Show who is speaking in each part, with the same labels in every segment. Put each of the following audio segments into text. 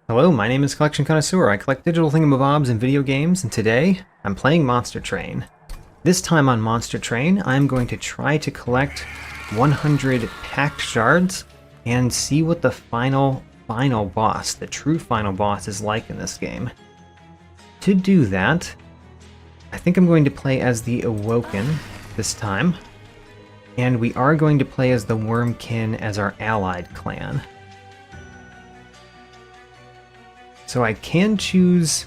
Speaker 1: Hello, my name is Collection Connoisseur. I collect digital thingamabobs and video games, and today I'm playing Monster Train. This time on Monster Train, I'm going to try to collect 100 Pact Shards and see what the final boss, the true final boss, is like in this game. To do that, I think I'm going to play as the Awoken this time, and we are going to play as the Wurmkin as our allied clan. So I can choose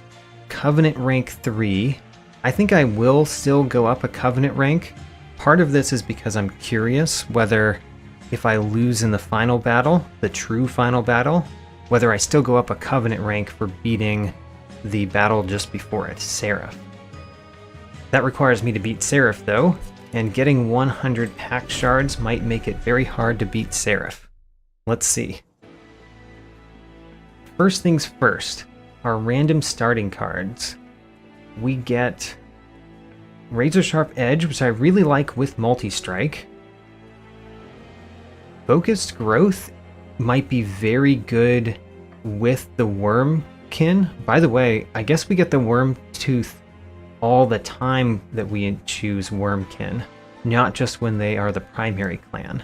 Speaker 1: Covenant rank 3. I think I will still go up a Covenant rank. Part of this is because I'm curious whether if I lose in the final battle, the true final battle, whether I still go up a Covenant rank for beating the battle just before it, Seraph. That requires me to beat Seraph though, and getting 100 Pact Shards might make it very hard to beat Seraph. Let's see. First things first, our random starting cards. We get Razor Sharp Edge, which I really like with Multi-Strike. Focused Growth might be very good with the Wurmkin. By the way, I guess we get the Worm Tooth all the time that we choose Wurmkin, not just when they are the primary clan.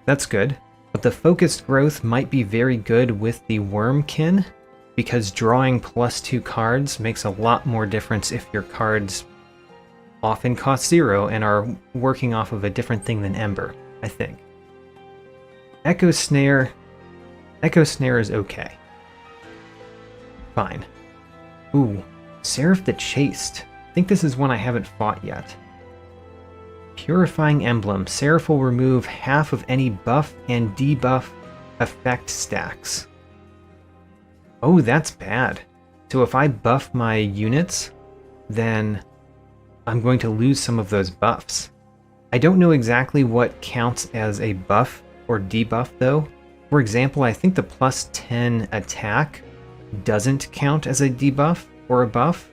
Speaker 1: That's good. But the focused growth might be very good with the Wurmkin, because drawing +2 cards makes a lot more difference if your cards often cost 0 and are working off of a different thing than Ember, I think. Echo Snare is okay. Fine. Ooh, Seraph the Chaste. I think this is one I haven't fought yet. Purifying Emblem. Seraph will remove half of any buff and debuff effect stacks. Oh, that's bad. So if I buff my units, then I'm going to lose some of those buffs. I don't know exactly what counts as a buff or debuff though. For example, I think the +10 attack doesn't count as a debuff or a buff,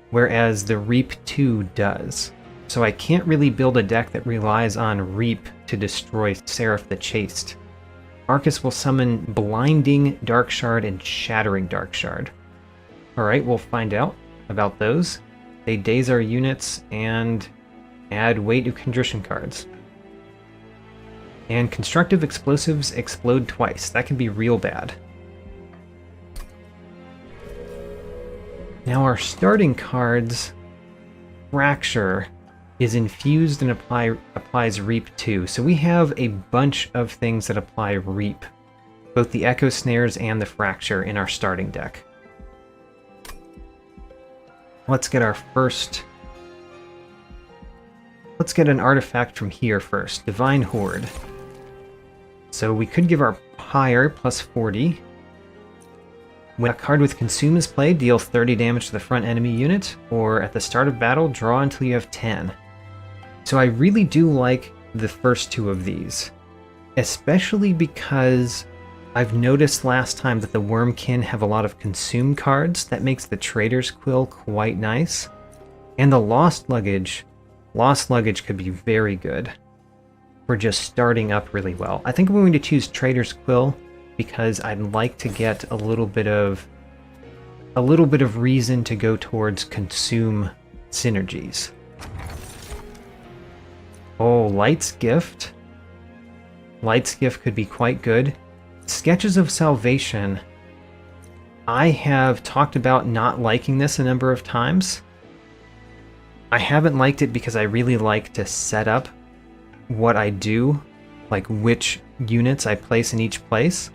Speaker 1: whereas the Reap 2 does. So I can't really build a deck that relies on Reap to destroy Seraph the Chaste. Archus will summon Blinding Dark Shard and Shattering Dark Shard. Alright, we'll find out about those. They daze our units and add weight to condition cards. And Constructive Explosives explode twice. That can be real bad. Now our starting cards, Fracture is infused and applies Reap 2. So we have a bunch of things that apply Reap, both the Echo Snares and the Fracture in our starting deck. Let's get our first... Let's get an artifact from here first, Divine Horde. So we could give our Pyre +40. When a card with Consume is played, deal 30 damage to the front enemy unit, or at the start of battle, draw until you have 10. So I really do like the first two of these, especially because I've noticed last time that the Wurmkin have a lot of Consume cards. That makes the Trader's Quill quite nice. And the Lost Luggage could be very good for just starting up really well. I think I'm going to choose Trader's Quill because I'd like to get a little bit of reason to go towards Consume synergies. Oh, Light's Gift. Light's Gift could be quite good. Sketches of Salvation. I have talked about not liking this a number of times. I haven't liked it because I really like to set up what I do, like which units I place in each place.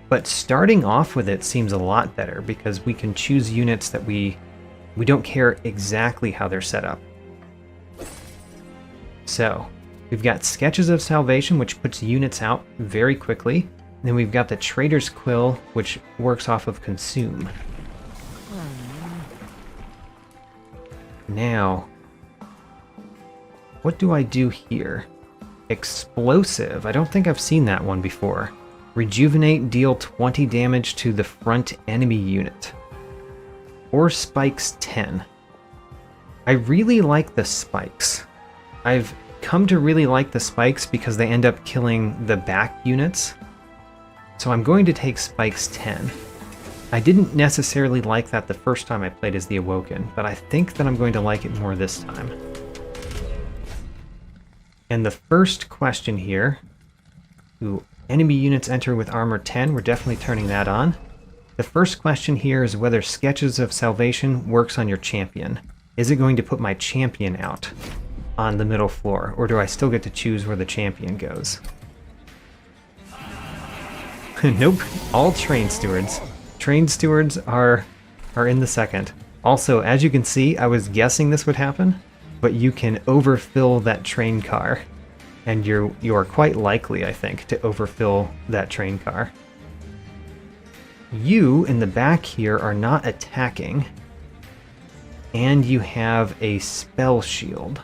Speaker 1: But starting off with it seems a lot better because we can choose units that we don't care exactly how they're set up. So, we've got Sketches of Salvation, which puts units out very quickly. And then we've got the Trader's Quill, which works off of Consume. Now, what do I do here? Explosive. I don't think I've seen that one before. Rejuvenate, deal 20 damage to the front enemy unit. Or spikes 10. I really like the spikes. I've come to really like the spikes because they end up killing the back units. So I'm going to take spikes 10. I didn't necessarily like that the first time I played as the Awoken, but I think that I'm going to like it more this time. And the first question here, ooh, enemy units enter with armor 10, we're definitely turning that on. The first question here is whether Sketches of Salvation works on your champion. Is it going to put my champion out on the middle floor, or do I still get to choose where the champion goes? Nope, all train stewards. Train stewards are in the second. Also, as you can see, I was guessing this would happen, but you can overfill that train car. And you are quite likely, I think, to overfill that train car. You, in the back here, are not attacking. And you have a spell shield.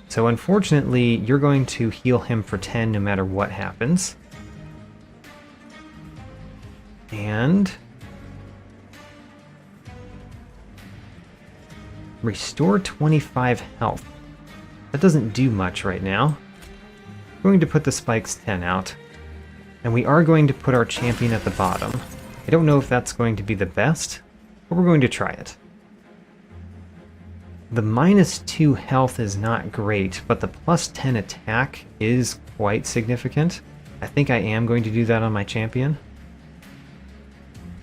Speaker 1: So unfortunately, you're going to heal him for 10 no matter what happens. And restore 25 health. That doesn't do much right now. We're going to put the spikes 10 out. And we are going to put our champion at the bottom. I don't know if that's going to be the best, but we're going to try it. The -2 health is not great, but the +10 attack is quite significant. I think I am going to do that on my champion.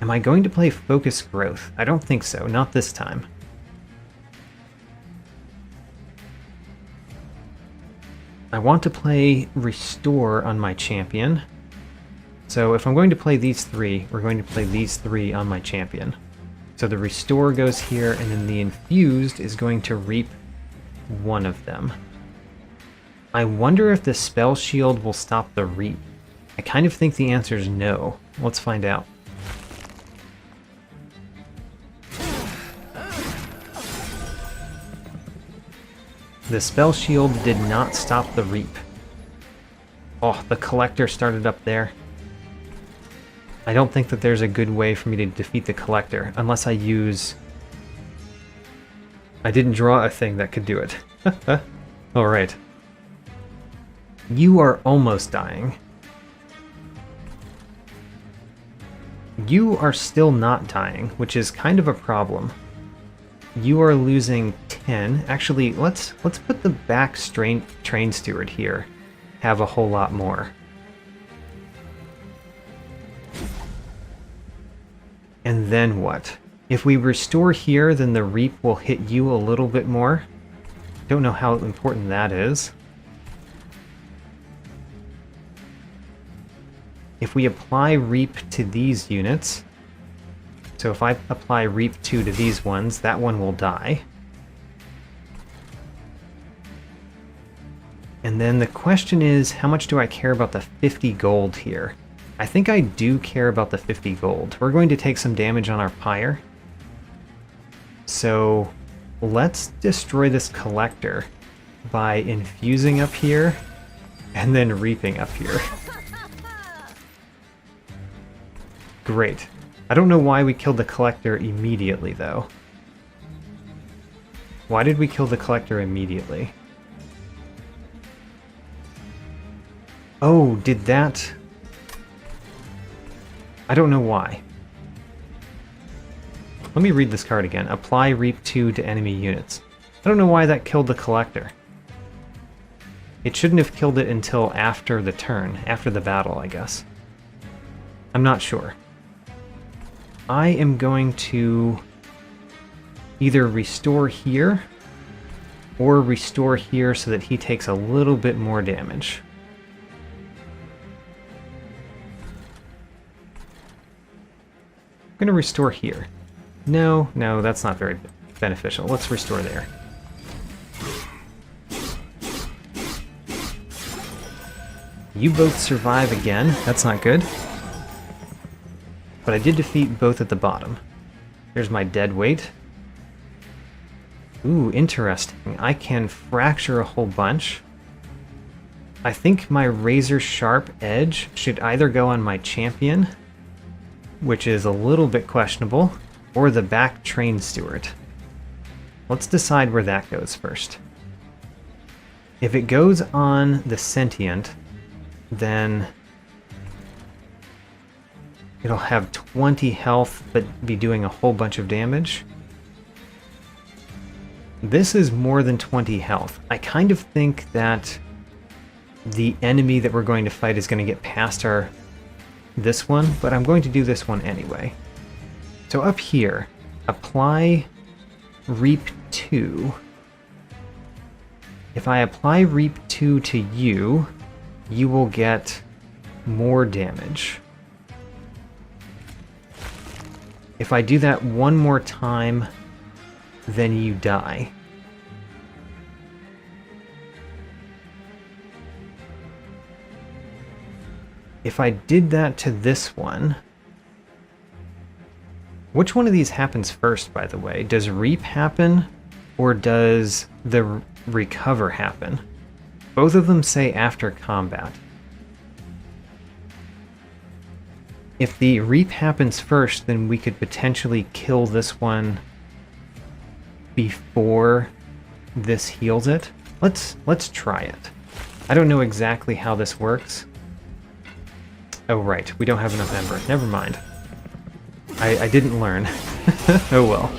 Speaker 1: Am I going to play Focus Growth? I don't think so, not this time. I want to play Restore on my champion. So if I'm going to play these three, we're going to play these three on my champion. So the Restore goes here, and then the Infused is going to reap one of them. I wonder if the Spell Shield will stop the reap. I kind of think the answer is no. Let's find out. The Spell Shield did not stop the reap. Oh, the Collector started up there. I don't think that there's a good way for me to defeat the Collector, unless I use... I didn't draw a thing that could do it. Alright. You are almost dying. You are still not dying, which is kind of a problem. You are losing 10. Actually, let's put the back train steward here. Have a whole lot more. And then what? If we restore here, then the reap will hit you a little bit more. Don't know how important that is. If we apply reap to these units, so if I apply reap 2 to these ones, that one will die. And then the question is, how much do I care about the 50 gold here? I think I do care about the 50 gold. We're going to take some damage on our pyre. So let's destroy this collector by infusing up here and then reaping up here. Great. I don't know why we killed the collector immediately, though. Why did we kill the collector immediately? Oh, did that... I don't know why. Let me read this card again. Apply Reap 2 to enemy units. I don't know why that killed the collector. It shouldn't have killed it until after the turn, after the battle, I guess. I'm not sure. I am going to either restore here or restore here so that he takes a little bit more damage. I'm going to restore here. No, that's not very beneficial. Let's restore there. You both survive again. That's not good. But I did defeat both at the bottom. Here's my dead weight. Ooh, interesting. I can fracture a whole bunch. I think my razor sharp edge should either go on my champion, which is a little bit questionable, or the back train steward. Let's decide where that goes first. If it goes on the sentient, then It'll have 20 health, but be doing a whole bunch of damage. This is more than 20 health. I kind of think that the enemy that we're going to fight is going to get past this one, but I'm going to do this one anyway. So up here, apply Reap 2. If I apply Reap 2 to you, you will get more damage. If I do that one more time, then you die. If I did that to this one... Which one of these happens first, by the way? Does Reap happen, or does the Recover happen? Both of them say after combat. If the Reap happens first, then we could potentially kill this one before this heals it. Let's try it. I don't know exactly how this works. Oh right, we don't have enough Ember. Never mind. I didn't learn. Oh well.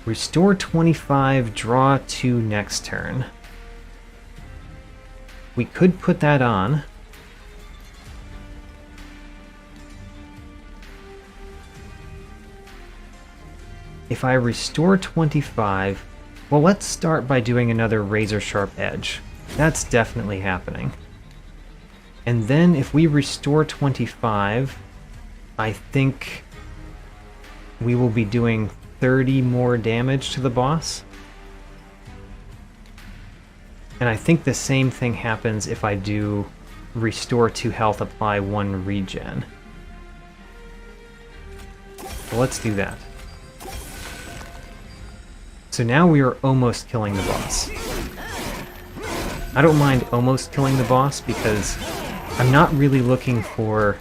Speaker 1: Restore 25, draw 2 next turn. We could put that on. If I restore 25, well, let's start by doing another Razor Sharp Edge. That's definitely happening. And then if we restore 25, I think we will be doing 30 more damage to the boss. And I think the same thing happens if I do restore 2 health, apply 1 regen. So let's do that. So now we are almost killing the boss. I don't mind almost killing the boss because I'm not really looking for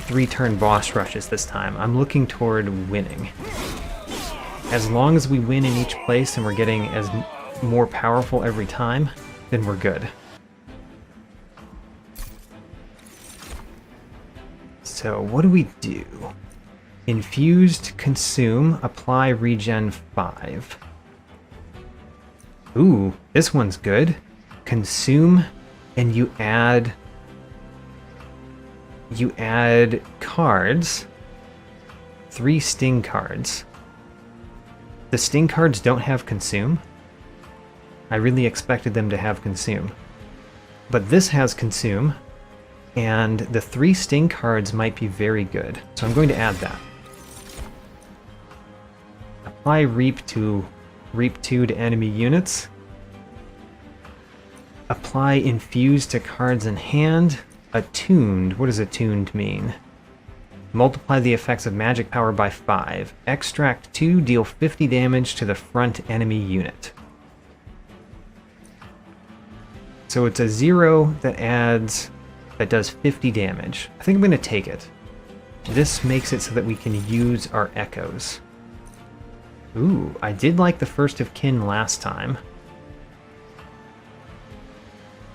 Speaker 1: 3-turn boss rushes this time. I'm looking toward winning. As long as we win in each place and we're getting as more powerful every time, then we're good. So what do we do? Infused, consume, apply regen 5. Ooh, this one's good. Consume, and you add cards. 3 sting cards. The sting cards don't have consume. I really expected them to have consume. But this has consume, and the 3 sting cards might be very good. So I'm going to add that. Apply Reap 2 to enemy units. Apply Infuse to cards in hand. Attuned. What does attuned mean? Multiply the effects of magic power by 5. Extract 2, deal 50 damage to the front enemy unit. So it's a 0 that does 50 damage. I think I'm going to take it. This makes it so that we can use our echoes. Ooh, I did like the First of Kin last time.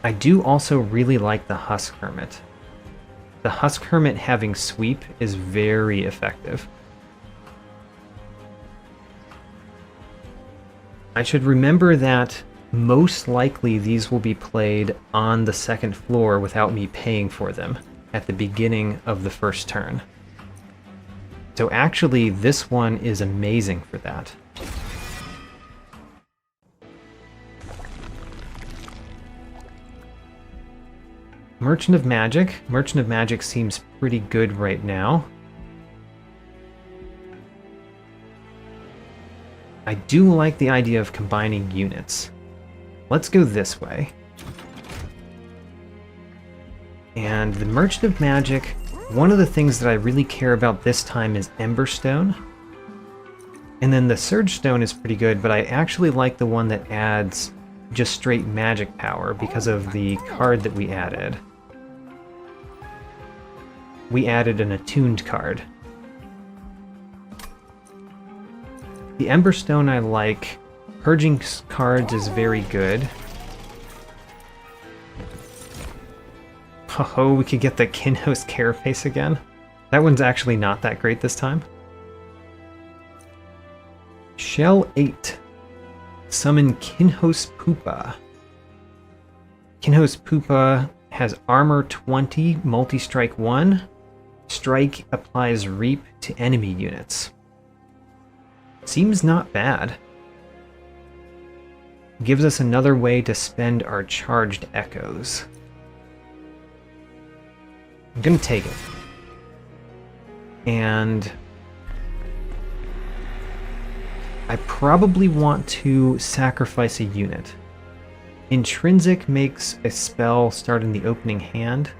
Speaker 1: I do also really like the Husk Hermit. The Husk Hermit having sweep is very effective. I should remember that most likely these will be played on the second floor without me paying for them at the beginning of the first turn. So actually this one is amazing for that. Merchant of Magic. Merchant of Magic seems pretty good right now. I do like the idea of combining units. Let's go this way. And the Merchant of Magic, one of the things that I really care about this time is Emberstone. And then the Surge Stone is pretty good, but I actually like the one that adds just straight magic power because of the card that we added. We added an attuned card. The Emberstone I like. Purging cards is very good. Oh, we could get the Kinhost Carapace again. That one's actually not that great this time. Shell 8. Summon Kinhost Pupa. Kinhost Pupa has armor 20, multi-strike 1. Strike applies reap to enemy units. Seems not bad. Gives us another way to spend our charged echoes. I'm gonna take it. And I probably want to sacrifice a unit. Intrinsic makes a spell start in the opening hand.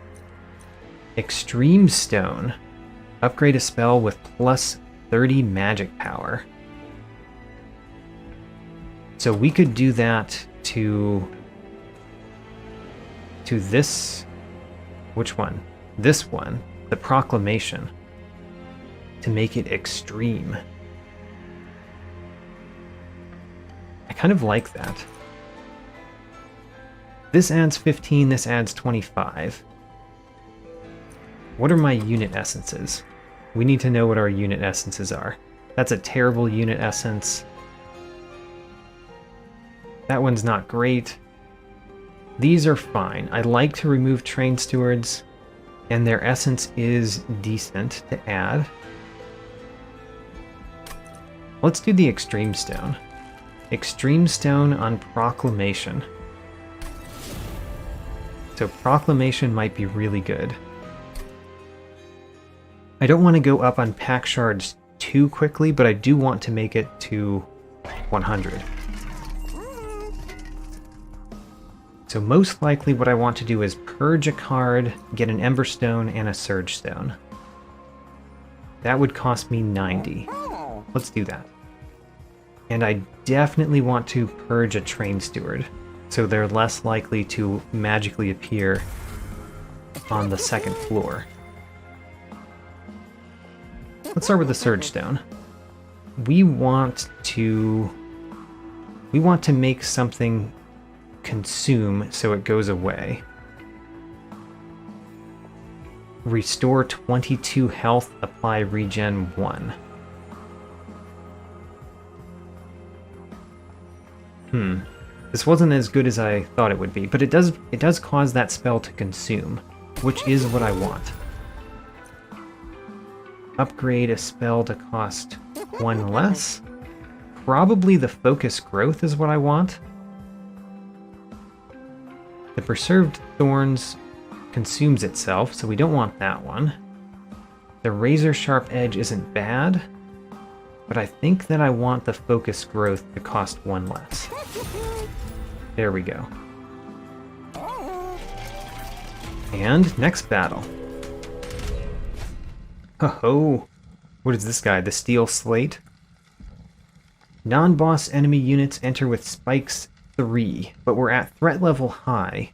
Speaker 1: Extreme Stone. Upgrade a spell with plus 30 magic power. So we could do that to this... Which one? This one. The Proclamation. To make it extreme. I kind of like that. This adds 15, this adds 25. What are my unit essences? We need to know what our unit essences are. That's a terrible unit essence. That one's not great. These are fine. I like to remove Train Stewards, and their essence is decent to add. Let's do the Extreme Stone. Extreme Stone on Proclamation. So Proclamation might be really good. I don't want to go up on Pact Shards too quickly, but I do want to make it to 100. So most likely what I want to do is purge a card, get an Ember Stone, and a Surge Stone. That would cost me 90. Let's do that. And I definitely want to purge a Train Steward, so they're less likely to magically appear on the second floor. Let's start with the Surge Stone. We want to make something consume so it goes away. Restore 22 health, apply regen 1. This wasn't as good as I thought it would be, but it does cause that spell to consume, which is what I want. Upgrade a spell to cost 1 less. Probably the Focus Growth is what I want. The Preserved Thorns consumes itself, so we don't want that one. The Razor Sharp Edge isn't bad, but I think that I want the Focus Growth to cost 1 less. There we go. And next battle. Ho-ho! What is this guy? The Steel Slate? Non-boss enemy units enter with spikes 3, but we're at threat level high.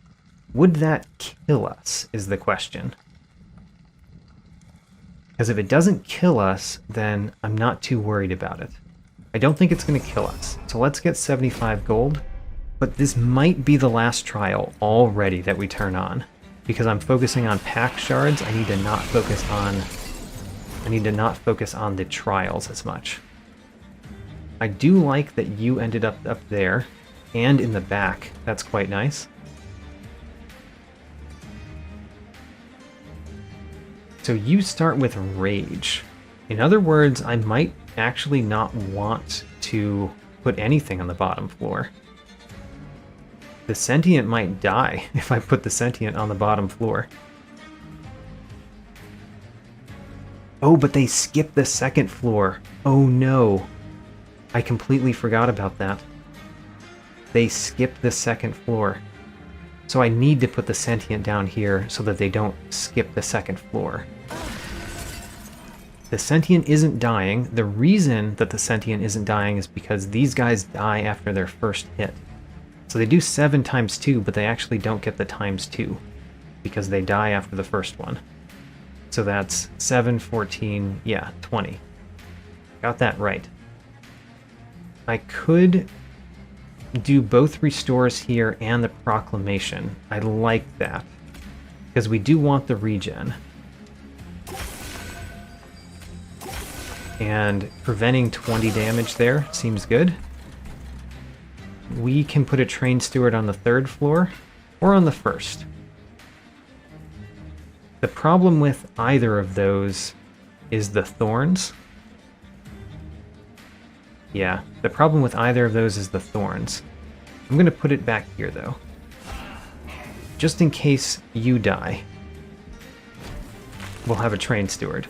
Speaker 1: Would that kill us, is the question. Because if it doesn't kill us, then I'm not too worried about it. I don't think it's going to kill us. So let's get 75 gold. But this might be the last trial already that we turn on. Because I'm focusing on Pact Shards, I need to not focus on the trials as much. I do like that you ended up there and in the back. That's quite nice. So you start with Rage. In other words, I might actually not want to put anything on the bottom floor. The Sentient might die if I put the Sentient on the bottom floor. Oh, but they skipped the second floor. Oh no. I completely forgot about that. They skipped the second floor. So I need to put the Sentient down here so that they don't skip the second floor. The Sentient isn't dying. The reason that the Sentient isn't dying is because these guys die after their first hit. So they do 7 times 2, but they actually don't get the times 2 because they die after the first one. So that's 7, 14, yeah, 20. Got that right. I could do both restores here and the Proclamation. I like that. because we do want the regen. And preventing 20 damage there seems good. We can put a Train Steward on the 3rd floor, or on the 1st. The problem with either of those is the thorns. Yeah, the problem with either of those is the thorns. I'm going to put it back here, though. Just in case you die. We'll have a Train Steward.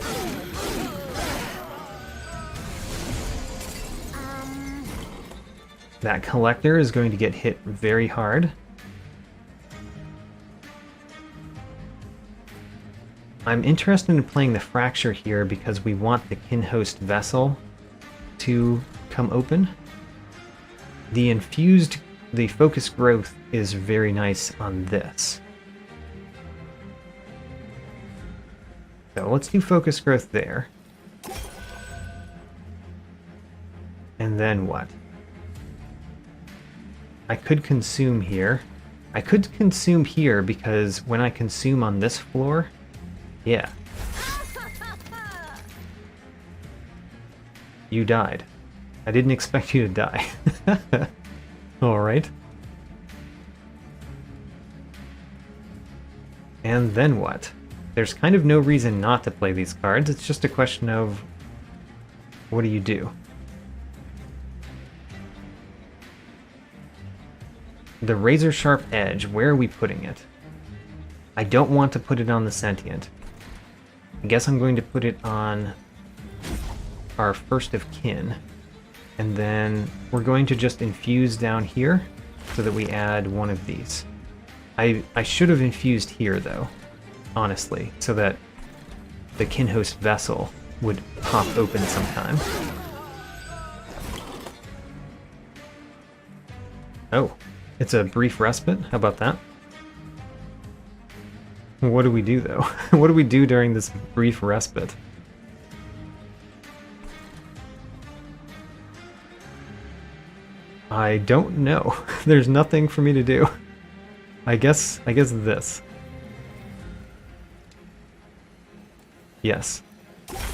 Speaker 1: That Collector is going to get hit very hard. I'm interested in playing the Fracture here because we want the Kinhost Vessel to come open. The Focus Growth is very nice on this. So let's do Focus Growth there. And then what? I could consume here. I could consume here because when I consume on this floor, yeah. You died. I didn't expect you to die. Alright. And then what? There's kind of no reason not to play these cards. It's just a question of what do you do? The Razor Sharp Edge, where are we putting it? I don't want to put it on the Sentient. I guess I'm going to put it on our First of Kin. And then we're going to just infuse down here so that we add one of these. I should have infused here, though, honestly, so that the Kinhost Vessel would pop open sometime. Oh. It's a brief respite? How about that? What do we do, though? What do we do during this brief respite? I don't know. There's nothing for me to do. I guess this. Yes.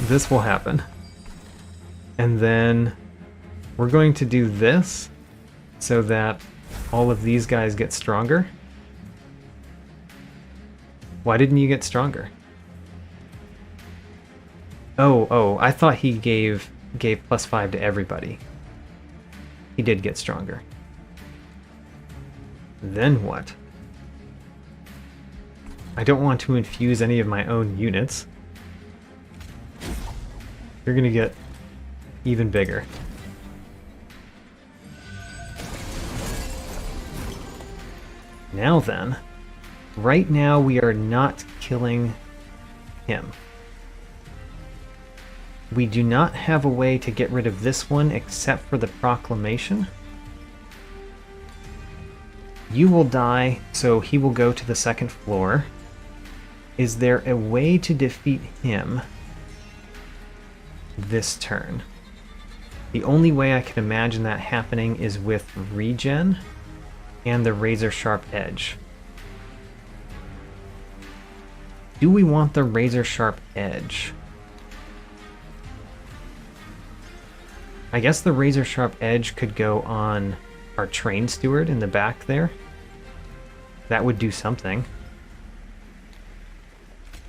Speaker 1: This will happen. And then we're going to do this so that all of these guys get stronger. Why didn't you get stronger? Oh, I thought he gave +5 to everybody. He did get stronger. Then what? I don't want to infuse any of my own units. You're gonna get even bigger. Now then, right now we are not killing him. We do not have a way to get rid of this one except for the proclamation. You will die, so he will go to the 2nd floor. Is there a way to defeat him this turn? The only way I can imagine that happening is with regen and the Razor Sharp Edge. Do we want the Razor Sharp Edge? I guess the Razor Sharp Edge could go on our Train Steward in the back there. That would do something.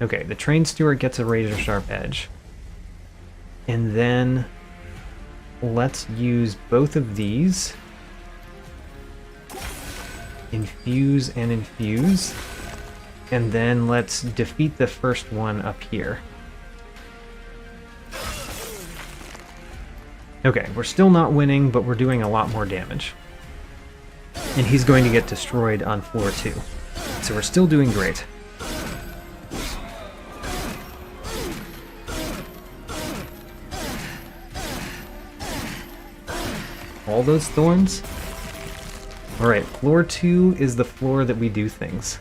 Speaker 1: Okay, the Train Steward gets a Razor Sharp Edge. And then let's use both of these. Infuse and infuse. And then let's defeat the first one up here. Okay, we're still not winning, but we're doing a lot more damage. And he's going to get destroyed on floor 2. So we're still doing great. All those thorns? Alright, floor 2 is the floor that we do things.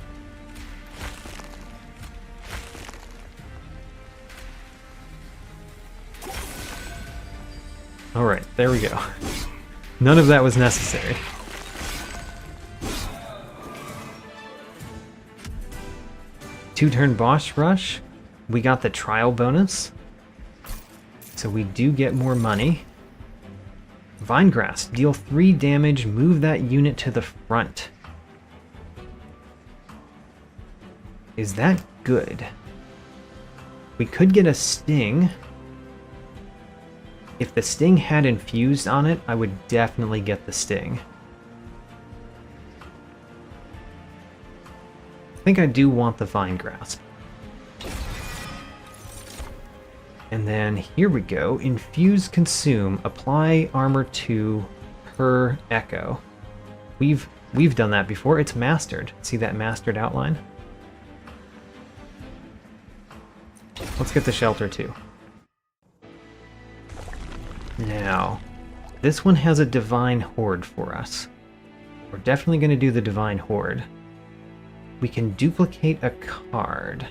Speaker 1: Alright, there we go. None of that was necessary. 2-turn boss rush. We got the trial bonus. So we do get more money. Vinegrass. Deal 3 damage. Move that unit to the front. Is that good? We could get a sting. If the sting had infused on it, I would definitely get the sting. I think I do want the Vine Grasp. And then here we go. Infuse, consume, apply armor 2 per echo. We've done that before. It's mastered. See that mastered outline? Let's get the shelter too. Now, this one has a Divine Horde for us. We're definitely going to do the Divine Horde. We can duplicate a card.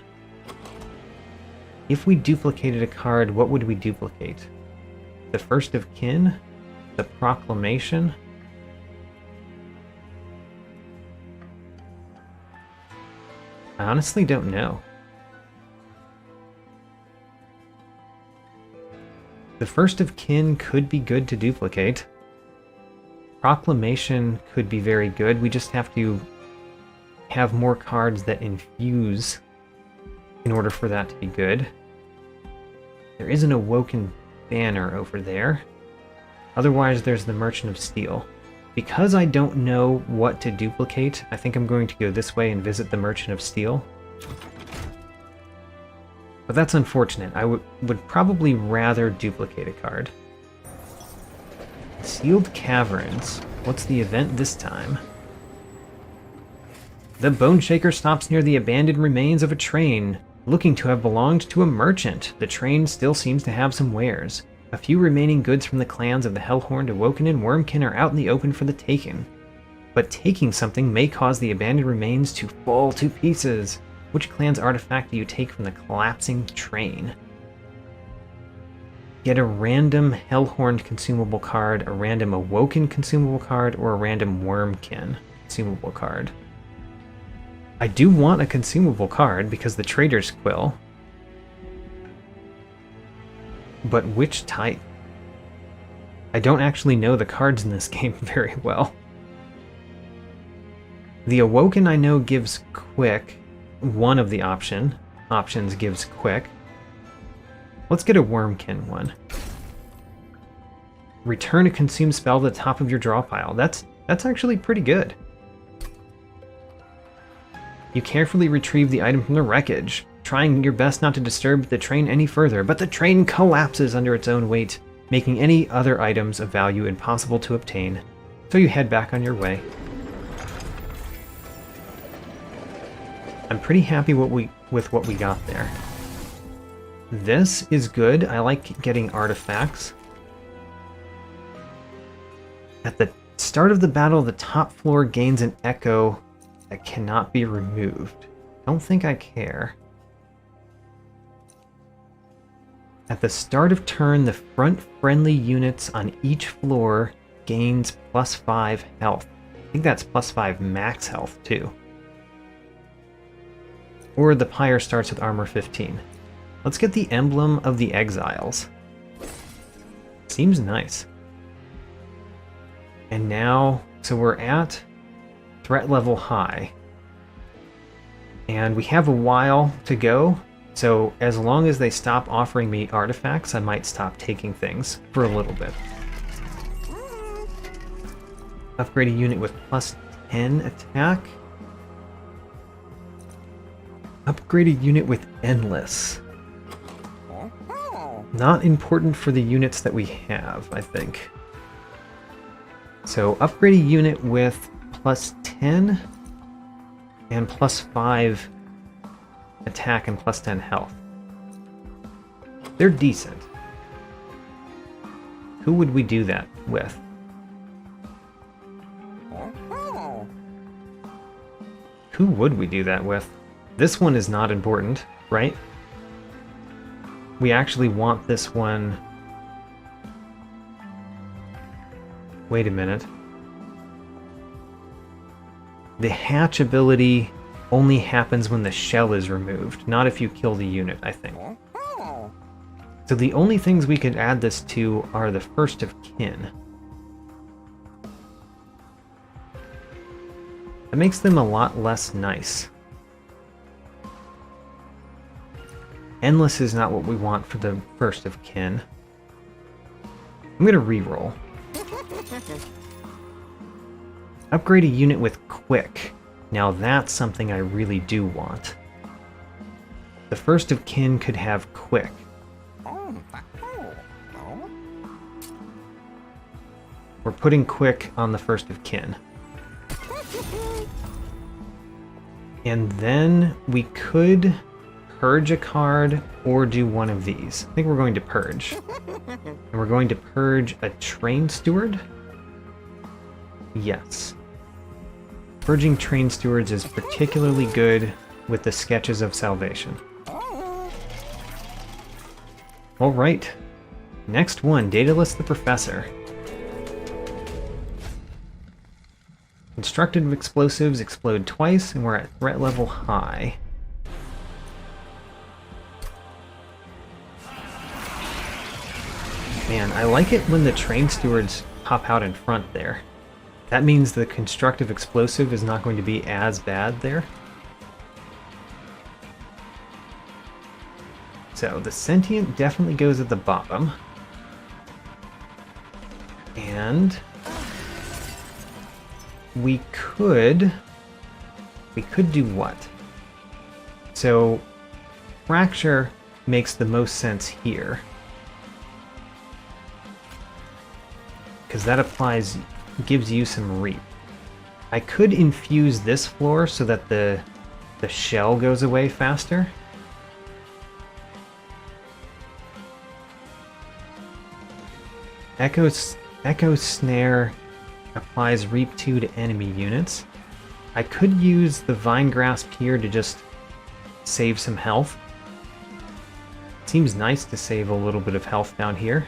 Speaker 1: If we duplicated a card, what would we duplicate? The First of Kin? The Proclamation? I honestly don't know. The First of Kin could be good to duplicate. Proclamation could be very good. We just have to have more cards that infuse in order for that to be good. There is an Awoken banner over there. Otherwise, there's the Merchant of Steel. Because I don't know what to duplicate, I think I'm going to go this way and visit the Merchant of Steel. But that's unfortunate. I would probably rather duplicate a card. Sealed Caverns. What's the event this time? The Bone Shaker stops near the abandoned remains of a train, looking to have belonged to a merchant. The train still seems to have some wares. A few remaining goods from the clans of the Hellhorned, Awoken, and Wurmkin are out in the open for the taking. But taking something may cause the abandoned remains to fall to pieces. Which clan's artifact do you take from the collapsing train? Get a random Hellhorned consumable card, a random Awoken consumable card, or a random Wurmkin consumable card. I do want a consumable card because the Trader's Quill. But which type? I don't actually know the cards in this game very well. The Awoken I know gives quick. One of the options gives quick. Let's get a Wurmkin one. Return a consume spell to the top of your draw pile. That's actually pretty good. You carefully retrieve the item from the wreckage, trying your best not to disturb the train any further, but the train collapses under its own weight, making any other items of value impossible to obtain. So you head back on your way. I'm pretty happy with what we got there. This is good. I like getting artifacts. At the start of the battle, the top floor gains an echo that cannot be removed. Don't think I care. At the start of turn, the front friendly units on each floor gains +5 health. I think that's +5 max health too. Or the pyre starts with armor 15. Let's get the Emblem of the Exiles. Seems nice. And now, so we're at threat level high. And we have a while to go, so as long as they stop offering me artifacts, I might stop taking things for a little bit. Upgrade a unit with +10 attack. Upgrade a unit with Endless. Not important for the units that we have, I think. So upgrade a unit with +10 and +5 attack and +10 health. They're decent. Who would we do that with? Who would we do that with? This one is not important, right? We actually want this one. Wait a minute. The hatch ability only happens when the shell is removed, not if you kill the unit, I think. So the only things we could add this to are the first of kin. That makes them a lot less nice. Endless is not what we want for the first of kin. I'm gonna reroll. Upgrade a unit with quick. Now that's something I really do want. The first of kin could have quick. We're putting quick on the first of kin. And then we could purge a card or do one of these. I think we're going to purge. And we're going to purge a train steward? Yes. Purging train stewards is particularly good with the Sketches of Salvation. Alright. Next one, Daedalus the Professor. Constructed explosives explode twice, and we're at threat level high. Man, I like it when the train stewards pop out in front there. That means the constructive explosive is not going to be as bad there. So the sentient definitely goes at the bottom. And we could do what? So fracture makes the most sense here, because that gives you some reap. I could infuse this floor so that the shell goes away faster. Echo Snare applies Reap 2 to enemy units. I could use the Vine Grasp here to just save some health. Seems nice to save a little bit of health down here.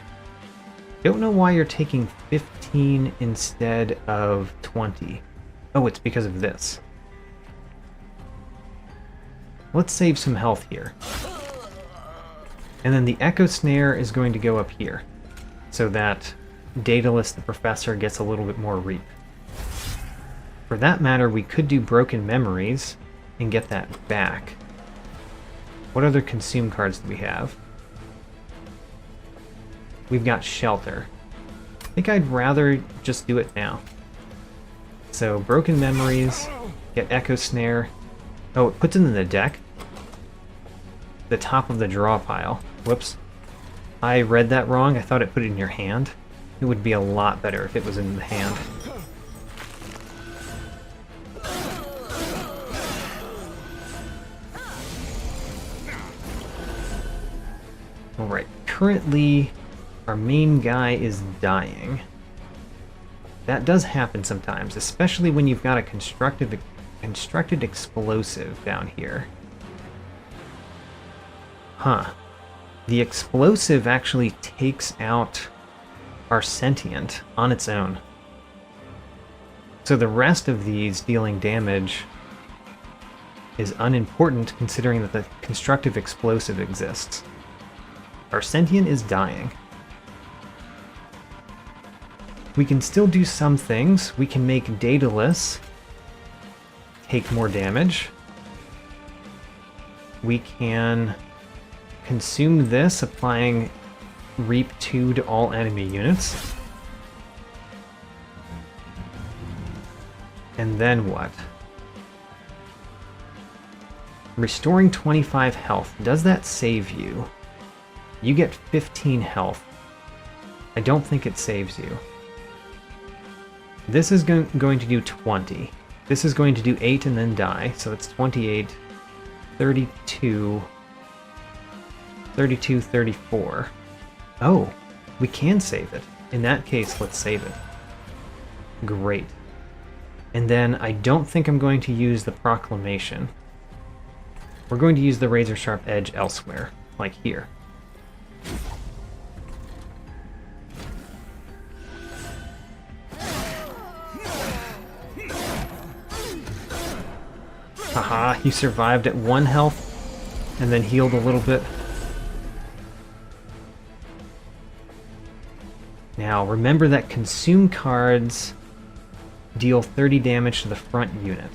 Speaker 1: Don't know why you're taking 15 instead of 20. Oh, it's because of this. Let's save some health here. And then the Echo Snare is going to go up here, so that Daedalus the Professor gets a little bit more reap. For that matter, we could do Broken Memories and get that back. What other consume cards do we have? We've got Shelter. I think I'd rather just do it now. So, Broken Memories, get Echo Snare. Oh, it puts it in the deck? The top of the draw pile. Whoops. I read that wrong. I thought it put it in your hand. It would be a lot better if it was in the hand. Alright, currently our main guy is dying. That does happen sometimes, especially when you've got a constructed explosive down here. Huh. The explosive actually takes out our sentient on its own. So the rest of these dealing damage is unimportant considering that the constructive explosive exists. Our sentient is dying. We can still do some things. We can make Daedalus take more damage. We can consume this, applying Reap 2 to all enemy units. And then what? Restoring 25 health. Does that save you? You get 15 health. I don't think it saves you. This is going to do 20. This is going to do 8 and then die, so it's 28, 32, 32, 34. Oh, we can save it. In that case, let's save it. Great. And then I don't think I'm going to use the Proclamation. We're going to use the Razor Sharp Edge elsewhere, like here. Haha, you survived at 1 health and then healed a little bit. Now, remember that consume cards deal 30 damage to the front unit.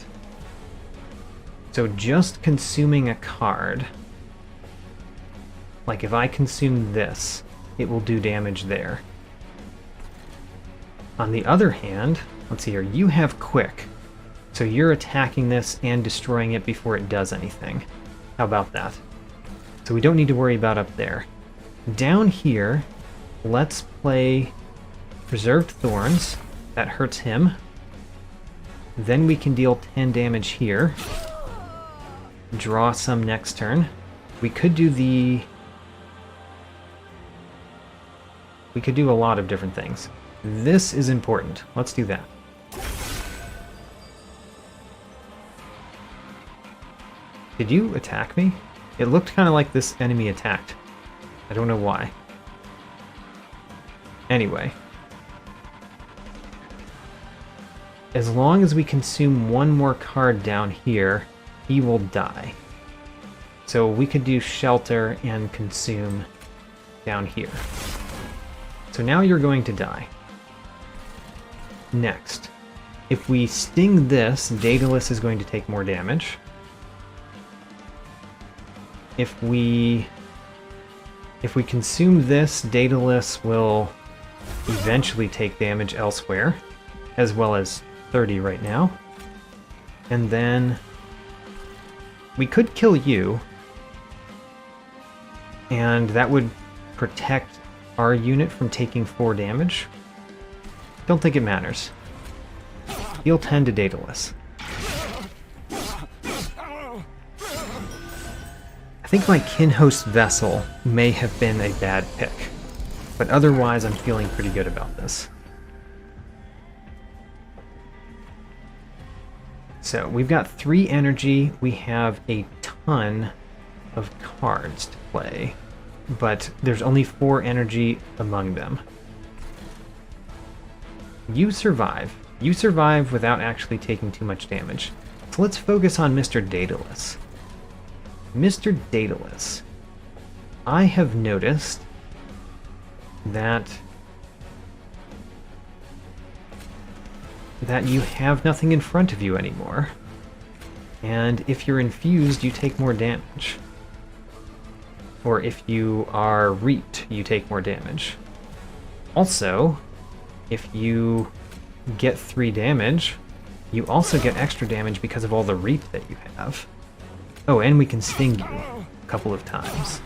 Speaker 1: So just consuming a card, like if I consume this, it will do damage there. On the other hand, let's see here, you have quick. So you're attacking this and destroying it before it does anything. How about that? So we don't need to worry about up there. Down here, let's play Preserved Thorns. That hurts him. Then we can deal 10 damage here. Draw some next turn. We could do the... We could do a lot of different things. This is important. Let's do that. Did you attack me? It looked kind of like this enemy attacked. I don't know why. Anyway. As long as we consume one more card down here, he will die. So we could do Shelter and consume down here. So now you're going to die. Next. If we sting this, Daedalus is going to take more damage. If we consume this, Daedalus will eventually take damage elsewhere, as well as 30 right now. And then we could kill you, and that would protect our unit from taking 4 damage. Don't think it matters. Deal 10 to Daedalus. I think my Kinhost Vessel may have been a bad pick, but otherwise I'm feeling pretty good about this. So we've got 3 energy, we have a ton of cards to play, but there's only 4 energy among them. You survive. You survive without actually taking too much damage. So let's focus on Mr. Daedalus. Mr. Daedalus, I have noticed that you have nothing in front of you anymore. And if you're infused, you take more damage. Or if you are reaped, you take more damage. Also, if you get 3 damage, you also get extra damage because of all the reap that you have. Oh, and we can sting you a couple of times.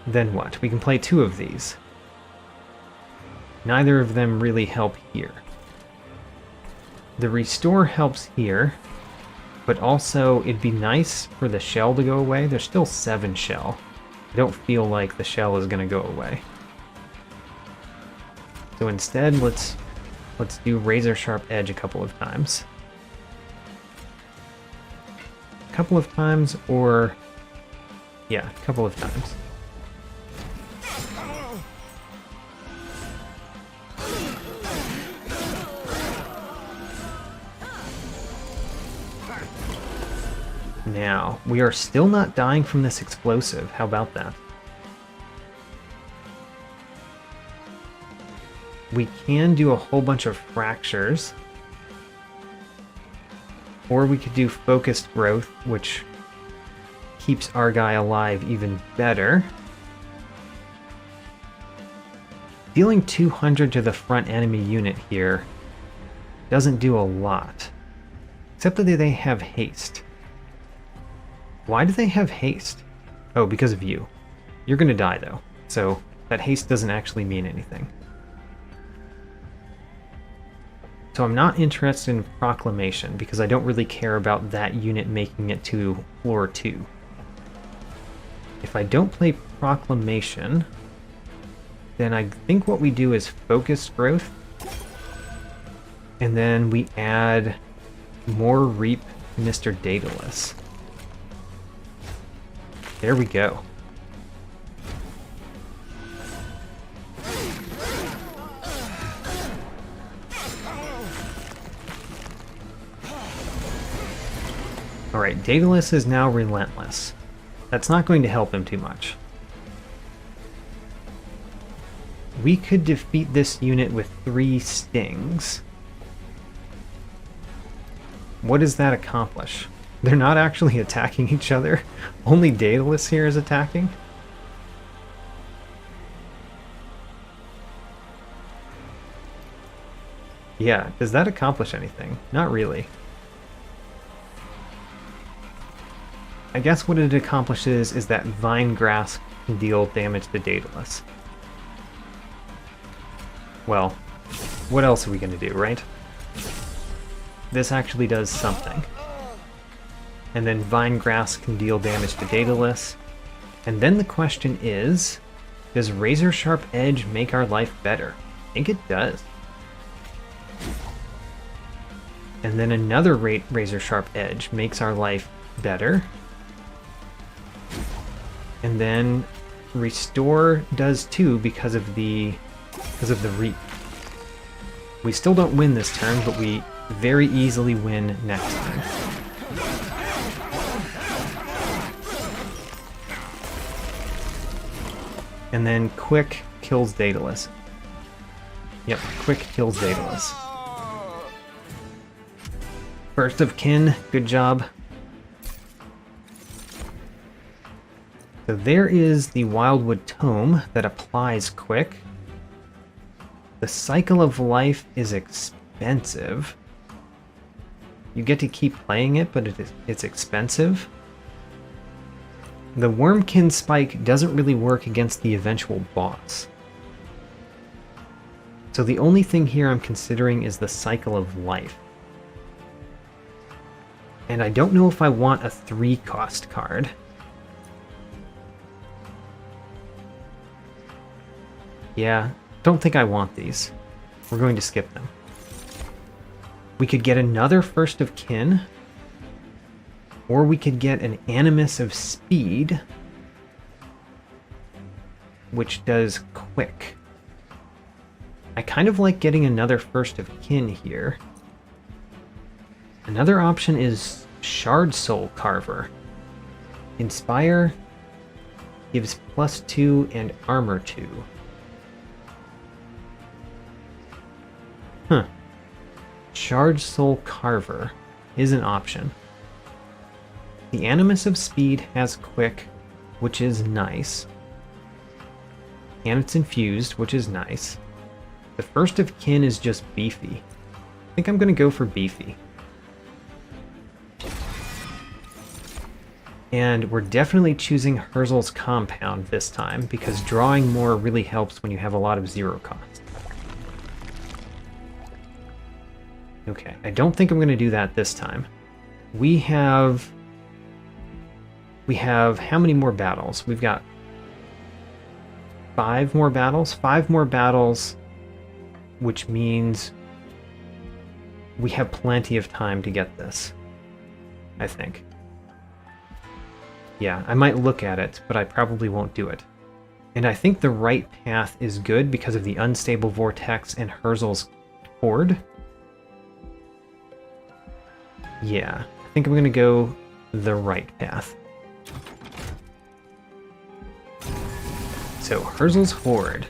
Speaker 1: Then what? We can play 2 of these. Neither of them really help here. The restore helps here, but also it'd be nice for the shell to go away. There's still 7 shell. I don't feel like the shell is going to go away. So instead, let's do Razor Sharp Edge a couple of times. A couple of times, or... yeah, a couple of times. Now, we are still not dying from this explosive. How about that? We can do a whole bunch of fractures. Or we could do focused growth, which keeps our guy alive even better. Dealing 200 to the front enemy unit here doesn't do a lot. Except that they have haste. Why do they have haste? Oh, because of you. You're gonna die though, so that haste doesn't actually mean anything. So I'm not interested in Proclamation because I don't really care about that unit making it to floor 2. If I don't play Proclamation, then I think what we do is Focused Growth, and then we add more Reap Mr. Daedalus. There we go. Alright, Daedalus is now relentless. That's not going to help him too much. We could defeat this unit with 3 stings. What does that accomplish? They're not actually attacking each other. Only Daedalus here is attacking. Yeah, does that accomplish anything? Not really. I guess what it accomplishes is that Vine Grasp can deal damage to Daedalus. Well, what else are we going to do, right? This actually does something. And then Vine Grasp can deal damage to Daedalus. And then the question is, does Razor Sharp Edge make our life better? I think it does. And then another Razor Sharp Edge makes our life better. And then Restore does too because of the Reap. We still don't win this turn, but we very easily win next time. And then Quick kills Daedalus. Yep, Quick kills Daedalus. First of Kin, good job. So there is the Wildwood Tome that applies Quick. The Cycle of Life is expensive. You get to keep playing it, but it's expensive. The Wurmkin Spike doesn't really work against the eventual boss. So the only thing here I'm considering is the Cycle of Life. And I don't know if I want a 3-cost card. Yeah, don't think I want these. We're going to skip them. We could get another First of Kin, or we could get an Animus of Speed, which does Quick. I kind of like getting another First of Kin here. Another option is Shard Soul Carver. Inspire gives +2 and armor 2. Huh. Shard Soul Carver is an option. The Animus of Speed has Quick, which is nice. And it's infused, which is nice. The First of Kin is just beefy. I think I'm going to go for beefy. And we're definitely choosing Herzl's Compound this time, because drawing more really helps when you have a lot of 0 cost. Okay, I don't think I'm going to do that this time. We have how many more battles? We've got 5 more battles? 5 more battles, which means we have plenty of time to get this, I think. Yeah, I might look at it, but I probably won't do it. And I think the right path is good because of the Unstable Vortex and Herzl's Horde. Yeah, I think I'm going to go the right path. So, Herzl's Horde.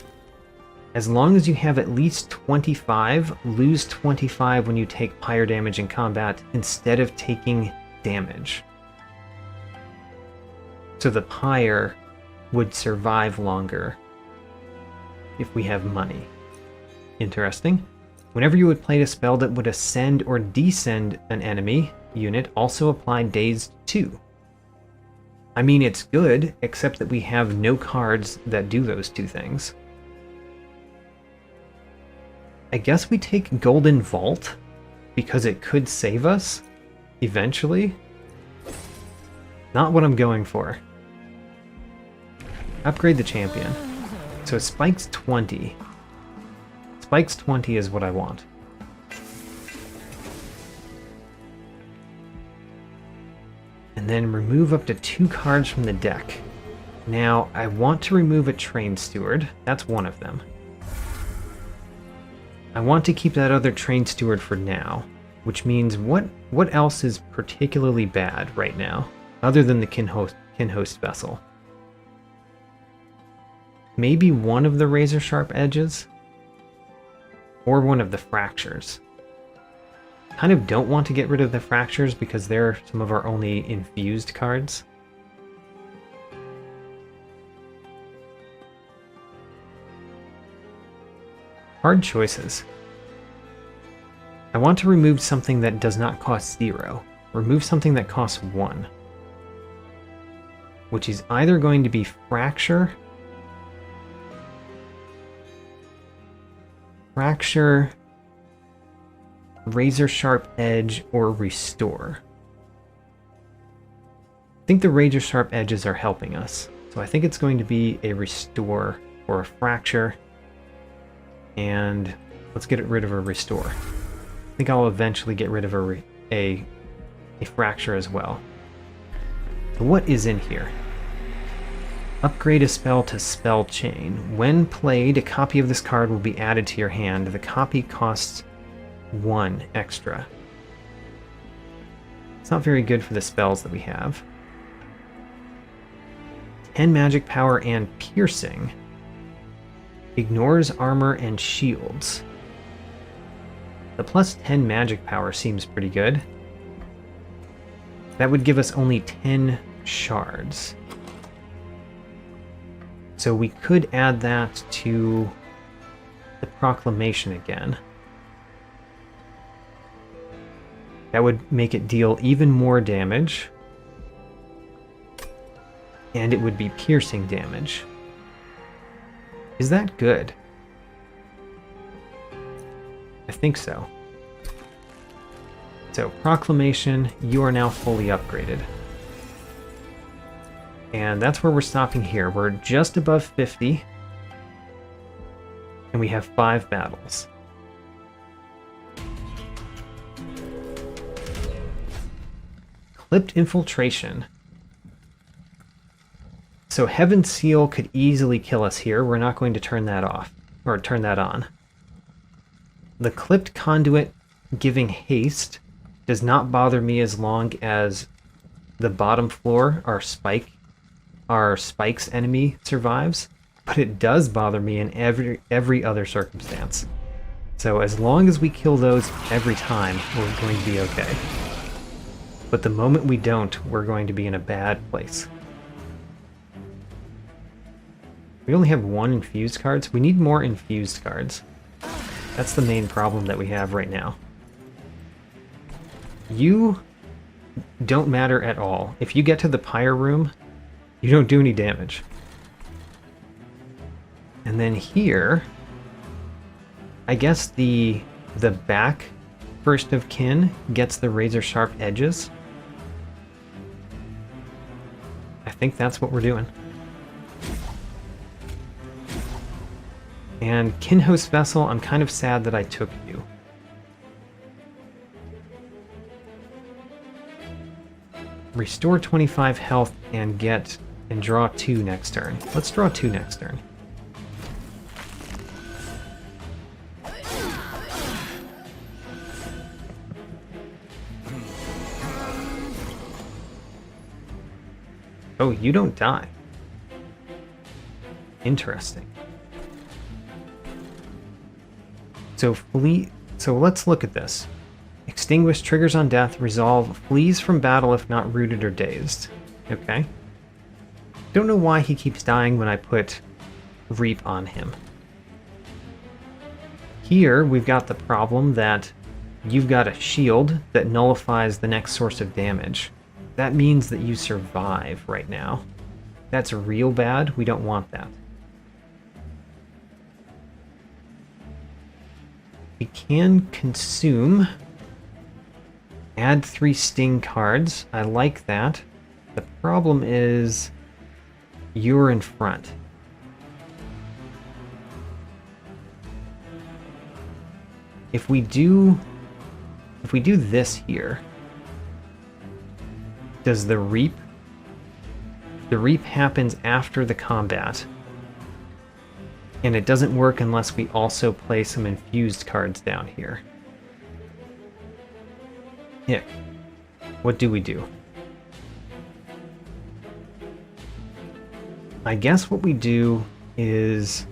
Speaker 1: As long as you have at least 25, lose 25 when you take pyre damage in combat instead of taking damage. So the pyre would survive longer if we have money. Interesting. Whenever you would play a spell that would ascend or descend an enemy unit, also apply Dazed 2. I mean, it's good, except that we have no cards that do those 2 things. I guess we take Golden Vault, because it could save us, eventually. Not what I'm going for. Upgrade the champion. So Spike's 20. Spike's 20 is what I want. And then remove up to 2 cards from the deck. Now, I want to remove a Train Steward. That's one of them. I want to keep that other Train Steward for now. which means what else is particularly bad right now, other than the Kinhost vessel? Maybe one of the razor sharp edges, or one of the fractures. Kind of don't want to get rid of the fractures because they're some of our only infused cards. Hard choices. I want to remove something that does not cost 0. Remove something that costs 1. Which is either going to be Fracture, Razor Sharp Edge, or Restore. I think the Razor Sharp Edges are helping us. So I think it's going to be a Restore or a Fracture. And let's get rid of a Restore. I think I'll eventually get rid of a Fracture as well. So what is in here? Upgrade a spell to Spell Chain. When played, a copy of this card will be added to your hand. The copy costs 1 extra. It's not very good for the spells that we have. 10 magic power and piercing. Ignores armor and shields. The plus 10 magic power seems pretty good. That would give us only 10 shards. So we could add that to the Proclamation again. That would make it deal even more damage. And it would be piercing damage. Is that good? I think so. So, Proclamation, you are now fully upgraded. And that's where we're stopping here. We're just above 50. And we have 5 battles. Clipped Infiltration. So Heaven's Seal could easily kill us here. We're not going to turn that off, or turn that on. The Clipped Conduit giving haste does not bother me as long as the bottom floor, our Spike's enemy, survives, but it does bother me in every other circumstance. So as long as we kill those every time, we're going to be okay. But the moment we don't, we're going to be in a bad place. We only have 1 infused card, so we need more infused cards. That's the main problem that we have right now. You don't matter at all. If you get to the Pyre Room, you don't do any damage. And then here, I guess the back First of Kin gets the razor sharp edges. I think that's what we're doing. And Kinhost Vessel, I'm kind of sad that I took you. Restore 25 health and draw 2 next turn. Let's draw 2 next turn. Oh, you don't die. Interesting. So let's look at this. Extinguish triggers on death, resolve, flees from battle if not rooted or dazed. Okay. Don't know why he keeps dying when I put Reap on him. Here we've got the problem that you've got a shield that nullifies the next source of damage. That means that you survive right now. That's real bad. We don't want that. We can consume. Add 3 sting cards. I like that. The problem is you're in front. If we do this here, does the reap happens after the combat, and it doesn't work unless we also play some infused cards down here. Ick. What do we do? I guess what we do is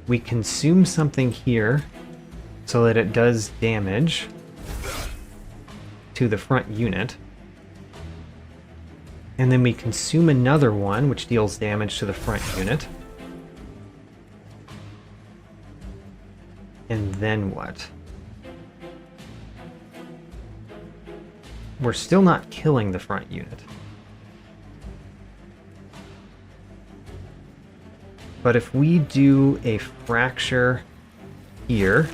Speaker 1: we consume something here so that it does damage to the front unit. And then we consume another one, which deals damage to the front unit. And then what? We're still not killing the front unit. But if we do a fracture here,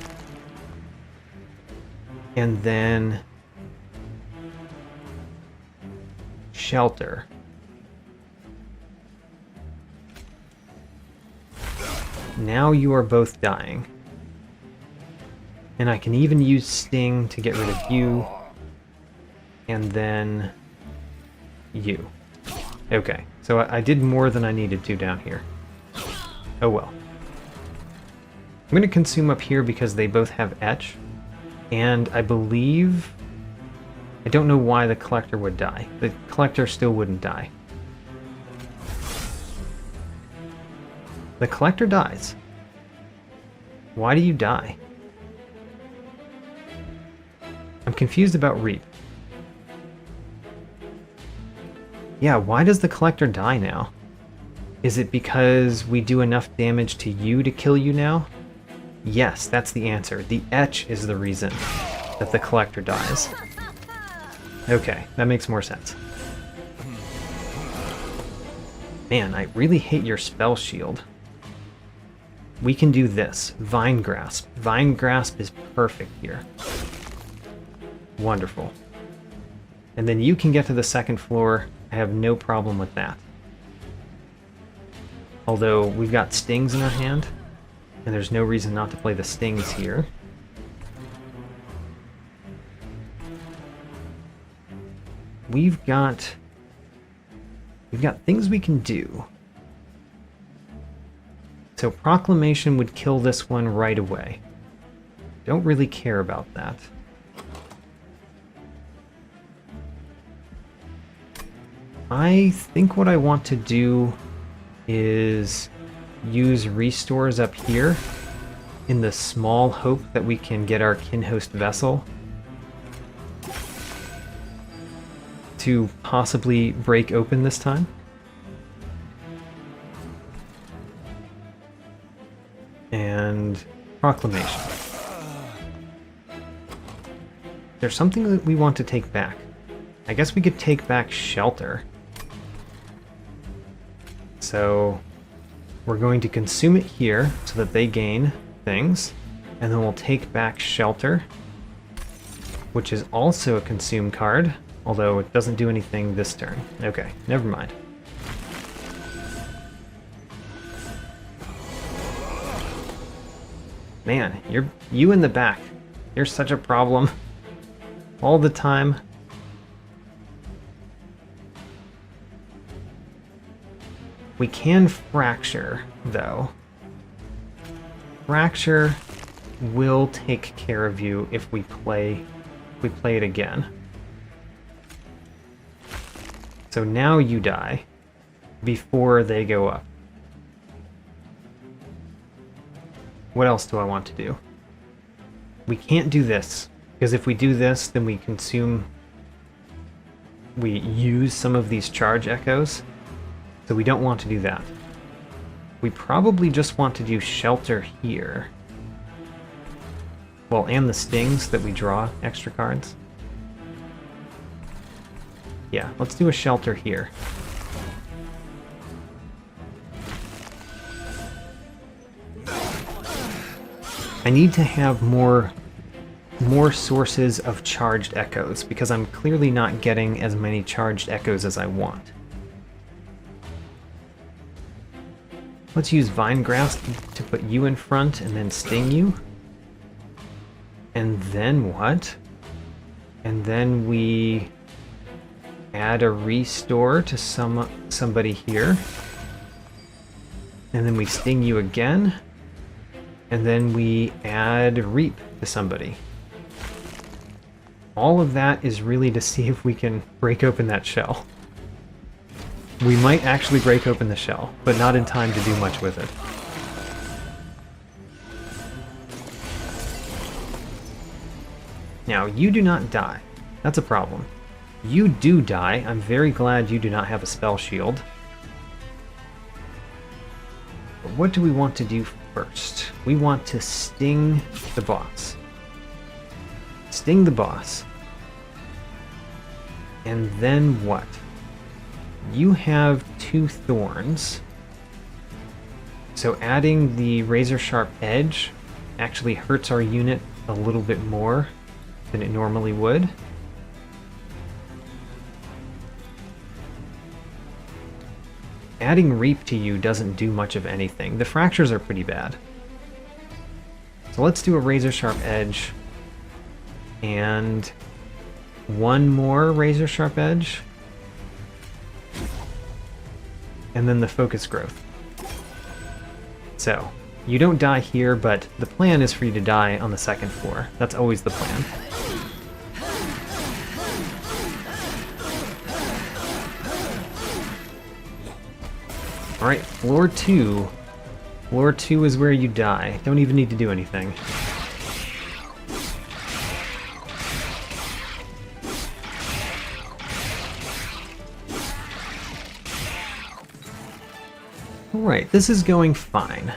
Speaker 1: and then shelter, now you are both dying. And I can even use Sting to get rid of you, and then you. Okay, so I did more than I needed to down here. Oh well. I'm going to consume up here because they both have Etch, and I believe... I don't know why the Collector would die. The Collector still wouldn't die. The Collector dies. Why do you die? I'm confused about Reap. Yeah, why does the Collector die now? Is it because we do enough damage to you to kill you now? Yes, that's the answer. The Etch is the reason that the Collector dies. Okay, that makes more sense. Man, I really hate your spell shield. We can do this. Vine Grasp. Vine Grasp is perfect here. Wonderful. And then you can get to the second floor. I have no problem with that. Although we've got stings in our hand, and there's no reason not to play the stings here. We've got things we can do. So Proclamation would kill this one right away. Don't really care about that. I think what I want to do is use restores up here in the small hope that we can get our Kinhost Vessel to possibly break open this time. And Proclamation. There's something that we want to take back. I guess we could take back Shelter. So we're going to consume it here so that they gain things, and then we'll take back Shelter, which is also a consume card, although it doesn't do anything this turn. Okay, never mind. Man, you in the back. You're such a problem. All the time. We can Fracture, though. Fracture will take care of you if we play it again. So now you die before they go up. What else do I want to do? We can't do this, because if we do this, then we use some of these charge echoes. So we don't want to do that. We probably just want to do Shelter here. Well, and the stings that we draw extra cards. Yeah, let's do a Shelter here. I need to have more sources of charged echoes, because I'm clearly not getting as many charged echoes as I want. Let's use Vine Grasp to put you in front and then sting you. And then what? And then we add a restore to somebody here. And then we sting you again. And then we add Reap to somebody. all of that is really to see if we can break open that shell. We might actually break open the shell, but not in time to do much with it. Now, you do not die. That's a problem. You do die. I'm very glad you do not have a spell shield. But what do we want to do first? We want to sting the boss. Sting the boss. And then what? You have 2 thorns. So adding the razor sharp edge actually hurts our unit a little bit more than it normally would. Adding Reap to you doesn't do much of anything. The fractures are pretty bad. So let's do a razor sharp edge and 1 more razor sharp edge, and then the focus growth. So you don't die here, but the plan is for you to die on the 2nd floor. That's always the plan. Alright, floor 2. Floor 2 is where you die. Don't even need to do anything. Alright, this is going fine.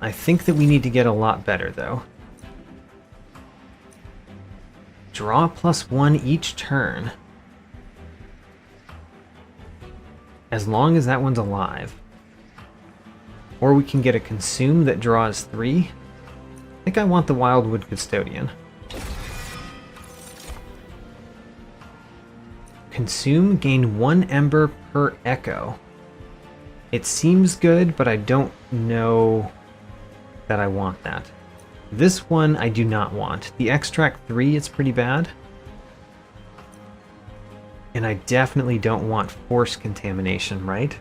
Speaker 1: I think that we need to get a lot better, though. Draw +1 each turn. As long as that one's alive. Or we can get a Consume that draws 3. I think I want the Wildwood Custodian. Consume, gain 1 Ember per Echo. It seems good, but I don't know that I want that. This one I do not want. The Extract 3 is pretty bad. And I definitely don't want Force Contamination, right?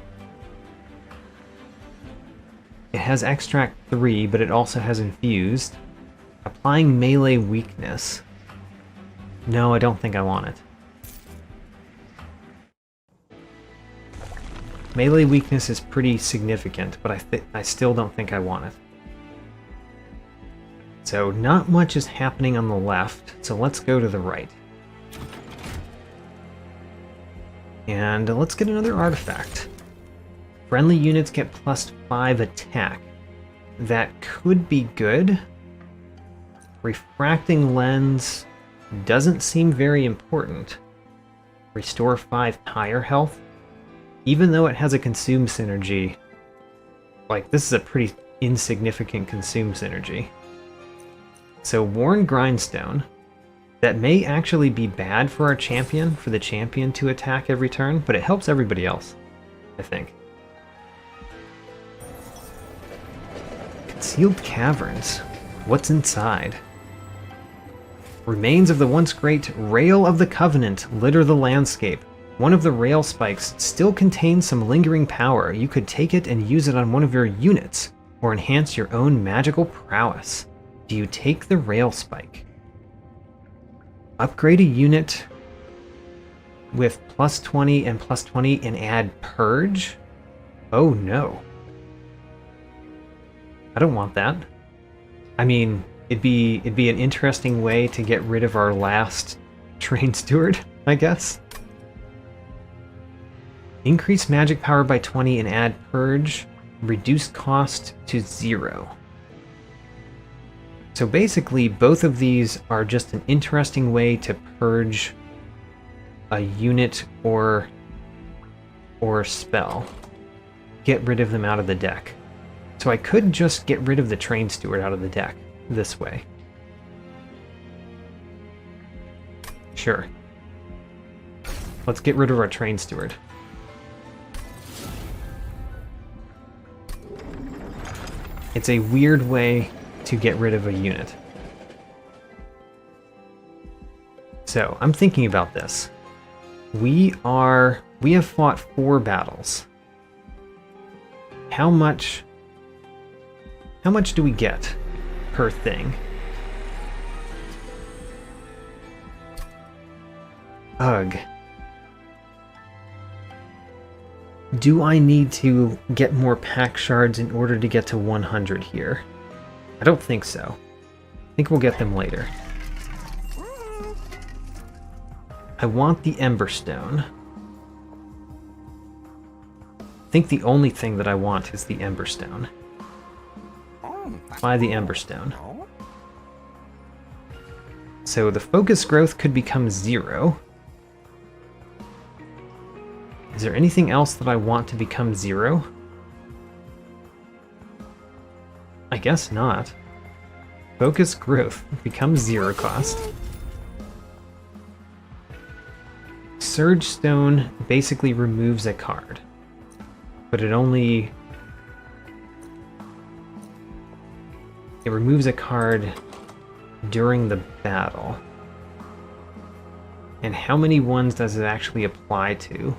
Speaker 1: It has Extract 3, but it also has Infused. Applying Melee Weakness. No, I don't think I want it. Melee Weakness is pretty significant, but I still don't think I want it. So not much is happening on the left, so let's go to the right. And let's get another artifact. Friendly units get +5 attack. That could be good. Refracting Lens doesn't seem very important. Restore 5 tire health. Even though it has a Consume synergy, like, this is a pretty insignificant Consume synergy. So Worn Grindstone. That may actually be bad for our champion, for the champion to attack every turn, but it helps everybody else, I think. Concealed Caverns. What's inside? Remains of the once great Rail of the Covenant litter the landscape. One of the rail spikes still contains some lingering power. You could take it and use it on one of your units, or enhance your own magical prowess. Do you take the rail spike? Upgrade a unit with +20 and +20 and add Purge? Oh no. I don't want that. I mean, it'd be an interesting way to get rid of our last Train Steward, I guess. Increase magic power by 20 and add Purge. Reduce cost to 0. So basically, both of these are just an interesting way to purge a unit or spell. Get rid of them out of the deck. So I could just get rid of the Train Steward out of the deck this way. Sure. Let's get rid of our Train Steward. It's a weird way to get rid of a unit. So, I'm thinking about this. We have fought 4 battles. How much do we get per thing? Ugh. Do I need to get more Pact Shards in order to get to 100 here? I don't think so. I think we'll get them later. I want the Emberstone. I think the only thing that I want is the Emberstone. Buy the Emberstone. So the focus growth could become 0. Is there anything else that I want to become 0? I guess not. Focus growth becomes 0 cost. Surge Stone basically removes a card, but it removes a card during the battle. And how many ones does it actually apply to?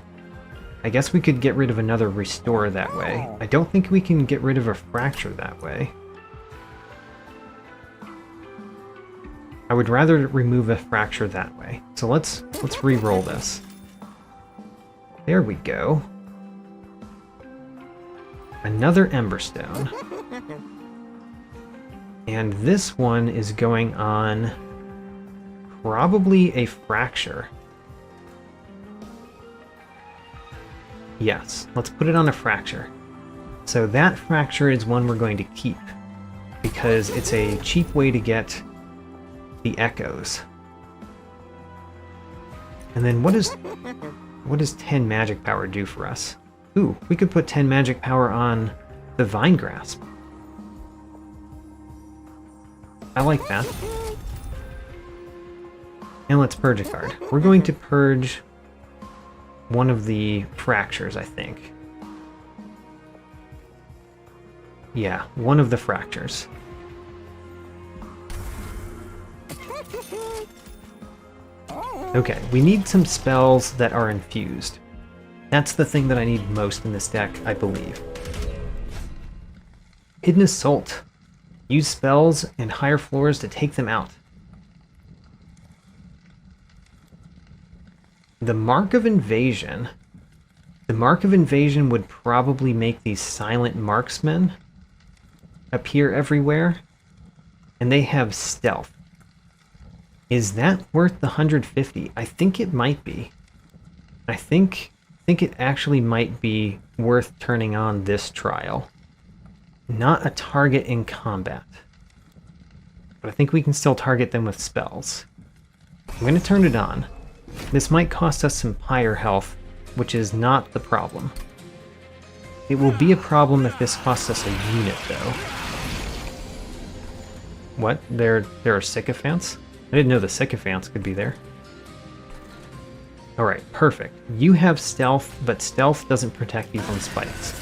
Speaker 1: I guess we could get rid of another Restore that way. I don't think we can get rid of a Fracture that way. I would rather remove a Fracture that way. So let's re-roll this. There we go. Another Emberstone. And this one is going on probably a Fracture. Yes, let's put it on a Fracture. So that Fracture is one we're going to keep, because it's a cheap way to get the echoes. And then what does 10 magic power do for us? Ooh, we could put 10 magic power on the Vine Grasp. I like that. And let's purge a card. We're going to purge one of the Fractures, I think. Yeah, one of the Fractures. Okay, we need some spells that are infused. That's the thing that I need most in this deck, I believe. Hidden Assault. Use spells and higher floors to take them out. The Mark of Invasion. The Mark of Invasion would probably make these silent marksmen appear everywhere. And they have stealth. Is that worth the 150? I think it might be. I think it actually might be worth turning on this trial. Not a target in combat. But I think we can still target them with spells. I'm going to turn it on. This might cost us some pyre health, which is not the problem. It will be a problem if this costs us a unit, though. What? There are sycophants? I didn't know the sycophants could be there. Alright, perfect. You have stealth, but stealth doesn't protect you from spikes.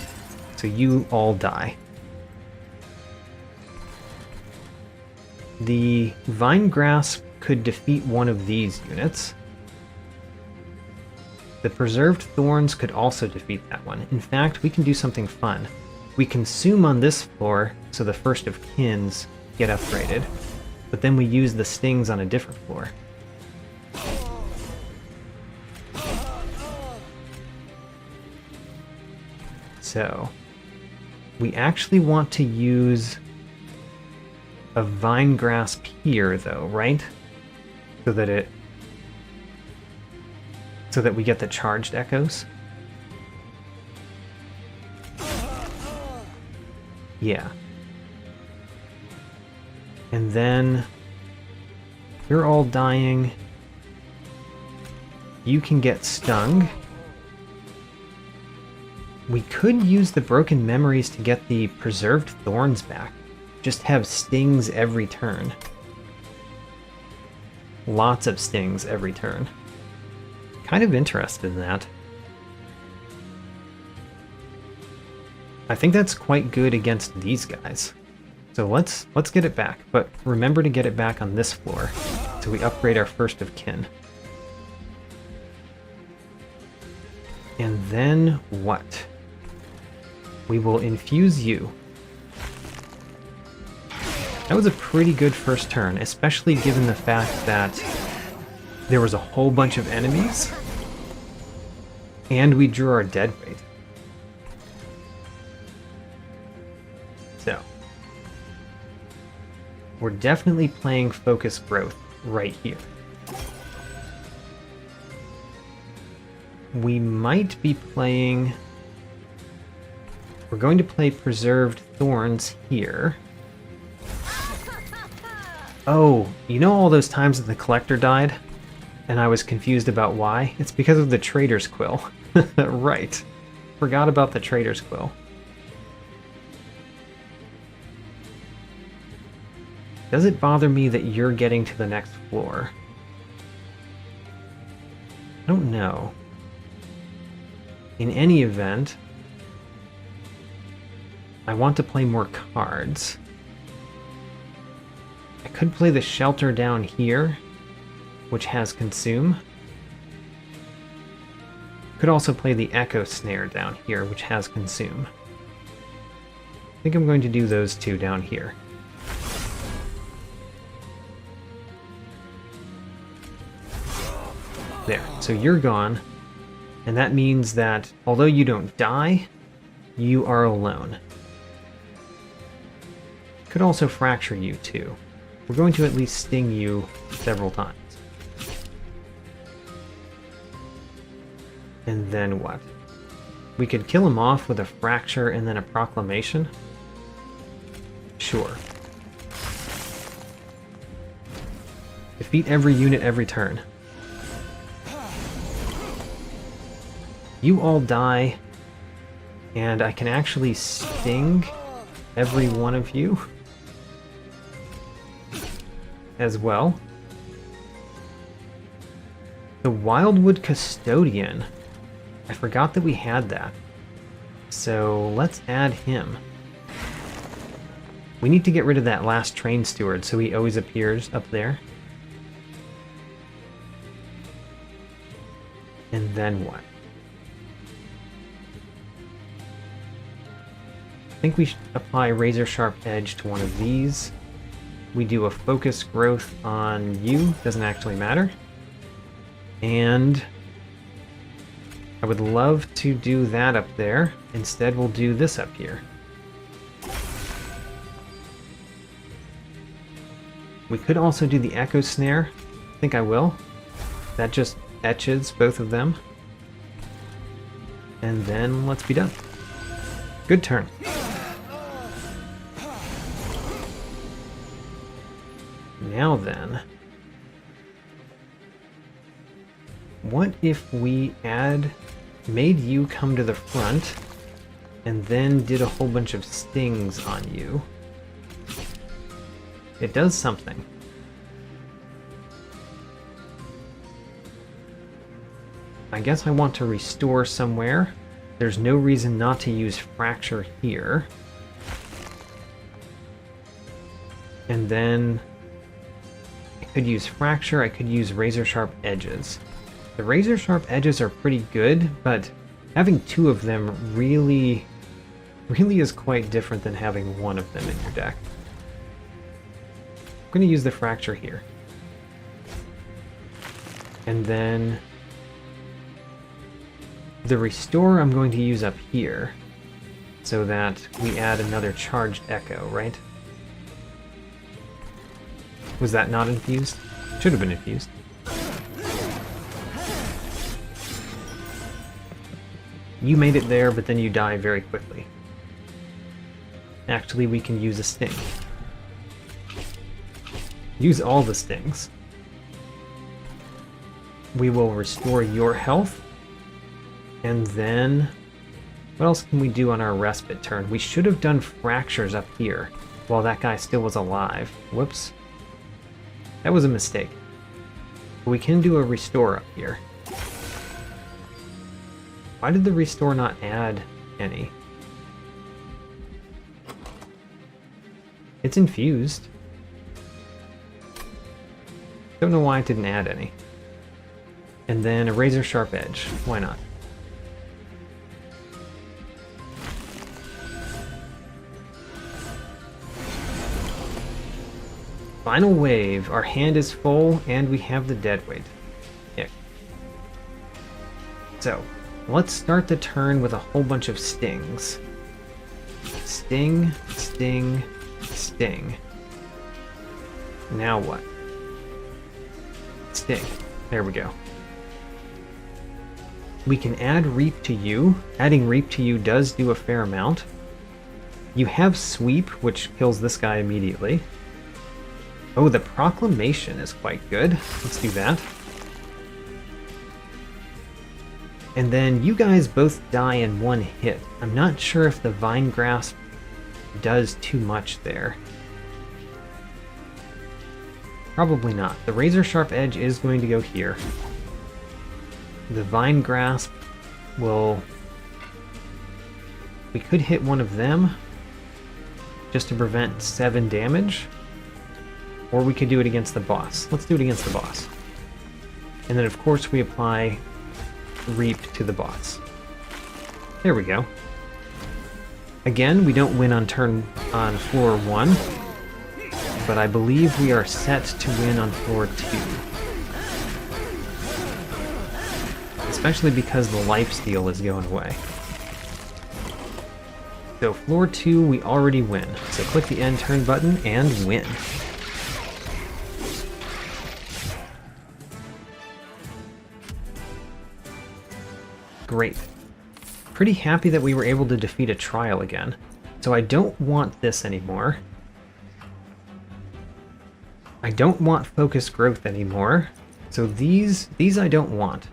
Speaker 1: So you all die. The Vine Grasp could defeat one of these units. The Preserved Thorns could also defeat that one. In fact, we can do something fun. We consume on this floor, so the First of Kins get upgraded, but then we use the stings on a different floor. So, we actually want to use a Vine Grasp here, though, right? So that we get the charged echoes. Yeah. And then you're all dying. You can get stung. We could use the Broken Memories to get the Preserved Thorns back. Just have stings every turn. Lots of stings every turn. Kind of interested in that. I think that's quite good against these guys. So let's get it back, but remember to get it back on this floor, so we upgrade our First of Kin. And then what? We will infuse you. That was a pretty good first turn, especially given the fact that There was a whole bunch of enemies. And we drew our dead weight. So. We're definitely playing focus growth right here. We might be playing... We're going to play Preserved Thorns here. Oh, you know all those times that the Collector died? And I was confused about why? It's because of the Trader's Quill. Right. Forgot about the Trader's Quill. Does it bother me that you're getting to the next floor? I don't know. In any event, I want to play more cards. I could play the Shelter down here, which has Consume. Could also play the Echo Snare down here, which has Consume. I think I'm going to do those two down here. There, so you're gone, and that means that although you don't die, you are alone. Could also fracture you too. We're going to at least sting you several times. And then what? We could kill him off with a fracture and then a proclamation? Sure. Defeat every unit every turn. You all die, and I can actually sting every one of you as well. The Wildwood Custodian. I forgot that we had that. So let's add him. We need to get rid of that last train steward so he always appears up there. And then what? I think we should apply Razor Sharp Edge to one of these. We do a focus growth on you, doesn't actually matter. And I would love to do that up there. Instead, we'll do this up here. We could also do the Echo Snare. I think I will. That just etches both of them. And then let's be done. Good turn. Now then, what if we made you come to the front and then did a whole bunch of stings on you? It does something. I guess I want to restore somewhere. There's no reason not to use Fracture here. And then I could use Fracture, I could use Razor Sharp Edges. The Razor Sharp Edges are pretty good, but having two of them really is quite different than having one of them in your deck. I'm going to use the Fracture here. And then the Restore I'm going to use up here, so that we add another Charged Echo, right? Was that not infused? Should have been infused. You made it there, but then you die very quickly. Actually, we can use a sting. Use all the stings. We will restore your health. And then, what else can we do on our respite turn? We should have done fractures up here while that guy still was alive. Whoops. That was a mistake. But we can do a restore up here. Why did the restore not add any? It's infused. Don't know why it didn't add any. And then a Razor Sharp Edge. Why not? Final wave. Our hand is full and we have the dead weight. So, let's start the turn with a whole bunch of stings. Sting, sting, sting. Now what? Sting. There we go. We can add Reap to you. Adding Reap to you does do a fair amount. You have Sweep, which kills this guy immediately. Oh, the Proclamation is quite good. Let's do that. And then you guys both die in one hit. I'm not sure if the Vine Grasp does too much there. Probably not. The Razor Sharp Edge is going to go here. The Vine Grasp will... We could hit one of them just to prevent 7 damage. Or we could do it against the boss. Let's do it against the boss. And then of course we apply Reap to the boss. There we go. Again, we don't win on floor 1, but I believe we are set to win on floor 2. Especially because the lifesteal is going away. So floor 2, we already win. So click the end turn button and win. Great. Pretty happy that we were able to defeat a trial again. So I don't want this anymore. I don't want focus growth anymore. So these I don't want.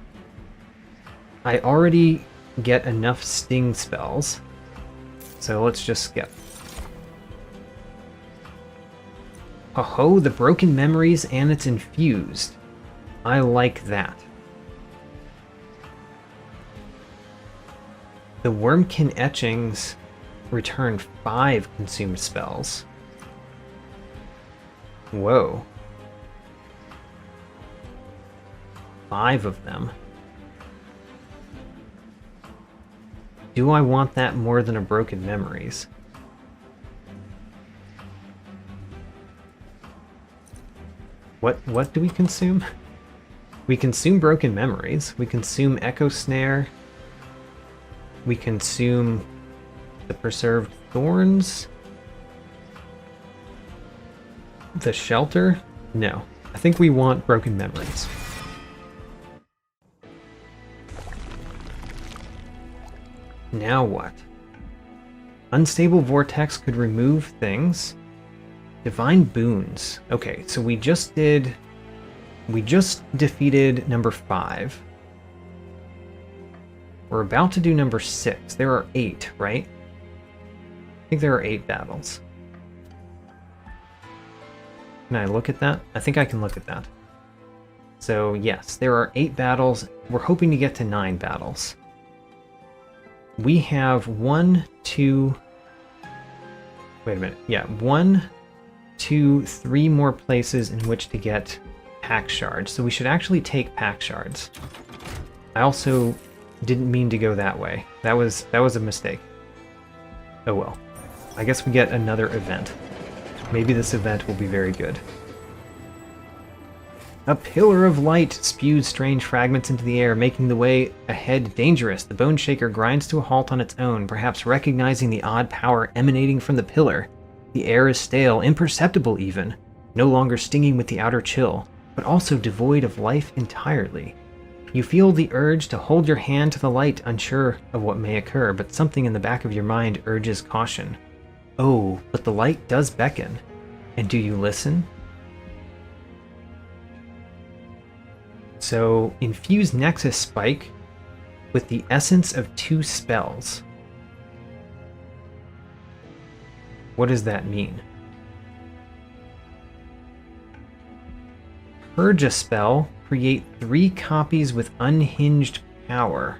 Speaker 1: I already get enough sting spells. So let's just skip. Oh, the broken memories and it's infused. I like that. The Wurmkin etchings return 5 consumed spells. Whoa. 5 of them. Do I want that more than a broken memories? What do we consume? We consume broken memories. We consume Echo Snare. We consume the Preserved Thorns. The Shelter? No. I think we want broken memories. Now what? Unstable Vortex could remove things. Divine Boons. Okay, so we just defeated number 5. We're about to do number 6. There are 8, right? I think there are 8 battles. Can I look at that? I think I can look at that. So yes, there are 8 battles. We're hoping to get to 9 battles. We have 1, 2... Wait a minute. Yeah, 1, 2, 3 more places in which to get Pact Shards. So we should actually take Pact Shards. I also didn't mean to go that way. That was a mistake. Oh well. I guess we get another event. Maybe this event will be very good. A pillar of light spews strange fragments into the air, making the way ahead dangerous. The Bone Shaker grinds to a halt on its own, perhaps recognizing the odd power emanating from the pillar. The air is stale, imperceptible even, no longer stinging with the outer chill, but also devoid of life entirely. You feel the urge to hold your hand to the light, unsure of what may occur, but something in the back of your mind urges caution. Oh, but the light does beckon. And do you listen? So, infuse Nexus Spike with the essence of 2 spells. What does that mean? Purge a spell. Create 3 copies with unhinged power.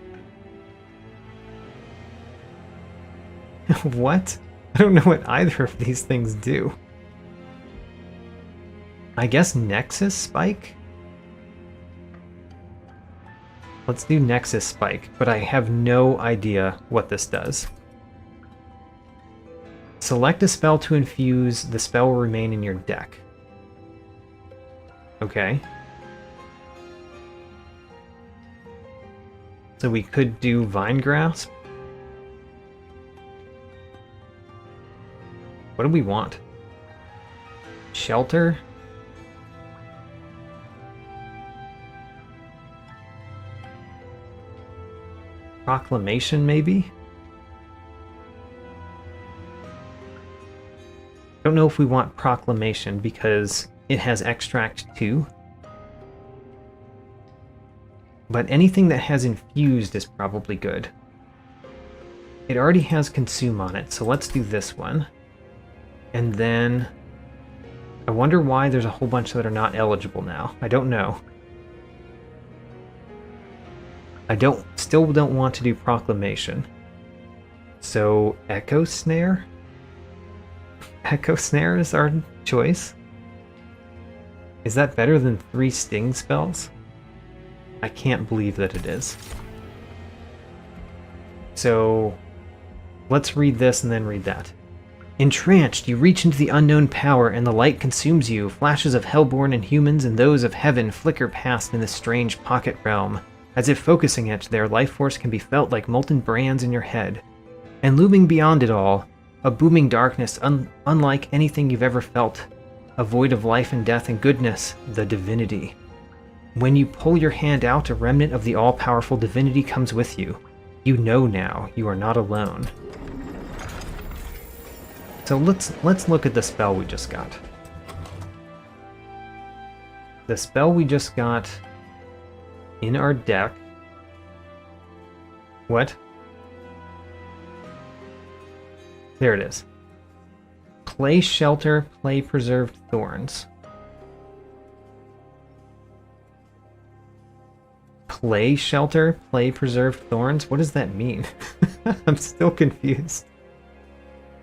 Speaker 1: What? I don't know what either of these things do. I guess Nexus Spike? Let's do Nexus Spike, but I have no idea what this does. Select a spell to infuse. The spell will remain in your deck. Okay. So we could do Vine Grasp. What do we want? Shelter? Proclamation, maybe? Don't know if we want Proclamation because it has Extract too. But anything that has Infused is probably good. It already has Consume on it, so let's do this one. And then I wonder why there's a whole bunch that are not eligible now. I don't know. I still don't want to do Proclamation. So Echo Snare? Echo Snare is our choice? Is that better than 3 sting spells? I can't believe that it is. So let's read this and then read that. Entranced, you reach into the unknown power and the light consumes you. Flashes of Hellborn and humans and those of heaven flicker past in this strange pocket realm. As if focusing it, their life force can be felt like molten brands in your head. And looming beyond it all, a booming darkness unlike anything you've ever felt. A void of life and death and goodness, the divinity. When you pull your hand out, a remnant of the all-powerful divinity comes with you. You know now, you are not alone. So let's look at the spell we just got. The spell we just got in our deck. What? There it is. Play Shelter, play Preserved Thorns. Play Shelter, play Preserved Thorns? What does that mean? I'm still confused.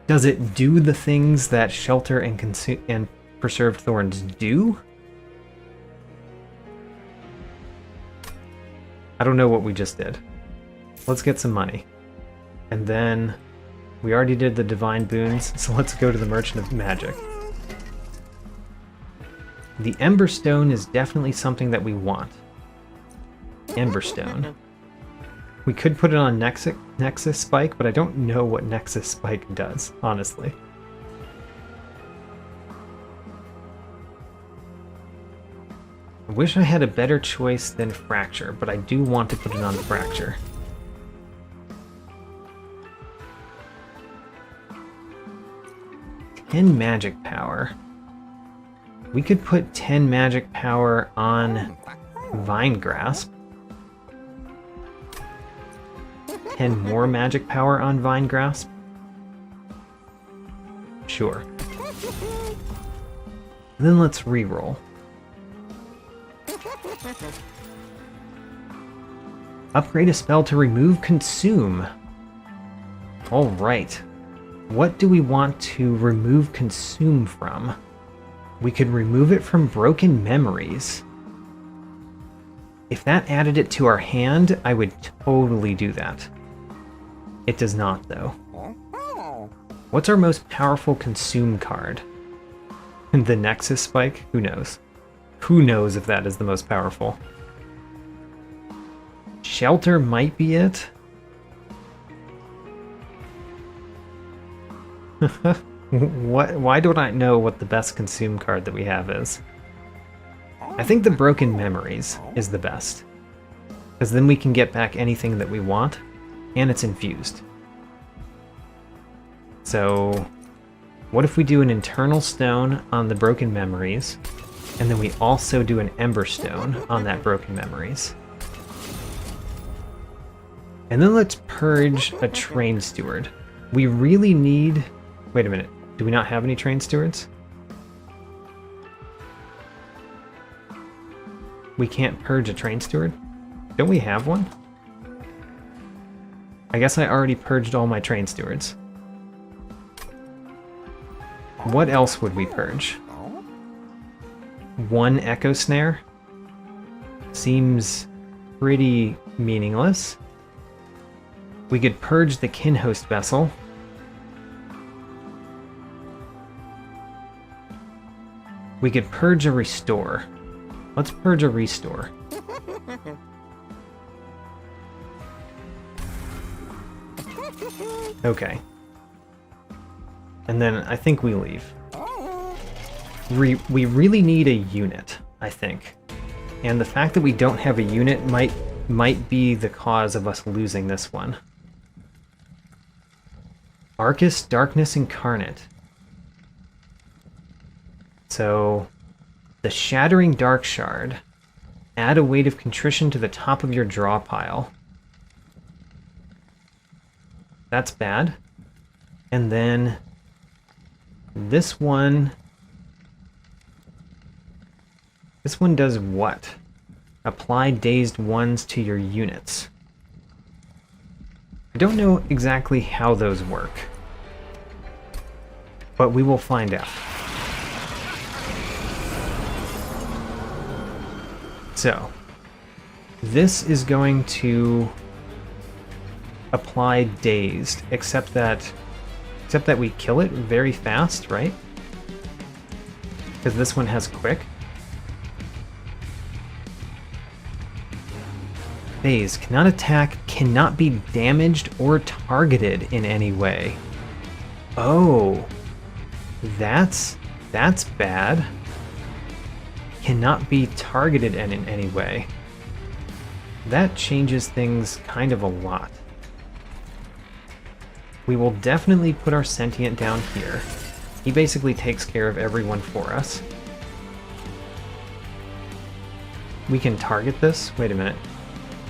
Speaker 1: Does it do the things that Shelter and Preserved Thorns do? I don't know what we just did. Let's get some money. And then we already did the Divine Boons, so let's go to the Merchant of Magic. The Emberstone is definitely something that we want. Emberstone. We could put it on Nexus Spike, but I don't know what Nexus Spike does, honestly. I wish I had a better choice than Fracture, but I do want to put it on Fracture. "10 magic power. We could put 10 magic power on Vine Grasp. 10 more magic power on Vine Grasp? Sure. And then let's reroll. Upgrade a spell to remove Consume. Alright. What do we want to remove Consume from? We could remove it from Broken Memories. If that added it to our hand, I would totally do that. It does not, though. What's our most powerful Consume card? The Nexus Spike? Who knows? Who knows if that is the most powerful? Shelter might be it. Why don't I know what the best Consume card that we have is? I think the Broken Memories is the best. Because then we can get back anything that we want, and it's infused. So, what if we do an Internal Stone on the Broken Memories, and then we also do an Ember Stone on that Broken Memories? And then let's purge a Train Steward. We really need... Wait a minute. Do we not have any Train Stewards? We can't purge a Train Steward? Don't we have one? I guess I already purged all my Train Stewards. What else would we purge? One Echo Snare? Seems pretty meaningless. We could purge the Kinhost Vessel. We could purge a Restore. Let's purge a Restore. Okay. And then I think we leave. We really need a unit, I think. And the fact that we don't have a unit might be the cause of us losing this one. Archus, Darkness Incarnate. So, the Shattering Dark Shard. Add a weight of contrition to the top of your draw pile. That's bad. And then this one does what? Apply dazed ones to your units. I don't know exactly how those work, but we will find out. So, this is going to apply dazed, except that we kill it very fast, right? Because this one has quick. Phase cannot attack, cannot be damaged or targeted in any way. Oh, that's bad. Cannot be targeted in any way. That changes things kind of a lot. We will definitely put our sentient down here. He basically takes care of everyone for us. We can target this? Wait a minute.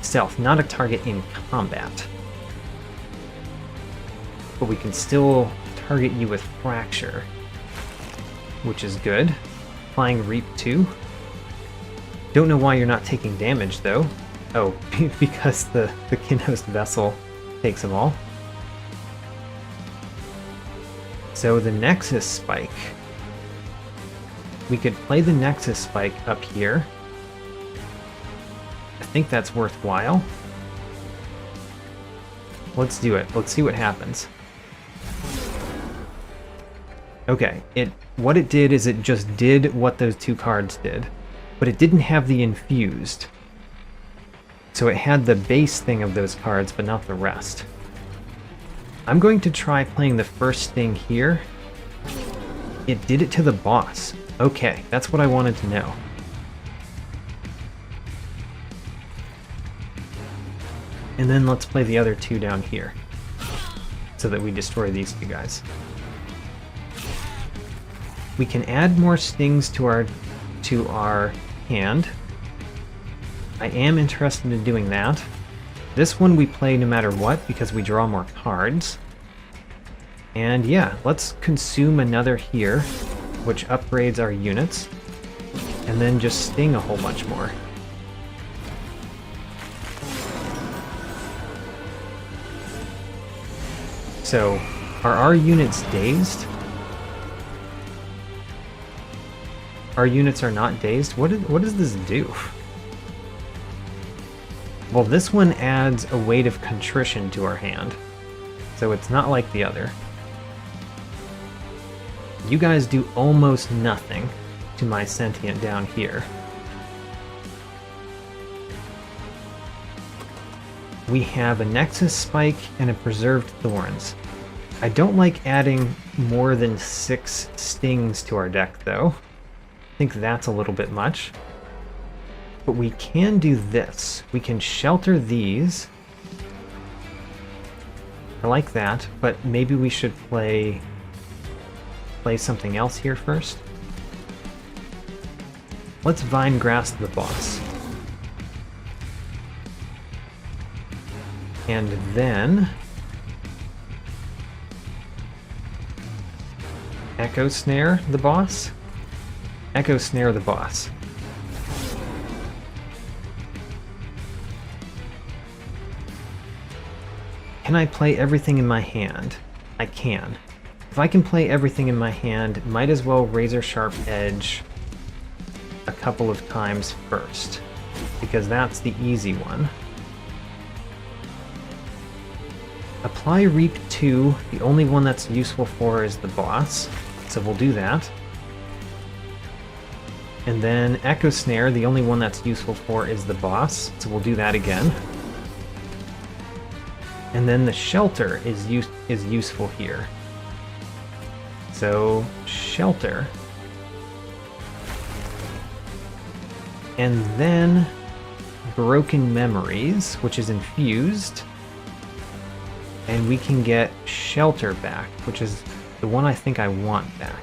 Speaker 1: Stealth, not a target in combat. But we can still target you with Fracture, which is good. Flying Reap 2. Don't know why you're not taking damage, though. Oh, because the Kinhost Vessel takes them all. So the Nexus Spike. We could play the Nexus Spike up here. I think that's worthwhile. Let's do it. Let's see what happens. Okay, what it did is it just did what those two cards did, but it didn't have the infused. So it had the base thing of those cards, but not the rest. I'm going to try playing the first thing here. It did it to the boss. Okay, that's what I wanted to know. And then let's play the other two down here, so that we destroy these two guys. We can add more stings to our hand. I am interested in doing that. This one we play no matter what, because we draw more cards. And yeah, let's consume another here, which upgrades our units, and then just sting a whole bunch more. So, are our units dazed? Our units are not dazed? What does this do? Well, this one adds a weight of contrition to our hand, so it's not like the other. You guys do almost nothing to my sentient down here. We have a Nexus Spike and a Preserved Thorns. I don't like adding more than 6 stings to our deck, though. I think that's a little bit much. But we can do this. We can shelter these. I like that, but maybe we should play something else here first. Let's Vine Grass the boss. And then Echo Snare the boss? Echo Snare the boss. Can I play everything in my hand? I can. If I can play everything in my hand, might as well Razor Sharp Edge a couple of times first, because that's the easy one. Apply Reap 2, the only one that's useful for is the boss, so we'll do that. And then Echo Snare, the only one that's useful for is the boss, so we'll do that again. And then the shelter is useful here. So, shelter. And then broken memories, which is infused. And we can get shelter back, which is the one I think I want back.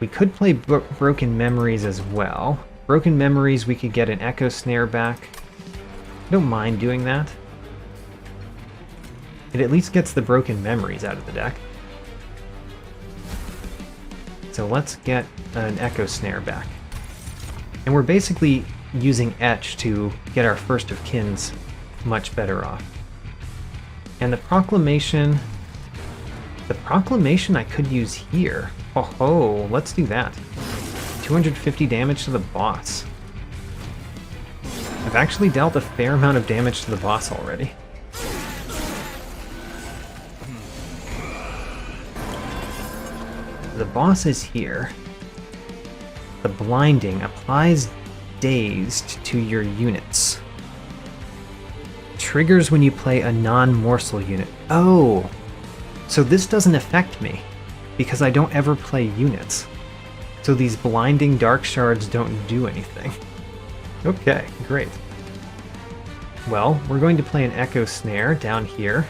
Speaker 1: We could play broken memories as well. Broken memories, we could get an echo snare back. I don't mind doing that. It at least gets the broken memories out of the deck. So let's get an echo snare back. And we're basically using Etch to get our first of kins much better off. And the proclamation I could use here. Oh, let's do that. 250 damage to the boss. I've actually dealt a fair amount of damage to the boss already. The boss is here. The blinding applies dazed to your units. Triggers when you play a non-morsel unit. Oh, so this doesn't affect me because I don't ever play units. So these blinding dark shards don't do anything. Okay, great. Well, we're going to play an echo snare down here.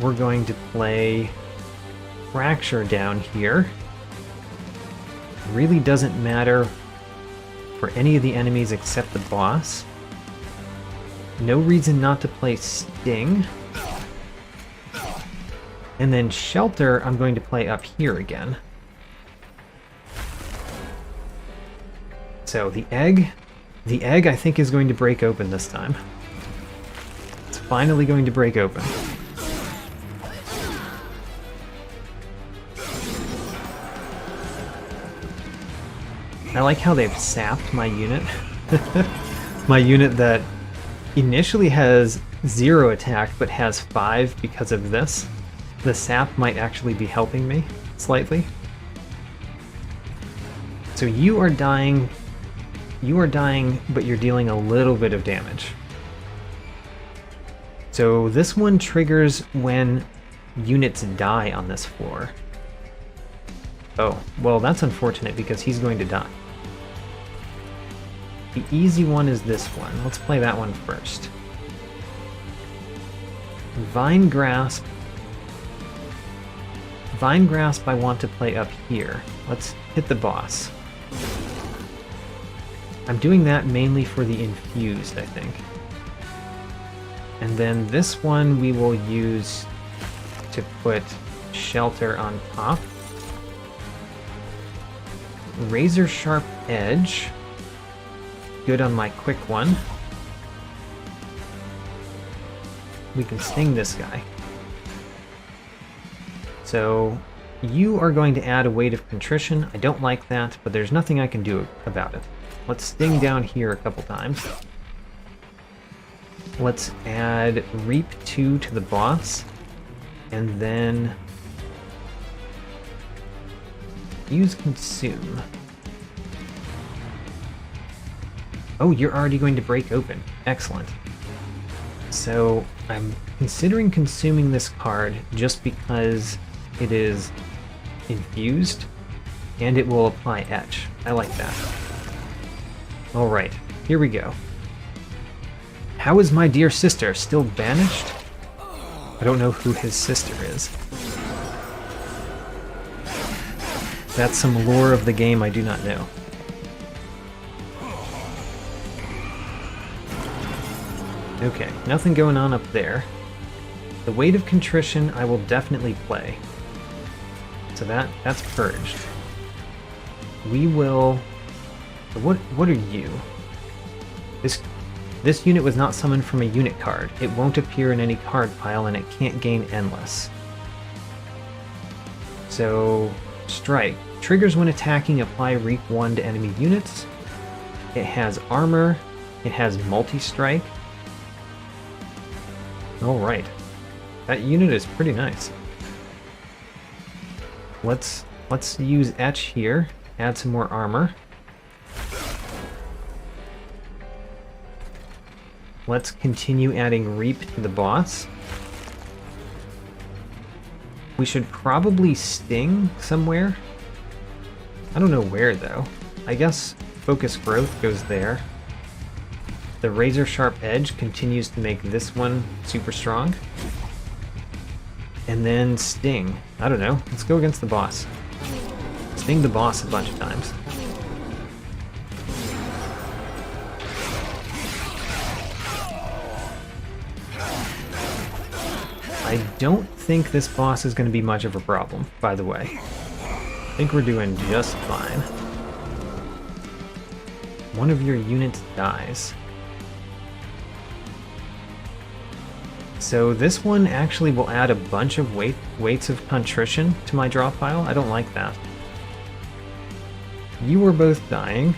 Speaker 1: We're going to play fracture down here. Really doesn't matter for any of the enemies except the boss. No reason not to play Sting. And then Shelter I'm going to play up here again. So the egg I think is going to break open this time. It's finally going to break open. I like how they've sapped my unit. My unit that initially has 0 attack but has 5 because of this. The sap might actually be helping me slightly. So you are dying, but you're dealing a little bit of damage. So this one triggers when units die on this floor. Oh, well that's unfortunate because he's going to die. The easy one is this one. Let's play that one first. Vine Grasp. Vine Grasp I want to play up here. Let's hit the boss. I'm doing that mainly for the infused, I think. And then this one we will use to put Shelter on top. Razor Sharp Edge. Good on my quick one. We can sting this guy. So you are going to add a weight of contrition. I don't like that, but there's nothing I can do about it. Let's sting down here a couple times. Let's add Reap 2 to the boss. And then use Consume. Oh, you're already going to break open. Excellent. So I'm considering consuming this card just because it is infused and it will apply Etch. I like that. Alright, here we go. How is my dear sister still banished? I don't know who his sister is. That's some lore of the game I do not know. Okay, nothing going on up there. The Weight of Contrition I will definitely play. So that's purged. We will... What are you? This unit was not summoned from a unit card. It won't appear in any card pile and it can't gain Endless. So, Strike. Triggers when attacking, apply Reap 1 to enemy units. It has armor. It has multi-strike. Alright. That unit is pretty nice. Let's use Etch here. Add some more armor. let's continue adding Reap to the boss. We should probably Sting somewhere. I don't know where, though. I guess Focus Growth goes there. The Razor Sharp Edge continues to make this one super strong. And then Sting. I don't know. Let's go against the boss. Sting the boss a bunch of times. I don't think this boss is going to be much of a problem, by the way. I think we're doing just fine. One of your units dies. So this one actually will add a bunch of weights of contrition to my draw pile. I don't like that. You were both dying.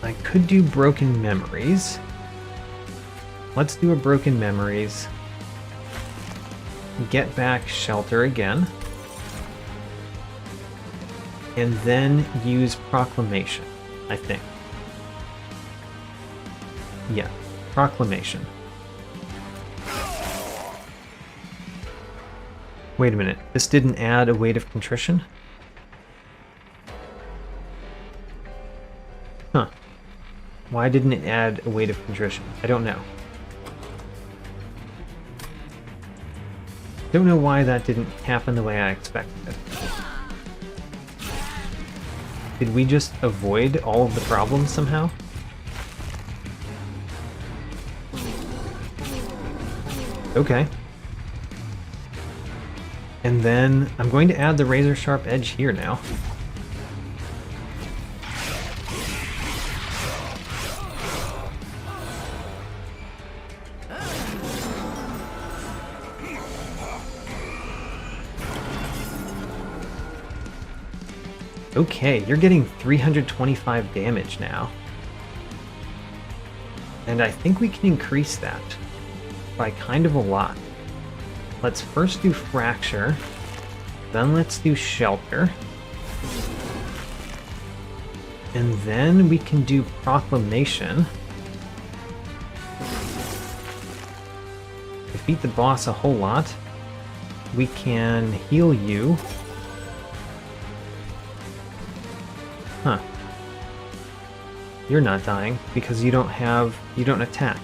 Speaker 1: I could do Broken Memories. Let's do a Broken Memories. Get back Shelter again. And then use Proclamation, I think. Yeah, Proclamation. Wait a minute, this didn't add a weight of contrition? Huh. Why didn't it add a weight of contrition? I don't know. Don't know why that didn't happen the way I expected it. Did we just avoid all of the problems somehow? Okay. And then I'm going to add the Razor Sharp Edge here now. Okay, you're getting 325 damage now. And I think we can increase that by kind of a lot. Let's first do Fracture, then let's do Shelter, and then we can do Proclamation. Defeat the boss a whole lot. We can heal you. Huh. You're not dying because you don't attack.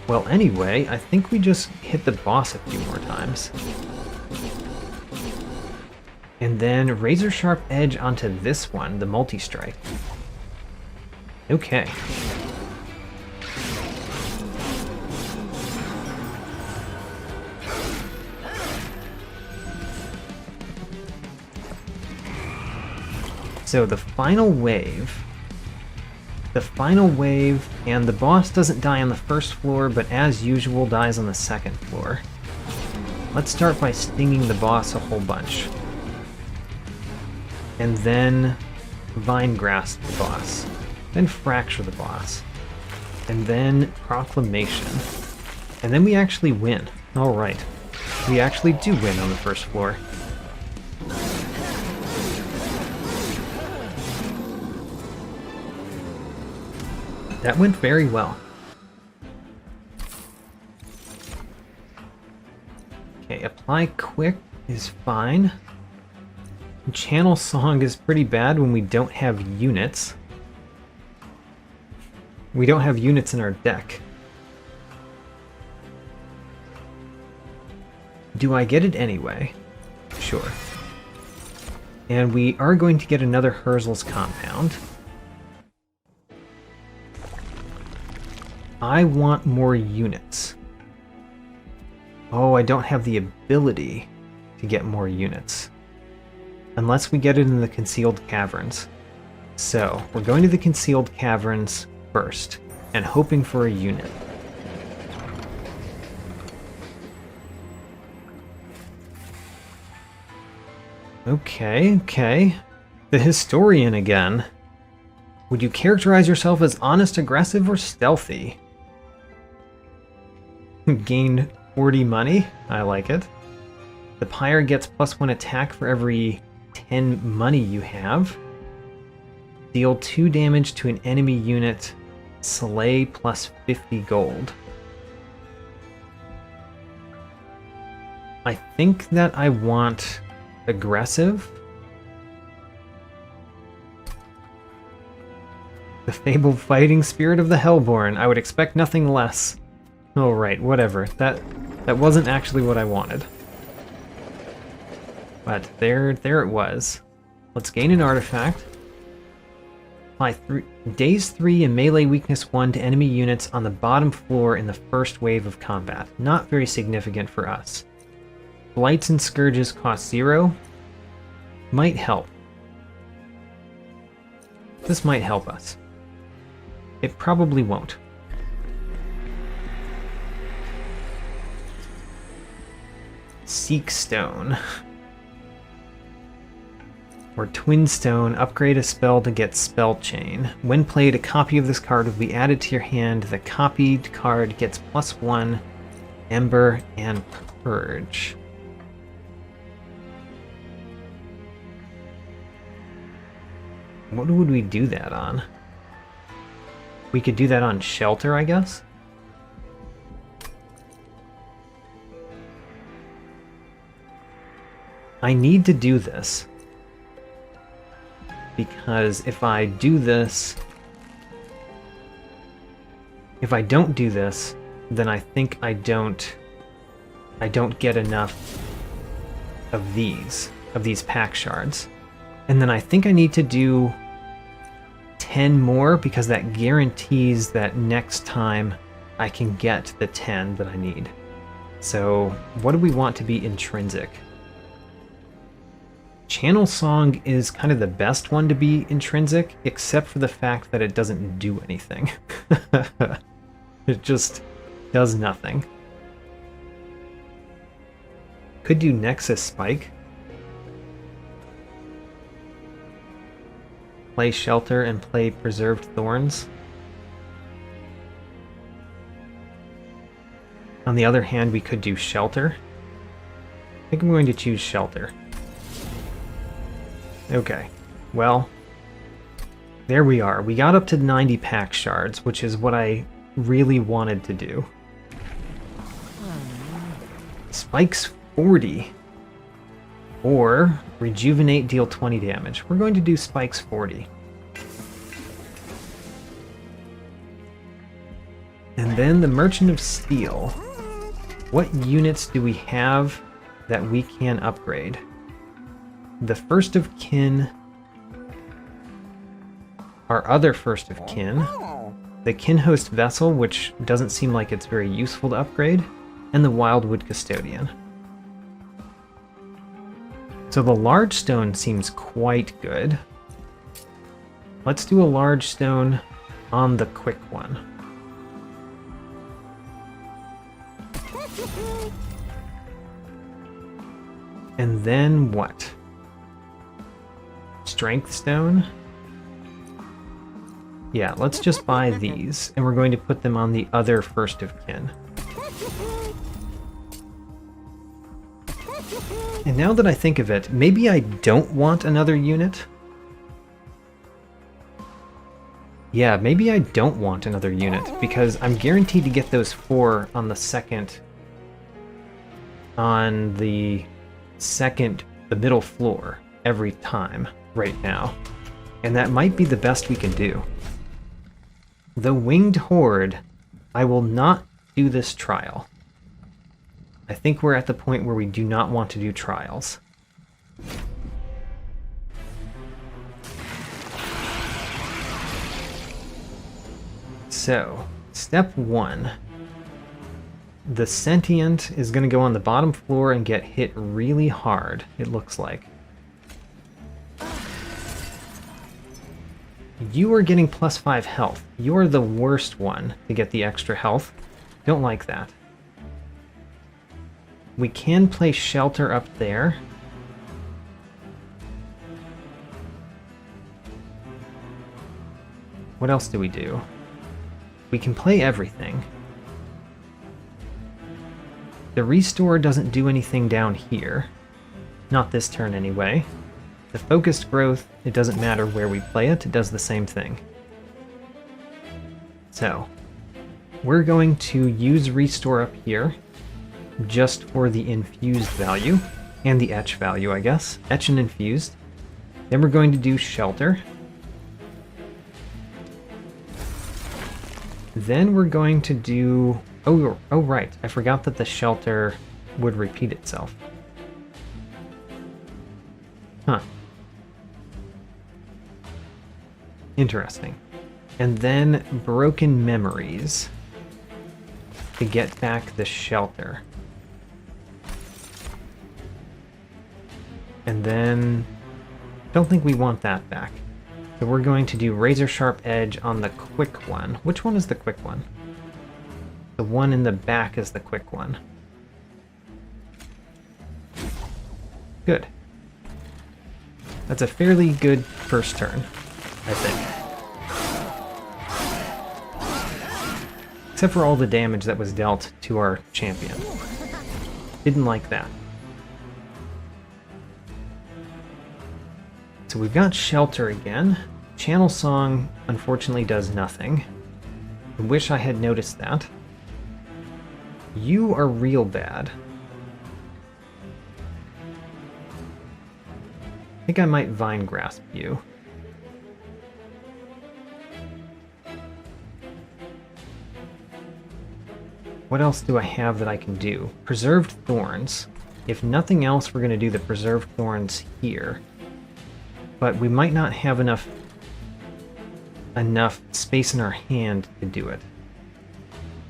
Speaker 1: Well, anyway, I think we just hit the boss a few more times. And then Razor Sharp Edge onto this one, the multi-strike. Okay. So the final wave, and the boss doesn't die on the first floor, but as usual dies on the second floor. Let's start by stinging the boss a whole bunch. And then Vine Grasp the boss. Then Fracture the boss. And then Proclamation. And then we actually win. Alright. We actually do win on the first floor. That went very well. Okay, Apply Quick is fine. Channel Song is pretty bad when we don't have units. We don't have units in our deck. Do I get it anyway? Sure. And we are going to get another Herzl's Compound. I want more units. Oh, I don't have the ability to get more units. Unless we get it in the Concealed Caverns. So, we're going to the Concealed Caverns first, and hoping for a unit. Okay. The Historian again. Would you characterize yourself as honest, aggressive, or stealthy? Gain 40 money. I like it. The Pyre gets +1 attack for every 10 money you have. Deal 2 damage to an enemy unit. Slay plus 50 gold. I think that I want aggressive. The fabled fighting spirit of the Hellborn. I would expect nothing less. Oh, right, whatever. That wasn't actually what I wanted. But there it was. Let's gain an artifact. Apply Daze 3 and melee weakness 1 to enemy units on the bottom floor in the first wave of combat. Not very significant for us. Blights and Scourges cost 0. Might help. This might help us. It probably won't. Seek Stone. Or Twin Stone, upgrade a spell to get Spell Chain. When played, a copy of this card will be added to your hand. The copied card gets +1, Ember, and Purge. What would we do that on? We could do that on Shelter, I guess? I need to do this. Because if I do this... If I don't do this, then I think I don't get enough of these Pact Shards. And then I think I need to do 10 more because that guarantees that next time I can get the 10 that I need. So what do we want to be intrinsic? Channel Song is kind of the best one to be intrinsic, except for the fact that it doesn't do anything. It just does nothing. Could do Nexus Spike. Play Shelter and play Preserved Thorns. On the other hand, we could do Shelter. I think I'm going to choose Shelter. Okay, well, there we are. We got up to 90 Pact Shards, which is what I really wanted to do. Spikes 40. Or Rejuvenate, deal 20 damage. We're going to do Spikes 40. And then the Merchant of Steel. What units do we have that we can upgrade? The First of Kin, our other First of Kin, the Kinhost Vessel, which doesn't seem like it's very useful to upgrade, and the Wildwood Custodian. So the Large Stone seems quite good. Let's do a Large Stone on the quick one. And then what? Strength Stone? Yeah, let's just buy these, and we're going to put them on the other First of Kin. And now that I think of it, maybe I don't want another unit? Yeah, maybe I don't want another unit, because I'm guaranteed to get those 4 on the second... the middle floor every time right now. And that might be the best we can do. The Winged Horde, I will not do this trial. I think we're at the point where we do not want to do trials. So, step 1. The Sentient is going to go on the bottom floor and get hit really hard, it looks like. You are getting +5 health. You're the worst one to get the extra health. Don't like that. We can play Shelter up there. What else do we do? We can play everything. The Restore doesn't do anything down here. Not this turn anyway. The focused growth, it doesn't matter where we play it, it does the same thing. So, we're going to use Restore up here, just for the infused value, and the etch value, I guess. Etch and infused. Then we're going to do Shelter. Then we're going to do... Oh, right, I forgot that the Shelter would repeat itself. Huh. Interesting. And then Broken Memories to get back the Shelter. And then... don't think we want that back. So we're going to do Razor Sharp Edge on the quick one. Which one is the quick one? The one in the back is the quick one. Good. That's a fairly good first turn, I think. Except for all the damage that was dealt to our champion. Didn't like that. So we've got Shelter again. Channel Song, unfortunately, does nothing. I wish I had noticed that. You are real bad. I think I might Vine Grasp you. What else do I have that I can do? Preserved Thorns. If nothing else, we're going to do the Preserved Thorns here. But we might not have enough space in our hand to do it.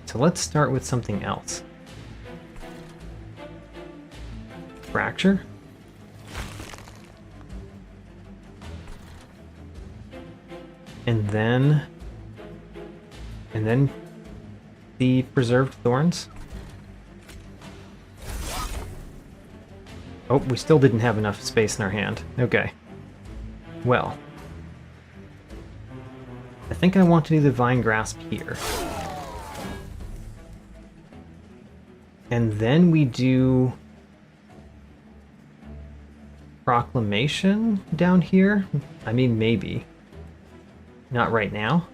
Speaker 1: So let's start with something else. Fracture? And then the Preserved Thorns. Oh, we still didn't have enough space in our hand. Okay. Well, I think I want to do the Vine Grasp here. And then we do Proclamation down here? I mean, maybe. Not right now.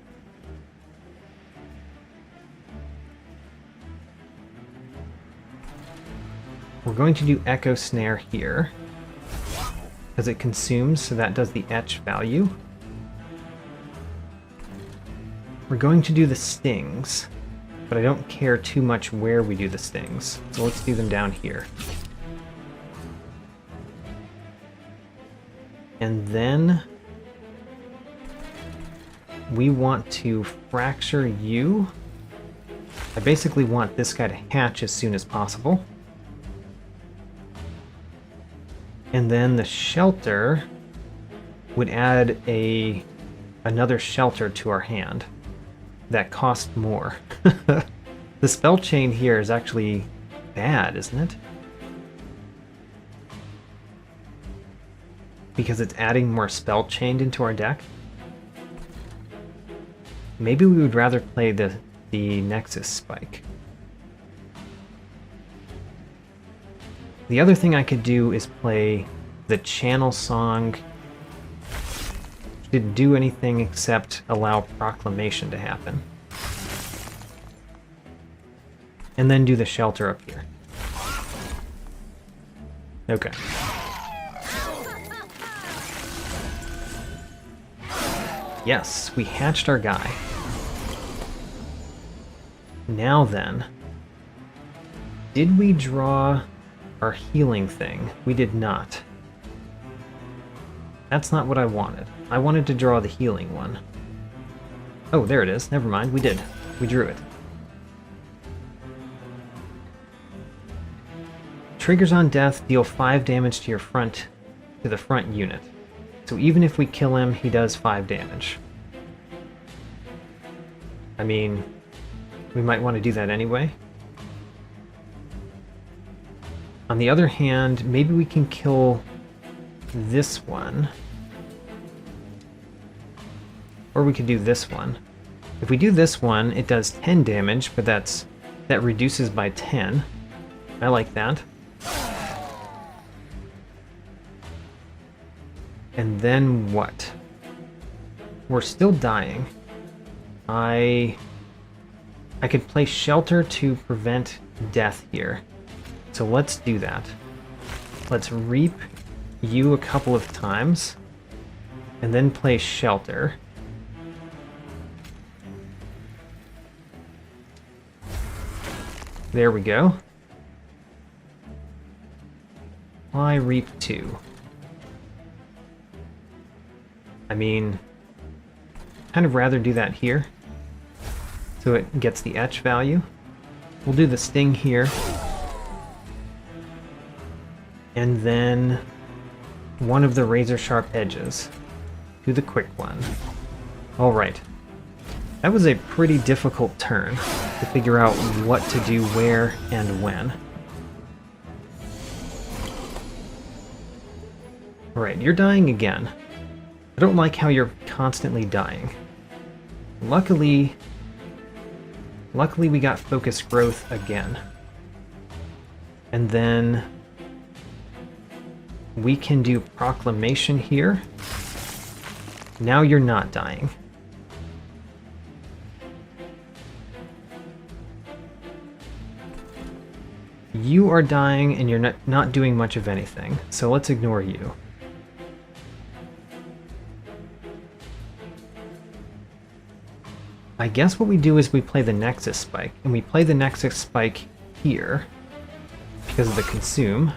Speaker 1: We're going to do Echo Snare here, because it consumes, so that does the etch value. We're going to do the stings, but I don't care too much where we do the stings, so let's do them down here. And then we want to fracture you. I basically want this guy to hatch as soon as possible. And then the shelter would add another shelter to our hand that cost more. The spell chain here is actually bad, isn't it? Because it's adding more spell chained into our deck. Maybe we would rather play the Nexus Spike. The other thing I could do is play the Channel Song. Didn't do anything except allow Proclamation to happen. And then do the shelter up here. Okay. Yes, we hatched our guy. Now then, did we draw our healing thing? We did not. That's not what I wanted. I wanted to draw the healing one. Oh, there it is. Never mind, we did. We drew it. Triggers on death deal 5 damage to the front unit. So even if we kill him, he does 5 damage. I mean, we might want to do that anyway. On the other hand, maybe we can kill this one. Or we could do this one. If we do this one, it does 10 damage, but that reduces by 10. I like that. And then what? We're still dying. I could play Shelter to prevent death here. So let's do that. Let's reap you a couple of times. And then play Shelter. There we go. Why reap 2? I mean, kind of rather do that here. So it gets the etch value. We'll do the sting here. And then one of the razor sharp edges. Do the quick one. Alright. That was a pretty difficult turn to figure out what to do where and when. Alright, you're dying again. I don't like how you're constantly dying. Luckily we got focus growth again. And then we can do proclamation here. Now you're not dying. You are dying and you're not doing much of anything, so let's ignore you. I guess what we do is we play the Nexus Spike, and we play the Nexus Spike here because of the consume,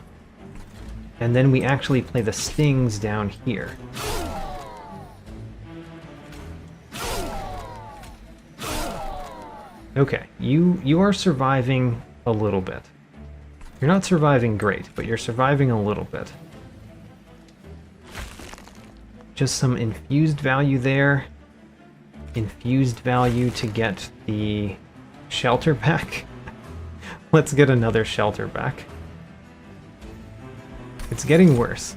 Speaker 1: and then we actually play the stings down here. Okay, you are surviving a little bit. You're not surviving great, but you're surviving a little bit. Just some infused value there. Infused value to get the shelter back. Let's get another shelter back. It's getting worse,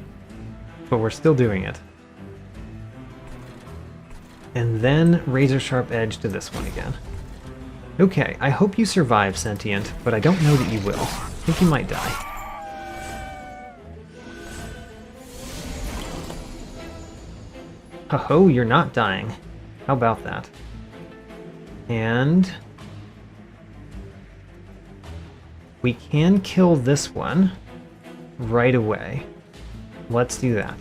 Speaker 1: but we're still doing it. And then razor sharp edge to this one again. Okay, I hope you survive, Sentient, but I don't know that you will. I think you might die. Ho-ho, you're not dying. How about that? And we can kill this one right away. Let's do that.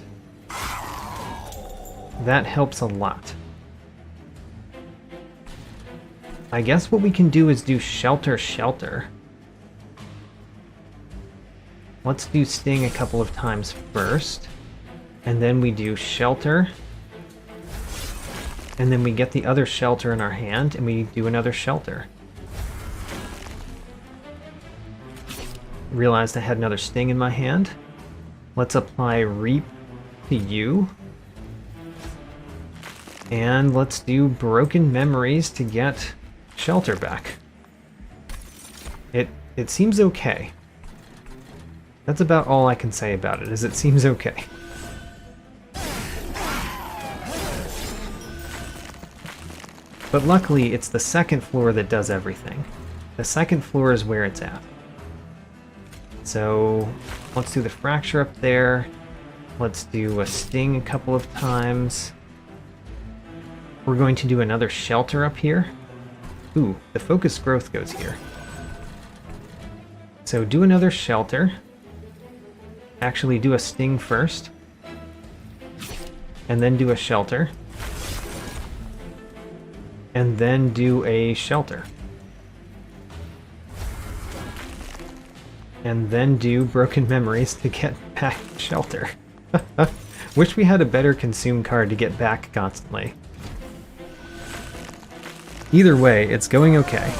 Speaker 1: That helps a lot. I guess what we can do is do Shelter, Shelter. Let's do Sting a couple of times first. And then we do Shelter. And then we get the other Shelter in our hand, and we do another Shelter. Realized I had another Sting in my hand. Let's apply Reap to you. And let's do Broken Memories to get Shelter back. It seems okay. That's about all I can say about it, is it seems okay. But luckily, it's the second floor that does everything. The second floor is where it's at. So let's do the fracture up there. Let's do a sting a couple of times. We're going to do another shelter up here. Ooh, the focus growth goes here. So do another shelter. Actually do a sting first. And then do a shelter. And then do a shelter. And then do Broken Memories to get back Shelter. Wish we had a better consume card to get back constantly. Either way, it's going okay.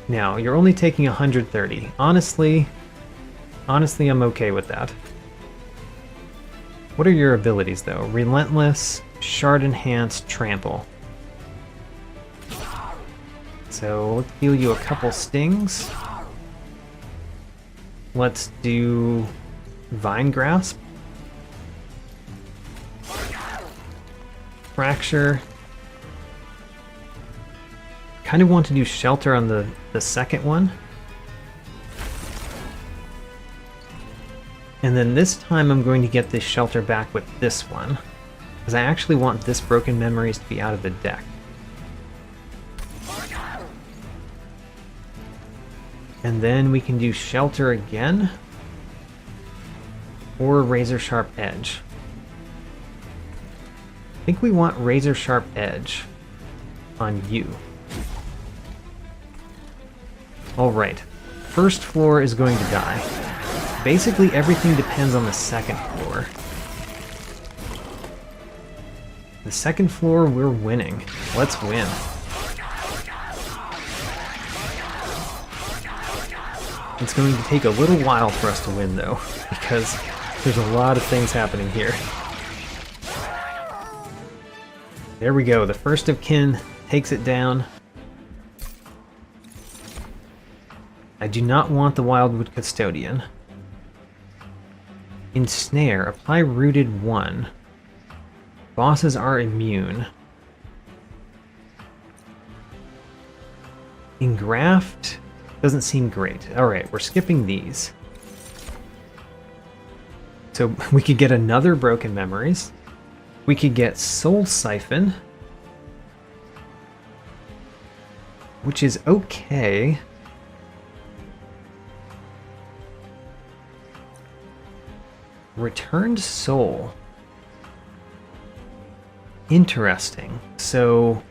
Speaker 1: Now, you're only taking 130. Honestly, I'm okay with that. What are your abilities, though? Relentless, Shard Enhanced, Trample. So let's deal you a couple stings. Let's do Vine Grasp. Fracture. Kind of want to do Shelter on the second one. And then this time I'm going to get this shelter back with this one, because I actually want this Broken Memories to be out of the deck. And then we can do Shelter again, or Razor Sharp Edge. I think we want Razor Sharp Edge on you. Alright, first floor is going to die. Basically everything depends on the second floor. The second floor, we're winning. Let's win. It's going to take a little while for us to win, though, because there's a lot of things happening here. There we go, the first of kin takes it down. I do not want the Wildwood Custodian. Ensnare, apply Rooted 1. Bosses are immune. Engraft doesn't seem great. Alright, we're skipping these. So we could get another Broken Memories. We could get Soul Siphon, which is okay. Returned Soul. Interesting. So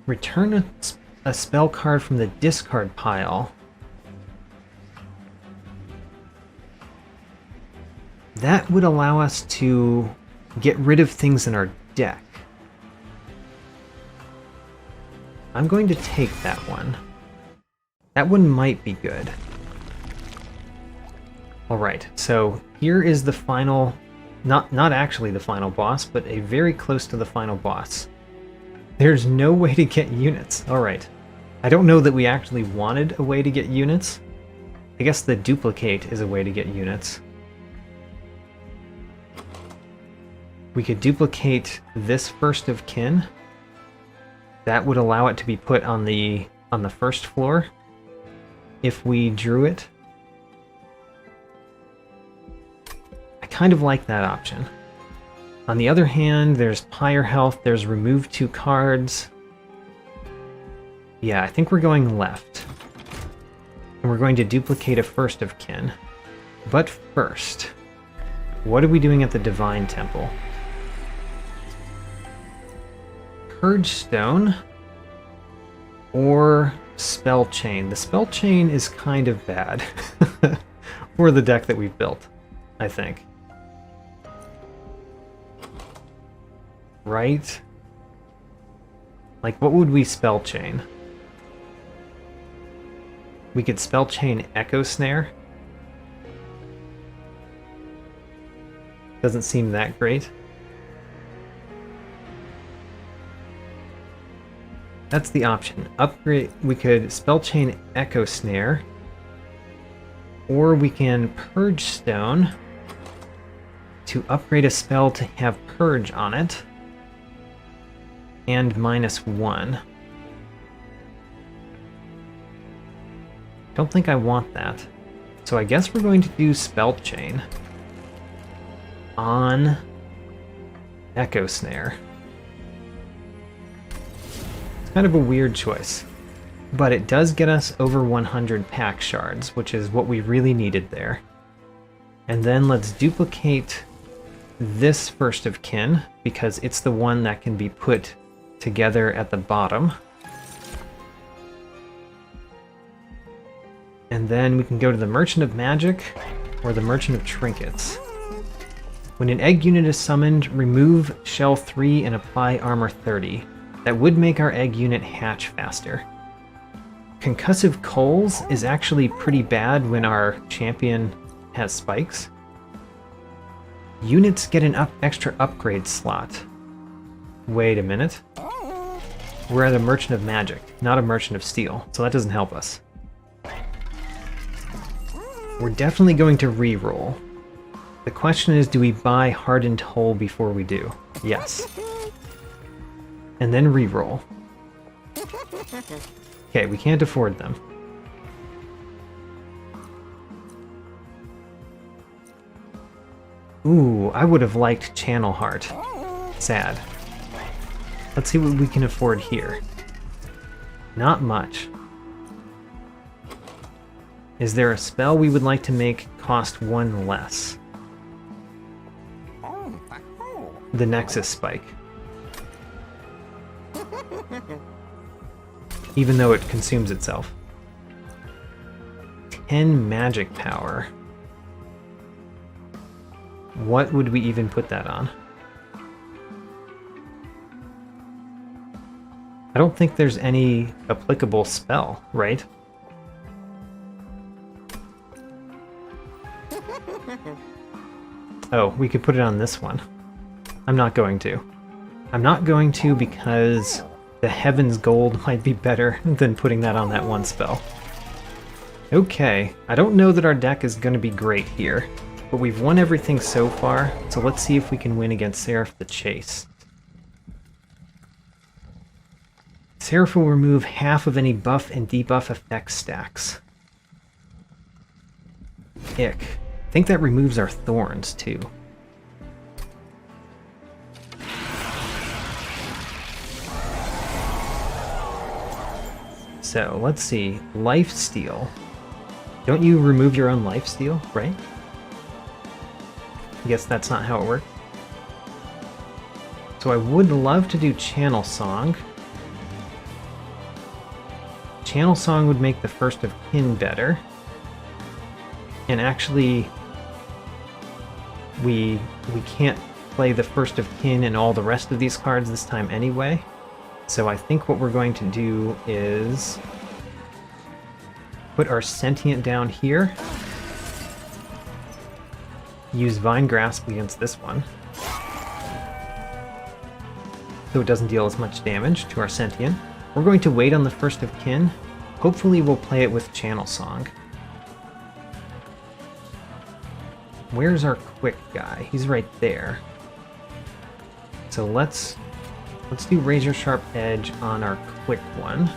Speaker 1: return a spell card from the discard pile. That would allow us to get rid of things in our deck. I'm going to take that one. That one might be good. Alright, so here is the final, not actually the final boss, but a very close to the final boss. There's no way to get units. Alright. I don't know that we actually wanted a way to get units. I guess the duplicate is a way to get units. We could duplicate this first of kin. That would allow it to be put on the first floor if we drew it. I kind of like that option. On the other hand, there's Pyre Health, there's remove 2 cards. Yeah, I think we're going left. And we're going to duplicate a first of kin. But first, what are we doing at the Divine Temple? Purge Stone or Spell Chain. The Spell Chain is kind of bad for the deck that we've built, I think. Right? Like, what would we Spell Chain? We could Spell Chain Echo Snare. Doesn't seem that great. That's the option. Upgrade. We could Spell Chain Echo Snare, or we can Purge Stone to upgrade a spell to have Purge on it, and -1. Don't think I want that. So I guess we're going to do Spell Chain on Echo Snare. It's kind of a weird choice, but it does get us over 100 Pact Shards, which is what we really needed there. And then let's duplicate this first of kin, because it's the one that can be put together at the bottom. And then we can go to the Merchant of Magic or the Merchant of Trinkets. When an egg unit is summoned, remove shell 3 and apply armor 30. That would make our egg unit hatch faster. Concussive Coals is actually pretty bad when our champion has spikes. Units get an extra upgrade slot. Wait a minute. We're at a Merchant of Magic, not a Merchant of Steel, so that doesn't help us. We're definitely going to re-roll. The question is, do we buy Hardened Hull before we do? Yes. And then re-roll. Okay, we can't afford them. Ooh, I would have liked Channel Heart. Sad. Let's see what we can afford here. Not much. Is there a spell we would like to make cost 1 less? The Nexus Spike. Even though it consumes itself. 10 magic power. What would we even put that on? I don't think there's any applicable spell, right? Oh, we could put it on this one. I'm not going to. I'm not going to because the Heaven's Gold might be better than putting that on that one spell. Okay, I don't know that our deck is going to be great here, but we've won everything so far, so let's see if we can win against Seraph the Chaste. Seraph will remove half of any buff and debuff effect stacks. Ick. I think that removes our thorns, too. So, let's see. Lifesteal. Don't you remove your own lifesteal, right? I guess that's not how it works. So I would love to do Channel Song. Channel Song would make the First of Kin better. And actually, we can't play the First of Kin and all the rest of these cards this time anyway. So I think what we're going to do is put our Sentient down here. Use Vine Grasp against this one. So it doesn't deal as much damage to our Sentient. We're going to wait on the First of Kin. Hopefully we'll play it with Channel Song. Where's our quick guy? He's right there. So let's do Razor Sharp Edge on our quick one.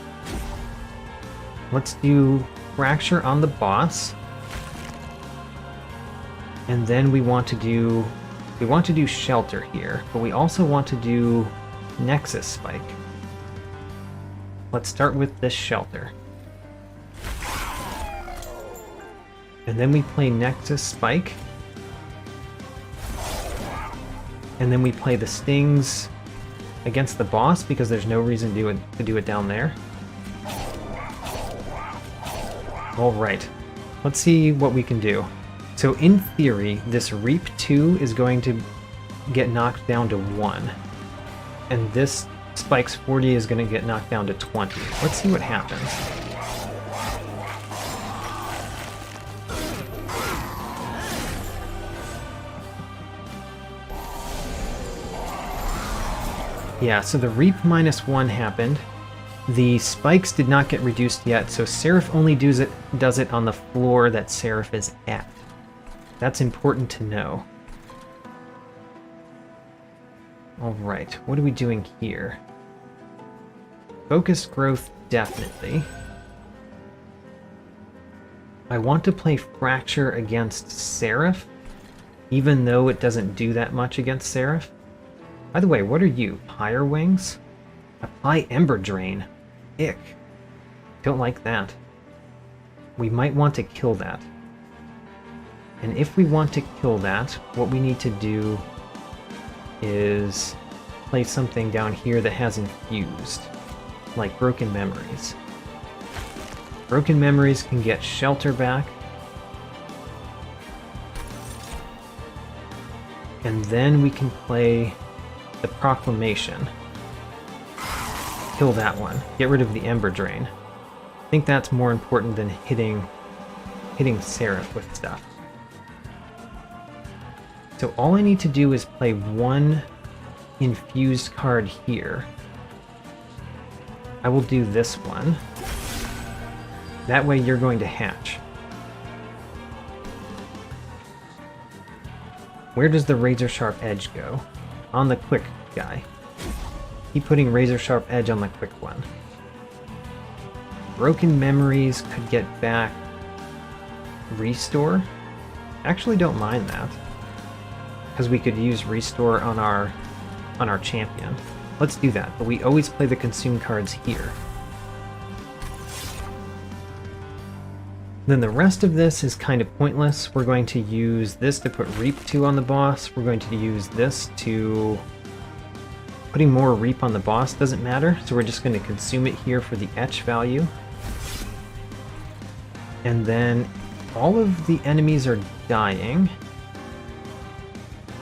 Speaker 1: Let's do Fracture on the boss. And then we want to do Shelter here, but we also want to do Nexus Spike. Let's start with this Shelter. And then we play Nexus Spike. And then we play the Stings against the boss because there's no reason to do it down there. Alright, let's see what we can do. So in theory, this Reap 2 is going to get knocked down to 1. And this Spike's 40 is going to get knocked down to 20. Let's see what happens. Yeah, so the Reap -1 happened. The spikes did not get reduced yet, so Seraph only does it on the floor that Seraph is at. That's important to know. Alright, what are we doing here? Focused growth, definitely. I want to play Fracture against Seraph, even though it doesn't do that much against Seraph. By the way, what are you? Higher Wings? Apply Ember Drain. Ick. Don't like that. We might want to kill that. And if we want to kill that, what we need to do is play something down here that has Infused, like Broken Memories. Broken Memories can get Shelter back. And then we can play the Proclamation. Kill that one. Get rid of the Ember Drain. I think that's more important than hitting Seraph with stuff. So all I need to do is play one infused card here. I will do this one. That way you're going to hatch. Where does the Razor Sharp Edge go? On the quick guy. Keep putting Razor Sharp Edge on the quick one. Broken Memories could get back Restore. Actually don't mind that. because we could use restore on our champion. Let's do that, but we always play the consume cards here. Then the rest of this is kind of pointless. We're going to use this to put Reap 2 on the boss. We're going to use this to... Putting more Reap on the boss doesn't matter, so we're just going to consume it here for the etch value. And then all of the enemies are dying.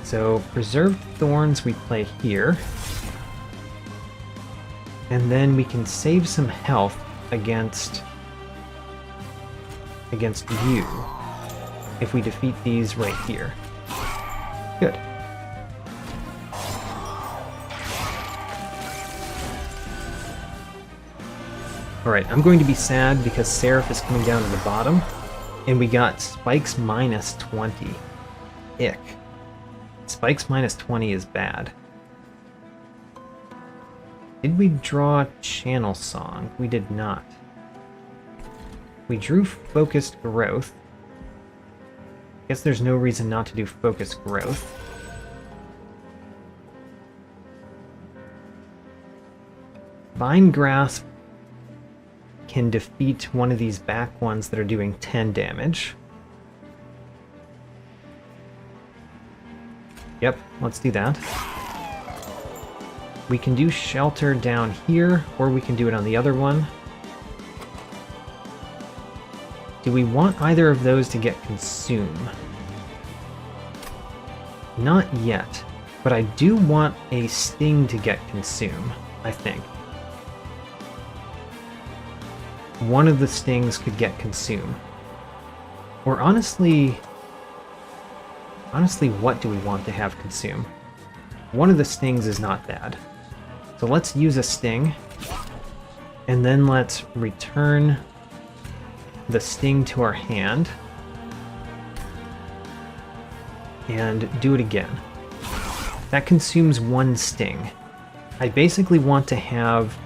Speaker 1: So Preserved Thorns we play here. And then we can save some health against you if we defeat these right here. Good. Alright, I'm going to be sad because Seraph is coming down to the bottom, and we got Spikes minus 20. Ick. Spikes minus 20 is bad. Did we draw Channel Song? We did not. We drew Focused Growth. Guess there's no reason not to do Focused Growth. Vine Grasp can defeat one of these back ones that are doing 10 damage. Yep, let's do that. We can do Shelter down here, or we can do it on the other one. Do we want either of those to get Consume? Not yet, but I do want a Sting to get Consume, I think. One of the Stings could get Consume. Or honestly, what do we want to have Consume? One of the Stings is not bad. So let's use a Sting, and then let's return the Sting to our hand and do it again. That consumes one Sting. I basically want to have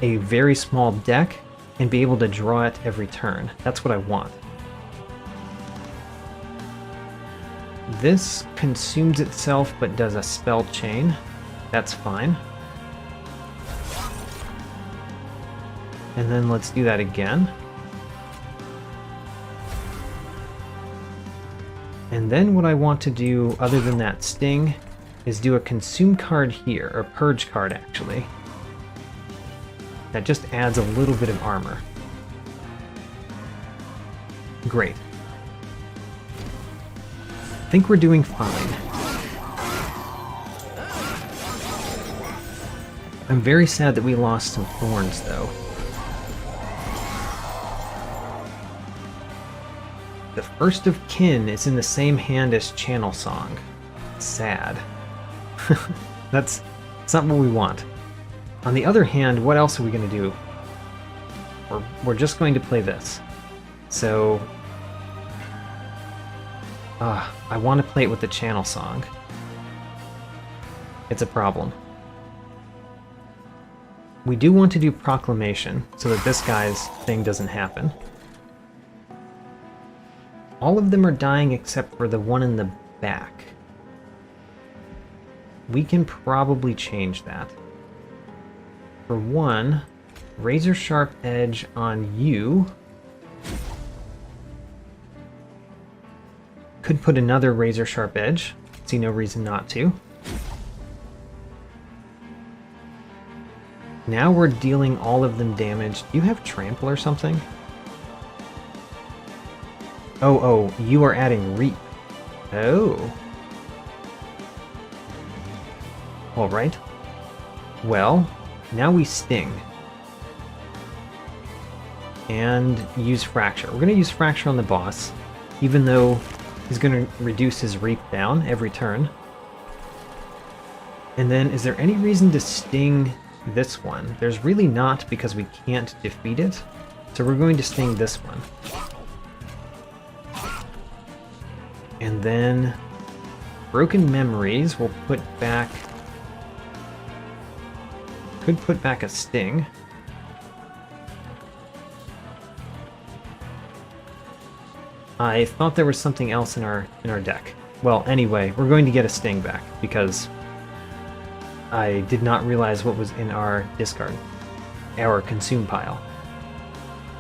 Speaker 1: a very small deck and be able to draw it every turn. That's what I want. This consumes itself but does a spell chain. That's fine. And then let's do that again. And then what I want to do, other than that Sting, is do a Consume card here, or Purge card actually. That just adds a little bit of armor. Great. I think we're doing fine. I'm very sad that we lost some thorns, though. The First of Kin is in the same hand as Channel Song. Sad. That's not what we want. On the other hand, what else are we going to do? We're just going to play this. So... I want to play it with the Channel Song. It's a problem. We do want to do Proclamation, so that this guy's thing doesn't happen. All of them are dying except for the one in the back. We can probably change that. For one, Razor Sharp Edge on you. Could put another Razor Sharp Edge. See no reason not to. Now we're dealing all of them damage. Do you have Trample or something? Oh, you are adding Reap. Oh. Alright. Well, now we Sting. And use Fracture. We're going to use Fracture on the boss, even though he's going to reduce his Reap down every turn. And then, is there any reason to Sting this one? There's really not, because we can't defeat it. So we're going to Sting this one. And then Broken Memories will put back... Could put back a Sting. I thought there was something else in our deck. Well, anyway, we're going to get a sting back, because I did not realize what was in our discard. Our consume pile.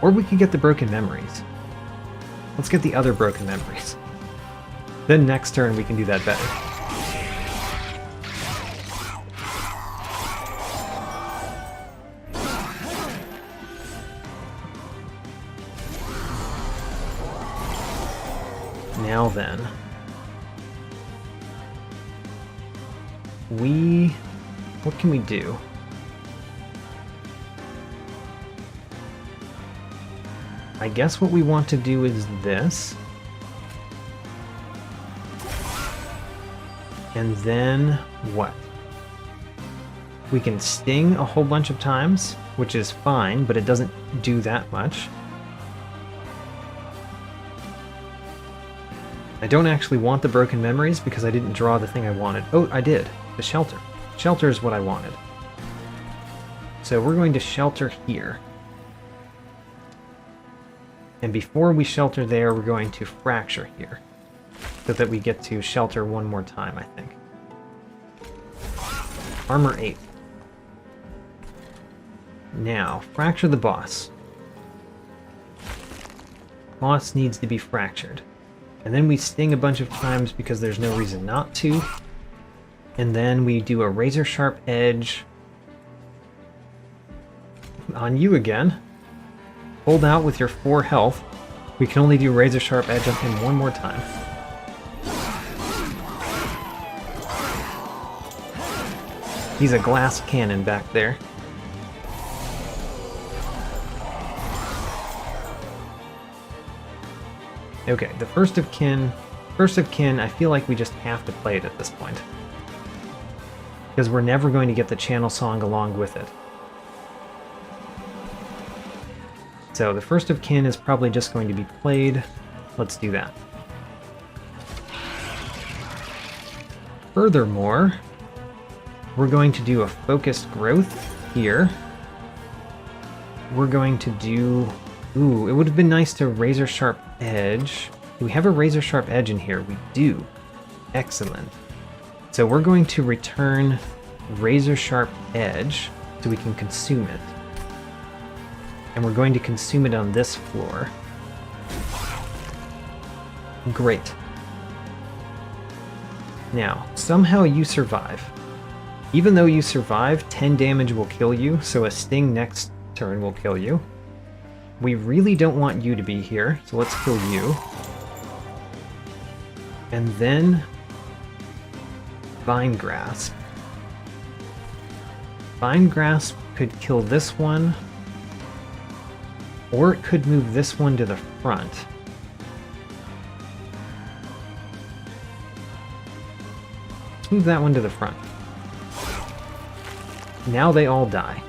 Speaker 1: Or we could get the broken memories. Let's get the other broken memories. Then next turn we can do that better. Now then, what can we do? I guess what we want to do is this. And then what? We can sting a whole bunch of times, which is fine, but it doesn't do that much. I don't actually want the broken memories because I didn't draw the thing I wanted. Oh, I did. The shelter. Shelter is what I wanted. So we're going to shelter here. And before we shelter there, we're going to fracture here. So that we get to shelter one more time, I think. Armor 8. Now, fracture the boss. Boss needs to be fractured. And then we sting a bunch of times because there's no reason not to. And then we do a razor sharp edge on you again. Hold out with your 4 health. We can only do razor sharp edge on him one more time. He's a glass cannon back there. Okay, the First of Kin, I feel like we just have to play it at this point. Because we're never going to get the channel song along with it. So the First of Kin is probably just going to be played. Let's do that. Furthermore, we're going to do a focused growth here. We're going to do... Ooh, it would have been nice to razor sharp edge. Do we have a razor sharp edge in here? We do. Excellent. So we're going to return razor sharp edge so we can consume it. And we're going to consume it on this floor. Great. Now, somehow you survive. Even though you survive, 10 damage will kill you, so a sting next turn will kill you. We really don't want you to be here, so let's kill you. And then... Vine Grasp. Vine Grasp could kill this one, or it could move this one to the front. Let's move that one to the front. Now they all die.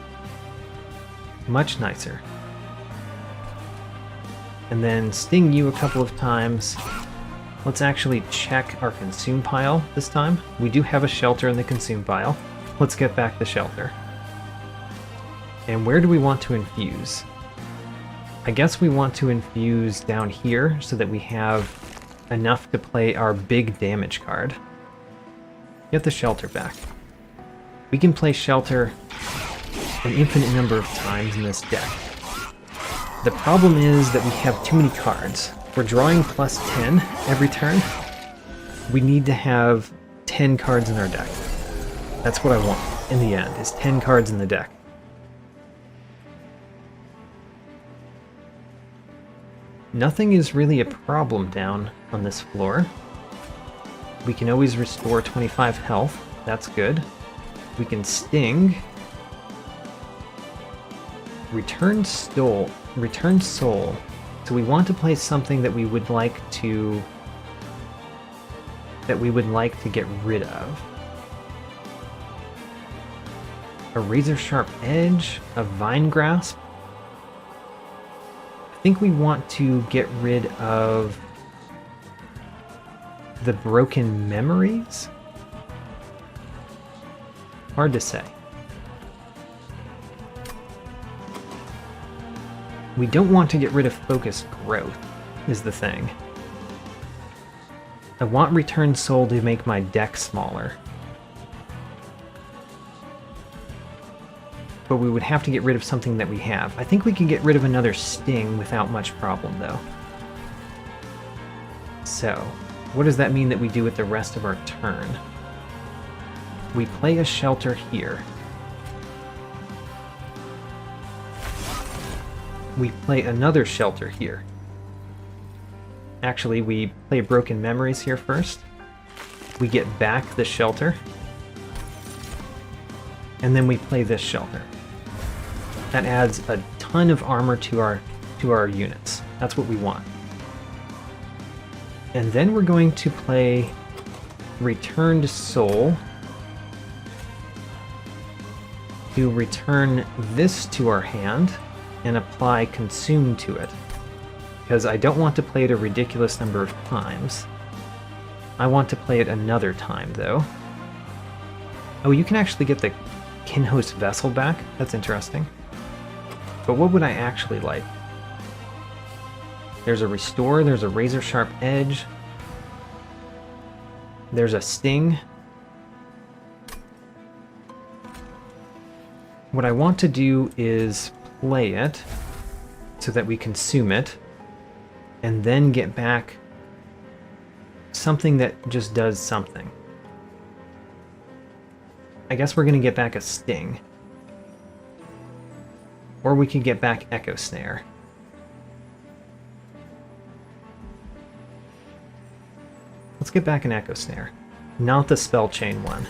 Speaker 1: Much nicer. And then sting you a couple of times. Let's actually check our consume pile this time. We do have a shelter in the consume pile. Let's get back the shelter. And where do we want to infuse? I guess we want to infuse down here so that we have enough to play our big damage card. Get the shelter back. We can play shelter an infinite number of times in this deck. The problem is that we have too many cards. We're drawing plus 10 every turn. We need to have 10 cards in our deck. That's what I want in the end, is 10 cards in the deck. Nothing is really a problem down on this floor. We can always restore 25 health. That's good. We can sting. Return soul. So we want to play something that we would like to get rid of. A razor sharp edge, a vine grasp. I think we want to get rid of the broken memories. Hard to say. We don't want to get rid of focused growth, is the thing. I want Return Soul to make my deck smaller. But we would have to get rid of something that we have. I think we can get rid of another Sting without much problem, though. So, what does that mean that we do with the rest of our turn? We play a Shelter here. We play another Shelter here. Actually, we play Broken Memories here first. We get back the Shelter. And then we play this Shelter. That adds a ton of armor to our units. That's what we want. And then we're going to play Returned Soul to return this to our hand and apply Consume to it. Because I don't want to play it a ridiculous number of times. I want to play it another time, though. Oh, you can actually get the Kinhost Vessel back. That's interesting. But what would I actually like? There's a Restore, there's a Razor Sharp Edge. There's a Sting. What I want to do is play it so that we consume it, and then get back something that just does something. I guess we're going to get back a Sting. Or we could get back Echo Snare. Let's get back an Echo Snare. Not the Spell Chain one.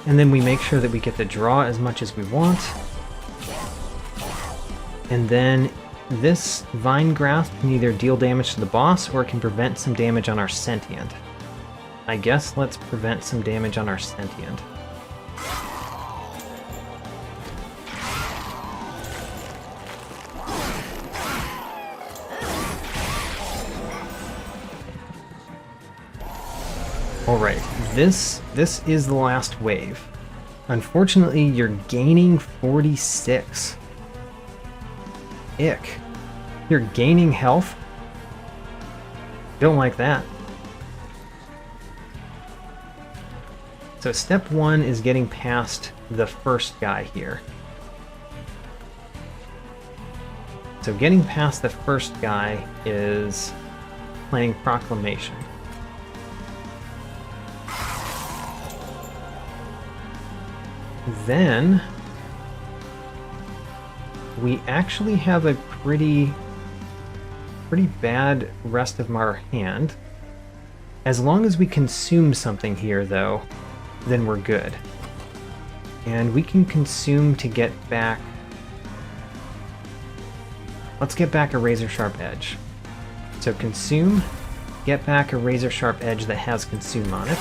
Speaker 1: And then we make sure that we get to draw as much as we want. And then this Vine Grasp can either deal damage to the boss or it can prevent some damage on our Sentient. I guess let's prevent some damage on our Sentient. Alright, this is the last wave. Unfortunately, you're gaining 46. Ick. You're gaining health? Don't like that. So step one is getting past the first guy here. So getting past the first guy is playing Proclamation. Then we actually have a pretty bad rest of our hand. As long as we consume something here, though, then we're good. And we can consume to get back... Let's get back a Razor Sharp Edge. So consume, get back a Razor Sharp Edge that has consume on it.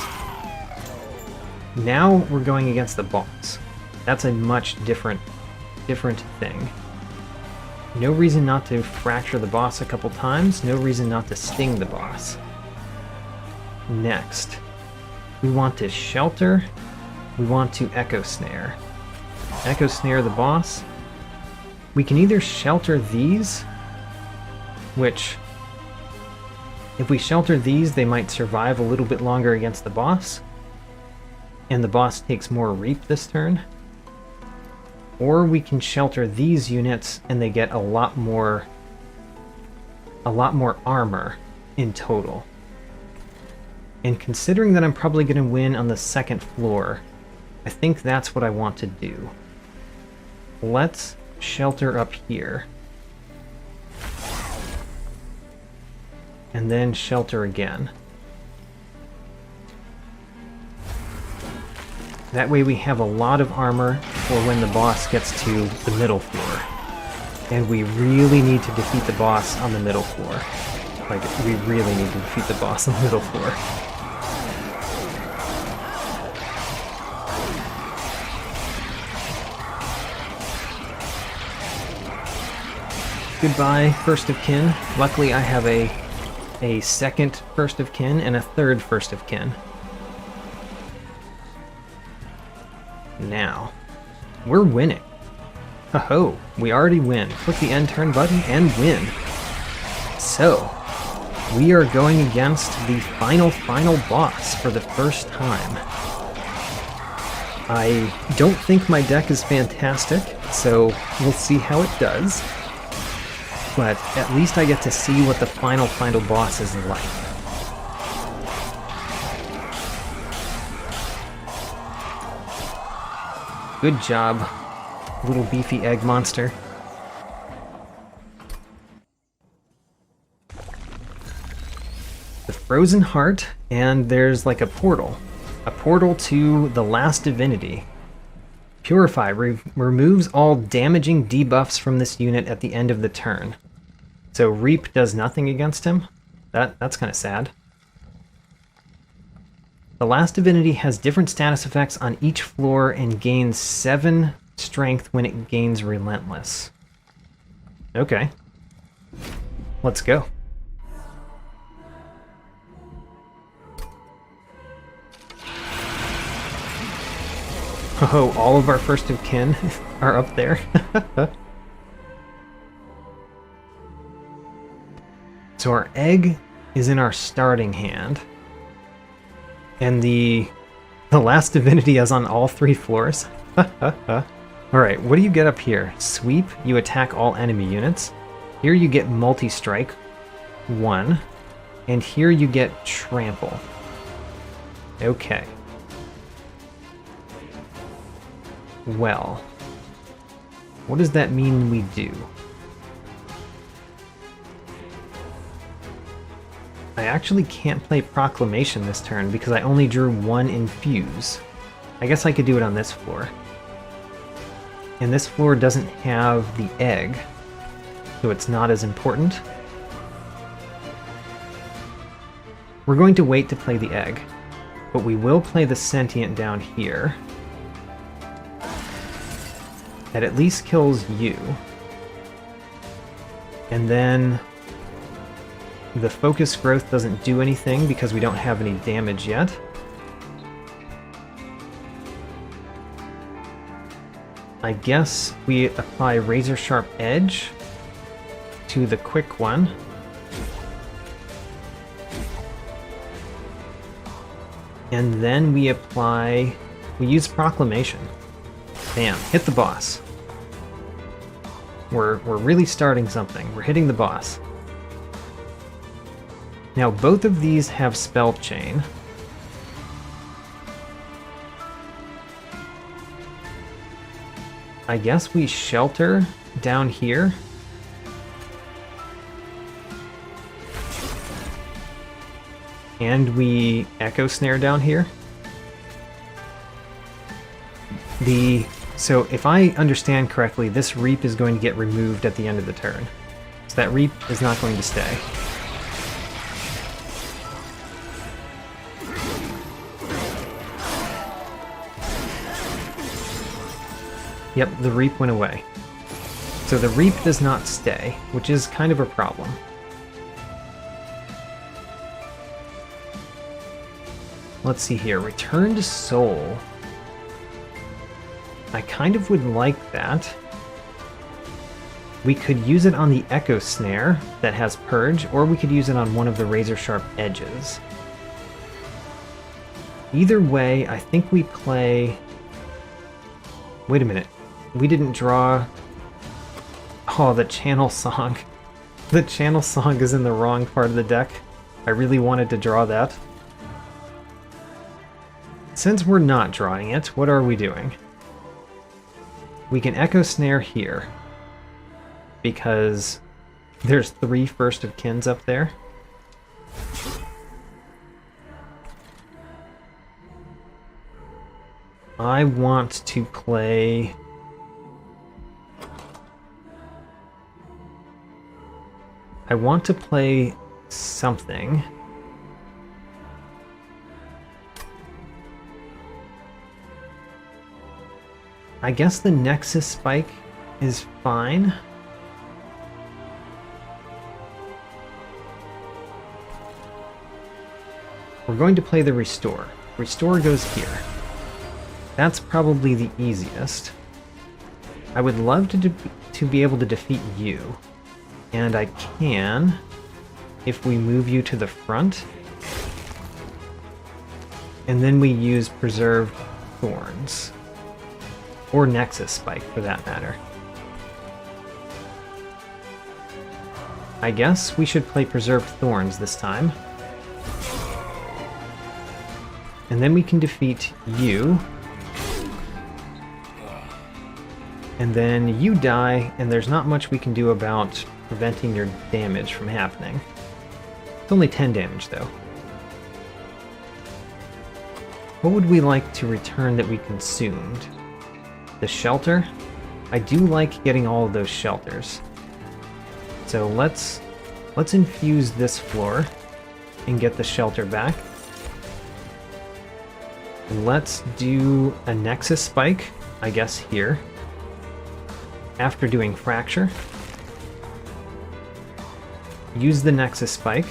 Speaker 1: Now we're going against the boss. That's a much different thing. No reason not to fracture the boss a couple times, no reason not to sting the boss. Next, we want to Shelter, we want to Echo Snare. Echo Snare the boss. We can either Shelter these, which, if we Shelter these, they might survive a little bit longer against the boss, and the boss takes more Reap this turn. Or we can Shelter these units and they get a lot more armor in total. And considering that I'm probably going to win on the second floor, I think that's what I want to do. Let's Shelter up here. And then Shelter again. That way we have a lot of armor for when the boss gets to the middle floor. And we really need to defeat the boss on the middle floor. Like, we really need to defeat the boss on the middle floor. Goodbye, First of Kin. Luckily I have a second First of Kin and a third First of Kin. Now, we're winning. Ho-ho, we already win. Click the end turn button and win. So, we are going against the final boss for the first time. I don't think my deck is fantastic, so we'll see how it does. But at least I get to see what the final boss is like. Good job, little beefy egg monster. The Frozen Heart, and there's like a portal to the Last Divinity. Purify removes all damaging debuffs from this unit at the end of the turn. So Reap does nothing against him? That's kind of sad. The Last Divinity has different status effects on each floor and gains 7 strength when it gains Relentless. Okay. Let's go. Oh, all of our first of kin are up there. So our egg is in our starting hand. And the Last Divinity is on all 3 floors. Alright, what do you get up here? Sweep, you attack all enemy units. Here you get multi-strike, 1. And here you get trample. Okay. Well, what does that mean we do? I actually can't play Proclamation this turn because I only drew 1 Infuse. I guess I could do it on this floor. And this floor doesn't have the egg, so it's not as important. We're going to wait to play the egg, but we will play the Sentient down here. That at least kills you. And then the Focus Growth doesn't do anything because we don't have any damage yet. I guess we apply Razor Sharp Edge to the quick one. And then we use Proclamation. Bam, hit the boss. We're really starting something. We're hitting the boss. Now both of these have Spell Chain. I guess we shelter down here. And we Echo Snare down here. So if I understand correctly, this Reap is going to get removed at the end of the turn. So that Reap is not going to stay. Yep, the Reap went away. So the Reap does not stay, which is kind of a problem. Let's see here. Returned Soul. I kind of would like that. We could use it on the Echo Snare that has Purge, or we could use it on one of the Razor Sharp Edges. Either way, I think we play... Wait a minute. We didn't draw... Oh, the Channel Song. The Channel Song is in the wrong part of the deck. I really wanted to draw that. Since we're not drawing it, what are we doing? We can Echo Snare here, because there's 3 First of Kins up there. I want to play... something. I guess the Nexus Spike is fine. We're going to play the Restore. Restore goes here. That's probably the easiest. I would love to be able to defeat you. And I can if we move you to the front. And then we use Preserved Thorns. Or Nexus Spike, for that matter. I guess we should play Preserved Thorns this time. And then we can defeat you. And then you die, and there's not much we can do about preventing your damage from happening. It's only 10 damage, though. What would we like to return that we consumed? The shelter? I do like getting all of those shelters. So let's infuse this floor and get the shelter back. Let's do a Nexus Spike, I guess here. After doing Fracture. Use the Nexus Spike.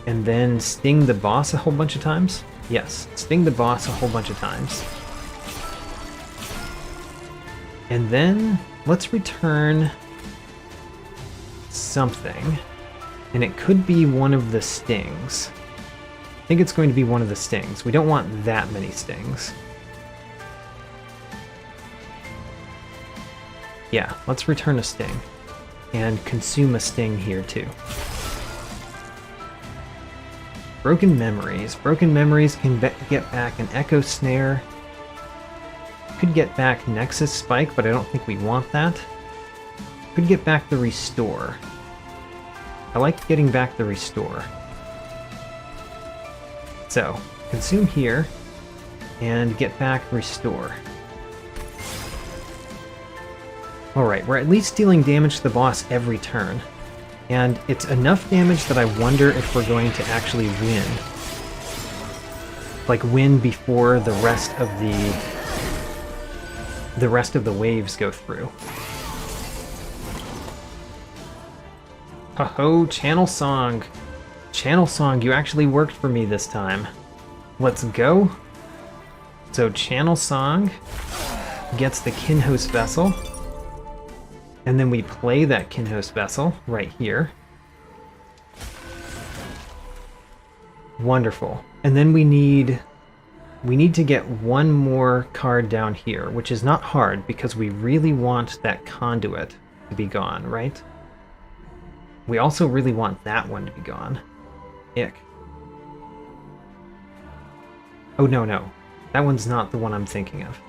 Speaker 1: And then sting the boss a whole bunch of times? Yes, sting the boss a whole bunch of times. And then let's return something. And it could be one of the stings. I think it's going to be one of the stings. We don't want that many stings. Yeah, let's return a sting. And consume a sting here too. Broken Memories. Broken Memories can get back an Echo Snare. Could get back Nexus Spike, but I don't think we want that. Could get back the Restore. I like getting back the Restore. So, consume here, and get back Restore. Alright, we're at least dealing damage to the boss every turn. And it's enough damage that I wonder if we're going to actually win. Like, win before the rest of the waves go through. Ho-ho, Channel Song! Channel Song, you actually worked for me this time. Let's go. So Channel Song gets the Kinhost Vessel. And then we play that Kinhost Vessel right here. Wonderful. And then we need to get one more card down here, which is not hard because we really want that Conduit to be gone, right? We also really want that one to be gone. Ick. Oh, no. That one's not the one I'm thinking of.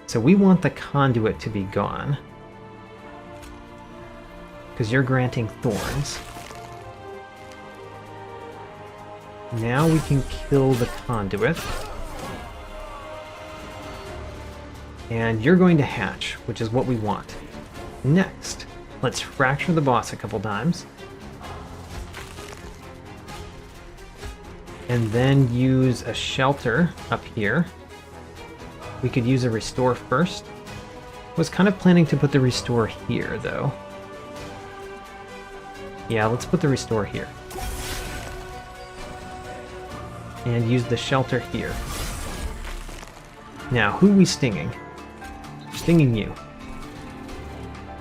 Speaker 1: So we want the Conduit to be gone. Because you're granting Thorns. Now we can kill the Conduit. And you're going to hatch, which is what we want. Next, let's fracture the boss a couple times. And then use a shelter up here. We could use a Restore first. Was kind of planning to put the Restore here, though. Yeah, let's put the Restore here. And use the shelter here. Now, who are we stinging? Stinging you.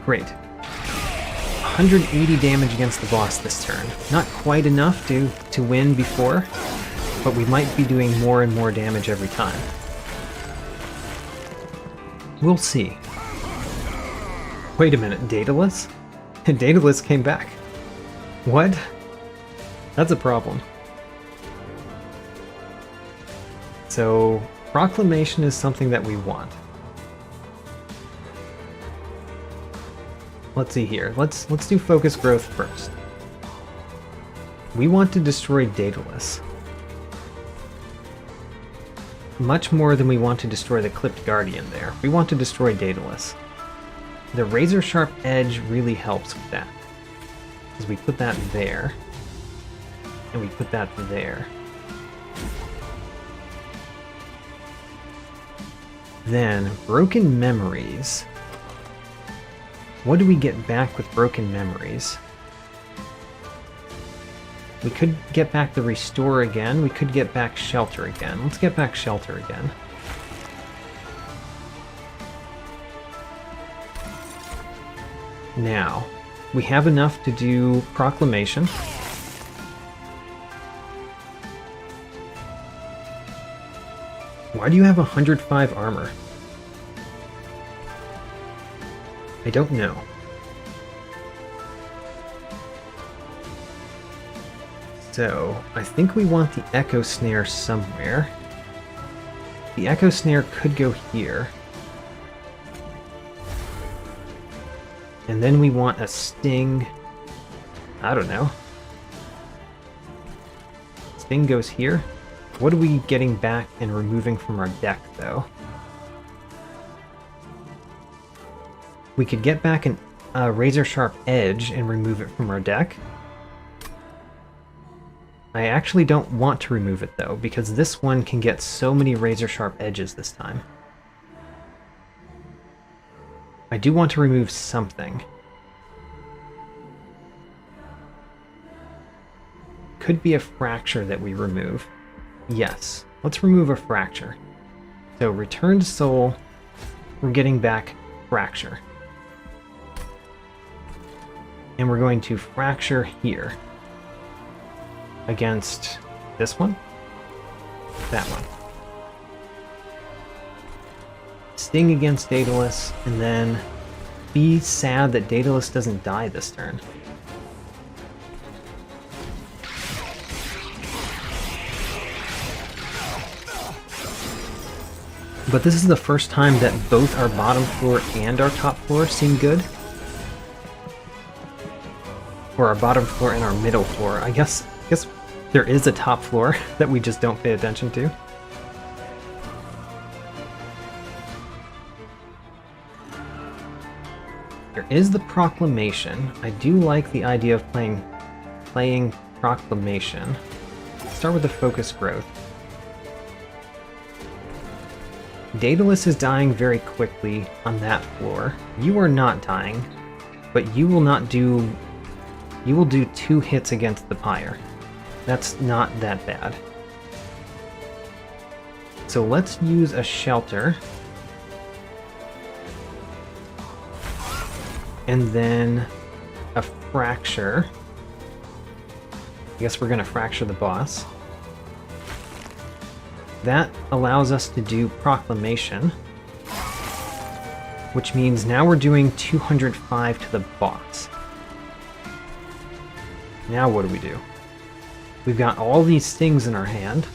Speaker 1: Great. 180 damage against the boss this turn. Not quite enough to win before, but we might be doing more and more damage every time. We'll see. Wait a minute, Daedalus? Daedalus came back. What? That's a problem. So, Proclamation is something that we want. Let's see here. Let's do Focus Growth first. We want to destroy Daedalus. Much more than we want to destroy the Clipped Guardian there. We want to destroy Daedalus. The Razor Sharp Edge really helps with that. Because we put that there. And we put that there. Then, Broken Memories. What do we get back with Broken Memories? We could get back the Restore again. We could get back Shelter again. Let's get back Shelter again. Now, We have enough to do Proclamation. Why do you have 105 armor? I don't know. So, I think we want the Echo Snare somewhere. The Echo Snare could go here. And then we want a Sting. I don't know. Sting goes here. What are we getting back and removing from our deck, though? We could get back a Razor Sharp Edge and remove it from our deck. I actually don't want to remove it, though, because this one can get so many Razor Sharp Edges this time. I do want to remove something. Could be a Fracture that we remove. Yes, let's remove a Fracture. So Returned Soul, we're getting back Fracture. And we're going to Fracture here. Against this one? That one. Sting against Daedalus, and then be sad that Daedalus doesn't die this turn. But this is the first time that both our bottom floor and our top floor seem good. Or our bottom floor and our middle floor. I guess there is a top floor that we just don't pay attention to. There is the Proclamation. I do like the idea of playing Proclamation. Let's start with the Focus Growth. Daedalus is dying very quickly on that floor. You are not dying, but you will do 2 hits against the Pyre. That's not that bad. So let's use a Shelter. And then a Fracture. I guess we're going to Fracture the boss. That allows us to do Proclamation, which means now we're doing 205 to the boss. Now what do? We've got all these stings in our hand.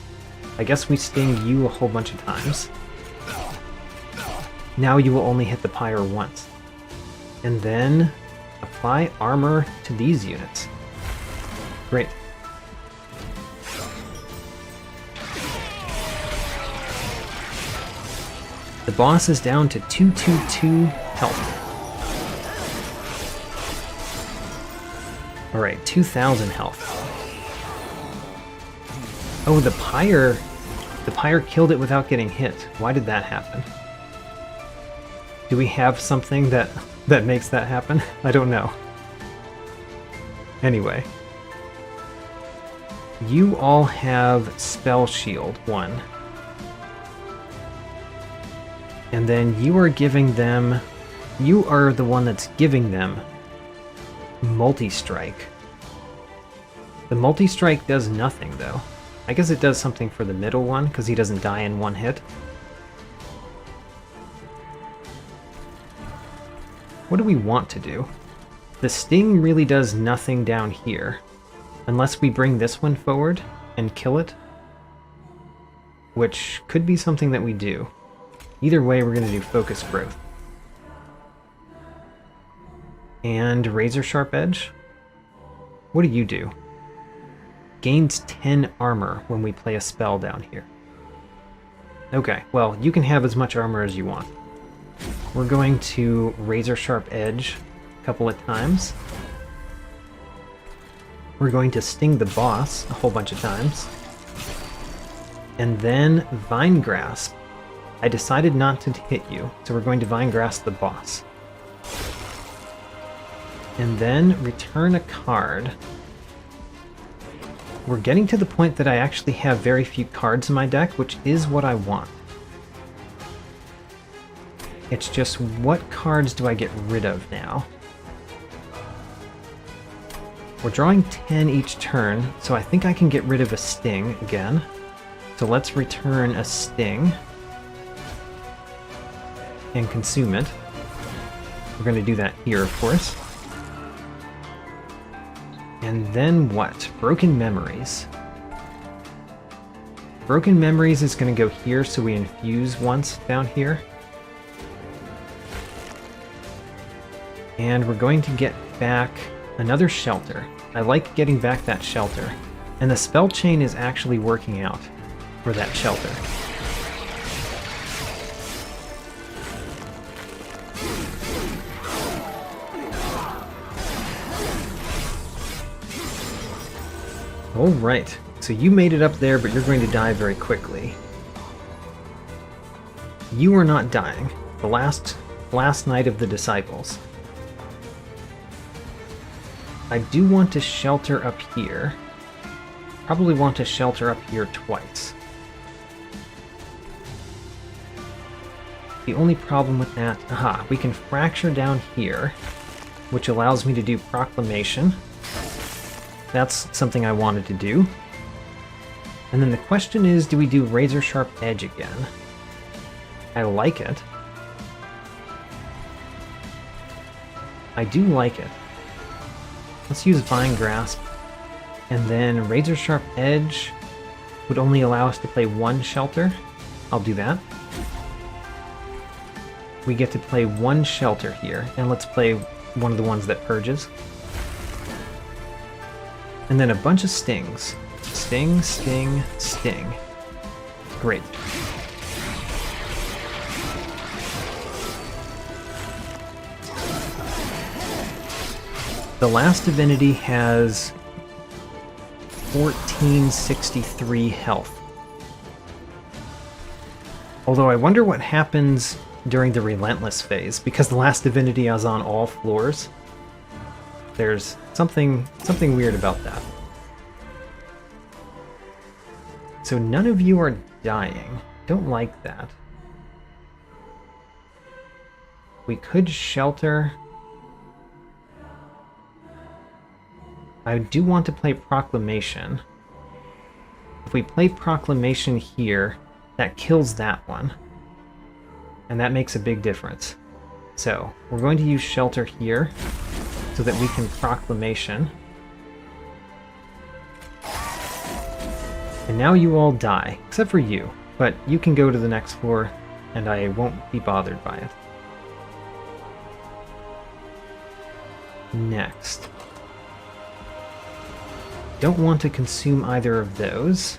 Speaker 1: I guess we sting you a whole bunch of times. Now you will only hit the Pyre once. And then apply armor to these units. Great. The boss is down to 222 health. Alright, 2,000 health. Oh, the Pyre killed it without getting hit. Why did that happen? Do we have something that makes that happen? I don't know. Anyway. You all have Spell Shield 1. And then you are giving them... You are the one that's giving them Multi-Strike. The Multi-Strike does nothing, though. I guess it does something for the middle one, because he doesn't die in one hit. What do we want to do? The Sting really does nothing down here. Unless we bring this one forward and kill it. Which could be something that we do. Either way, we're going to do Focus Growth. And Razor Sharp Edge? What do you do? Gains 10 armor when we play a spell down here. Okay, well, you can have as much armor as you want. We're going to Razor Sharp Edge a couple of times. We're going to Sting the boss a whole bunch of times. And then Vine Grasp. I decided not to hit you, so we're going to Vine Grasp the boss. And then return a card. We're getting to the point that I actually have very few cards in my deck, which is what I want. It's just, what cards do I get rid of now? We're drawing 10 each turn, so I think I can get rid of a sting again. So let's return a sting and consume it. We're going to do that here, of course. And then what? Broken Memories. Broken Memories is going to go here, so we infuse once down here. And we're going to get back another shelter. I like getting back that shelter. And the spell chain is actually working out for that shelter. Alright, so you made it up there, but you're going to die very quickly. You are not dying. The last night of the Disciples. I do want to shelter up here. Probably want to shelter up here twice. The only problem with that... Aha, we can fracture down here, which allows me to do Proclamation. That's something I wanted to do. And then the question is, do we do Razor Sharp Edge again? I like it. I do like it. Let's use Vine Grasp. And then Razor Sharp Edge would only allow us to play one shelter. I'll do that. We get to play one shelter here, and let's play one of the ones that purges. And then a bunch of stings. Sting, sting, sting. Great. The Last Divinity has 1463 health. Although I wonder what happens during the Relentless phase, because the Last Divinity is on all floors. There's something weird about that. So none of you are dying. Don't like that. We could shelter. I do want to play Proclamation. If we play Proclamation here, that kills that one. And that makes a big difference. So, we're going to use Shelter here, so that we can Proclamation. And now you all die, except for you. But you can go to the next floor, and I won't be bothered by it. Next. Don't want to consume either of those.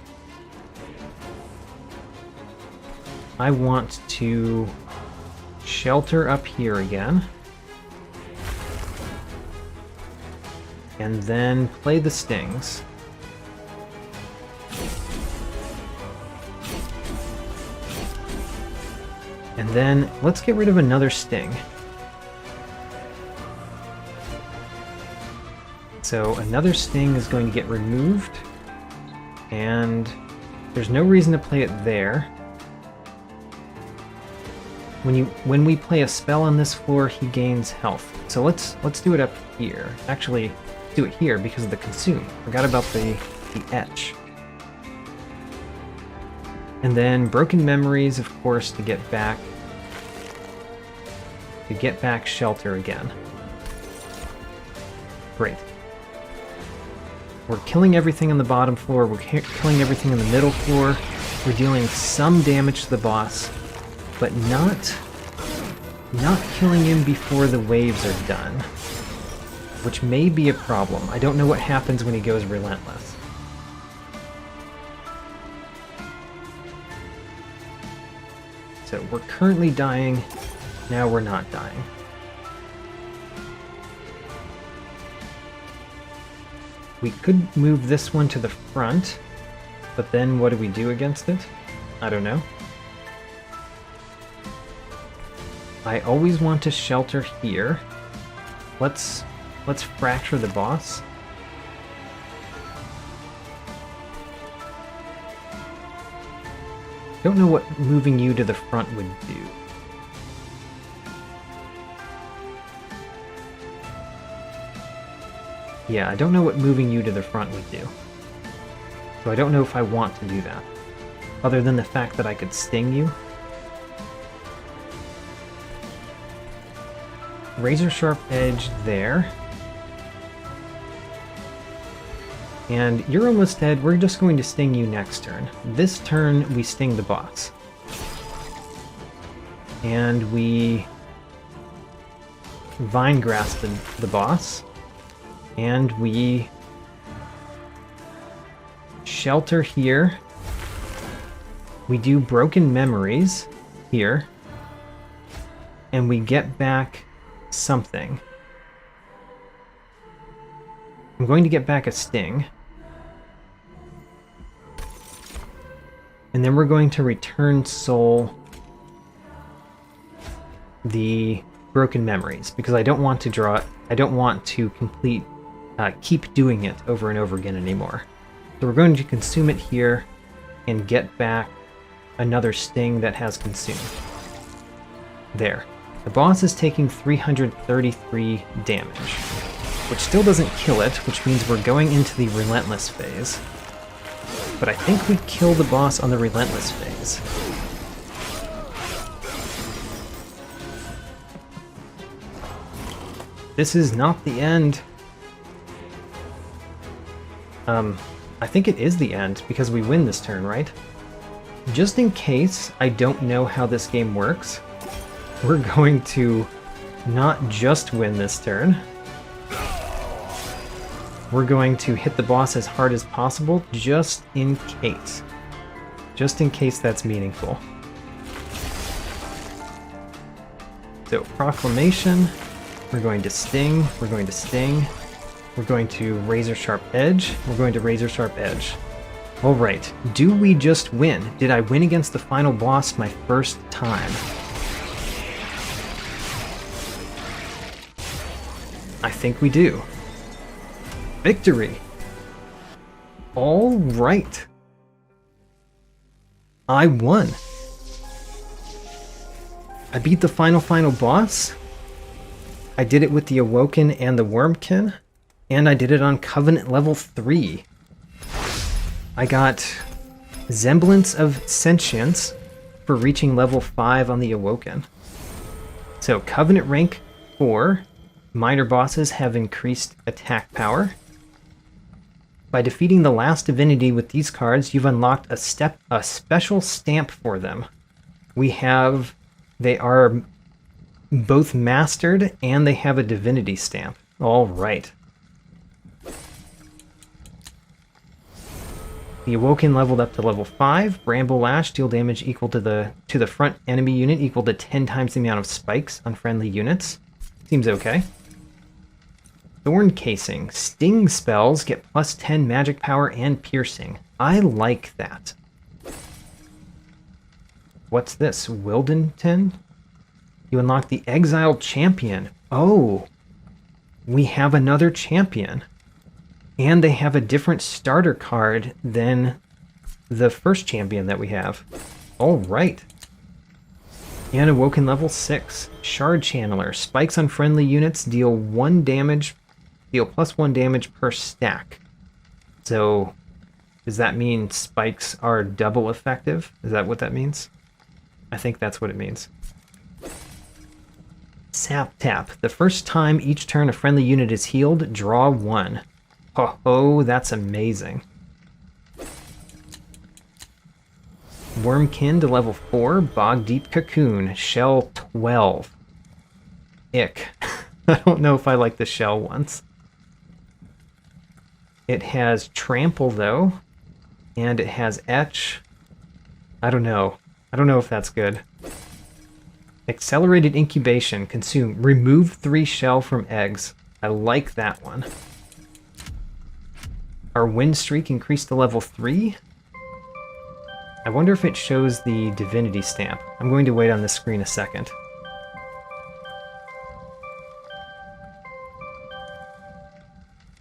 Speaker 1: I want to shelter up here again. And then play the stings. And then let's get rid of another sting. So another sting is going to get removed, and there's no reason to play it there. When we play a spell on this floor, he gains health. So let's do it up here. Actually, do it here because of the consume. Forgot about the etch. And then Broken Memories, of course, to get back shelter again. Great. We're killing everything on the bottom floor, we're killing everything on the middle floor, we're dealing some damage to the boss, but not killing him before the waves are done, which may be a problem. I don't know what happens when he goes Relentless. So we're currently dying, now we're not dying. We could move this one to the front, but then what do we do against it? I don't know. I always want to shelter here. Let's fracture the boss. Don't know what moving you to the front would do. Yeah, I don't know what moving you to the front would do. So I don't know if I want to do that. Other than the fact that I could sting you. Razor Sharp Edge there. And you're almost dead. We're just going to sting you next turn. This turn, we sting the boss. And we Vine Grasp the boss. And we shelter here. We do Broken Memories here. And we get back something. I'm going to get back a sting. And then we're going to return soul the Broken Memories, because I don't want to keep doing it over and over again anymore. So we're going to consume it here and get back another sting that has consumed. There. The boss is taking 333 damage, which still doesn't kill it, which means we're going into the Relentless phase. But I think we kill the boss on the Relentless phase. This is not the end. I think it is the end, because we win this turn, right? Just in case I don't know how this game works, we're going to not just win this turn. We're going to hit the boss as hard as possible, just in case. Just in case that's meaningful. So, Proclamation. We're going to sting. We're going to sting. We're going to Razor Sharp Edge. We're going to Razor Sharp Edge. Alright, do we just win? Did I win against the final boss my first time? I think we do. Victory! Alright. I won. I beat the final boss. I did it with the Awoken and the Wurmkin. And I did it on Covenant level 3. I got Semblance of Sentience for reaching level 5 on the Awoken. So Covenant rank 4. Minor bosses have increased attack power. By defeating the Last Divinity with these cards, you've unlocked a special stamp for them. They are both mastered and they have a divinity stamp. All right. The Awoken leveled up to level 5. Bramble Lash, deal damage equal to the front enemy unit equal to 10 times the amount of spikes on friendly units. Seems okay. Thorn Casing. Sting spells get plus 10 magic power and piercing. I like that. What's this? Wildenton? You unlock the Exiled Champion. Oh! We have another champion. And they have a different starter card than the first champion that we have. Alright. And Awoken level 6. Shard Channeler. Spikes on friendly units deal plus 1 damage per stack. So, does that mean spikes are double effective? Is that what that means? I think that's what it means. Sap Tap. The first time each turn a friendly unit is healed, draw 1. Oh, that's amazing. Wurmkin to level 4, Bog Deep Cocoon, Shell 12. Ick. I don't know if I like the shell ones. It has Trample, though, and it has Etch. I don't know. I don't know if that's good. Accelerated Incubation, consume. Remove 3 shell from eggs. I like that one. Our win streak increased to level 3. I wonder if it shows the divinity stamp. I'm going to wait on this screen a second.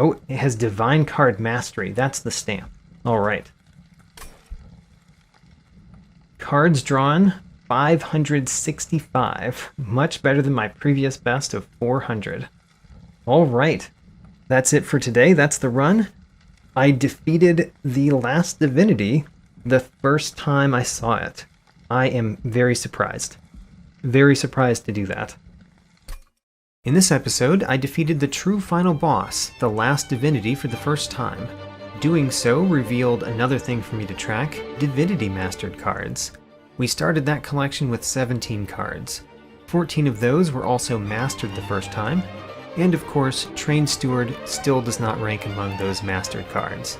Speaker 1: Oh, it has Divine Card Mastery. That's the stamp. Alright. Cards drawn, 565. Much better than my previous best of 400. Alright. That's it for today. That's the run. I defeated the Last Divinity the first time I saw it. I am very surprised. Very surprised to do that. In this episode, I defeated the true final boss, the Last Divinity, for the first time. Doing so revealed another thing for me to track: Divinity Mastered cards. We started that collection with 17 cards. 14 of those were also mastered the first time, and of course, Trained Steward still does not rank among those mastered cards.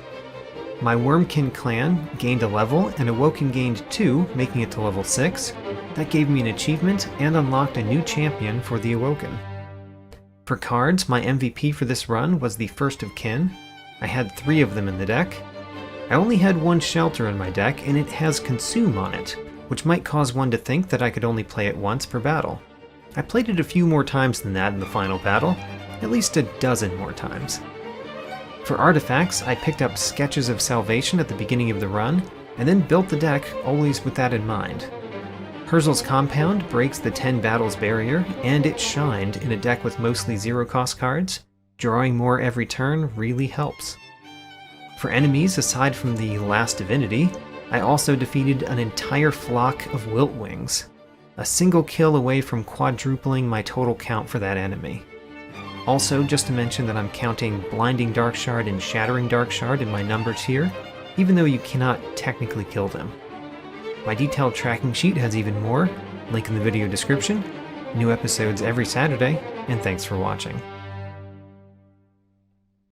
Speaker 1: My Wurmkin clan gained a level, and Awoken gained 2, making it to level 6. That gave me an achievement and unlocked a new champion for the Awoken. For cards, my MVP for this run was the First of Kin. I had 3 of them in the deck. I only had 1 Shelter in my deck, and it has Consume on it, which might cause one to think that I could only play it once per battle. I played it a few more times than that in the final battle, at least a dozen more times. For artifacts, I picked up Sketches of Salvation at the beginning of the run, and then built the deck always with that in mind. Herzl's Compound breaks the 10 battles barrier, and it shined in a deck with mostly 0-cost cards. Drawing more every turn really helps. For enemies aside from the Last Divinity, I also defeated an entire flock of Wiltwings, a single kill away from quadrupling my total count for that enemy. Also, just to mention that I'm counting Blinding Dark Shard and Shattering Dark Shard in my numbers here, even though you cannot technically kill them. My detailed tracking sheet has even more, link in the video description. New episodes every Saturday, and thanks for watching.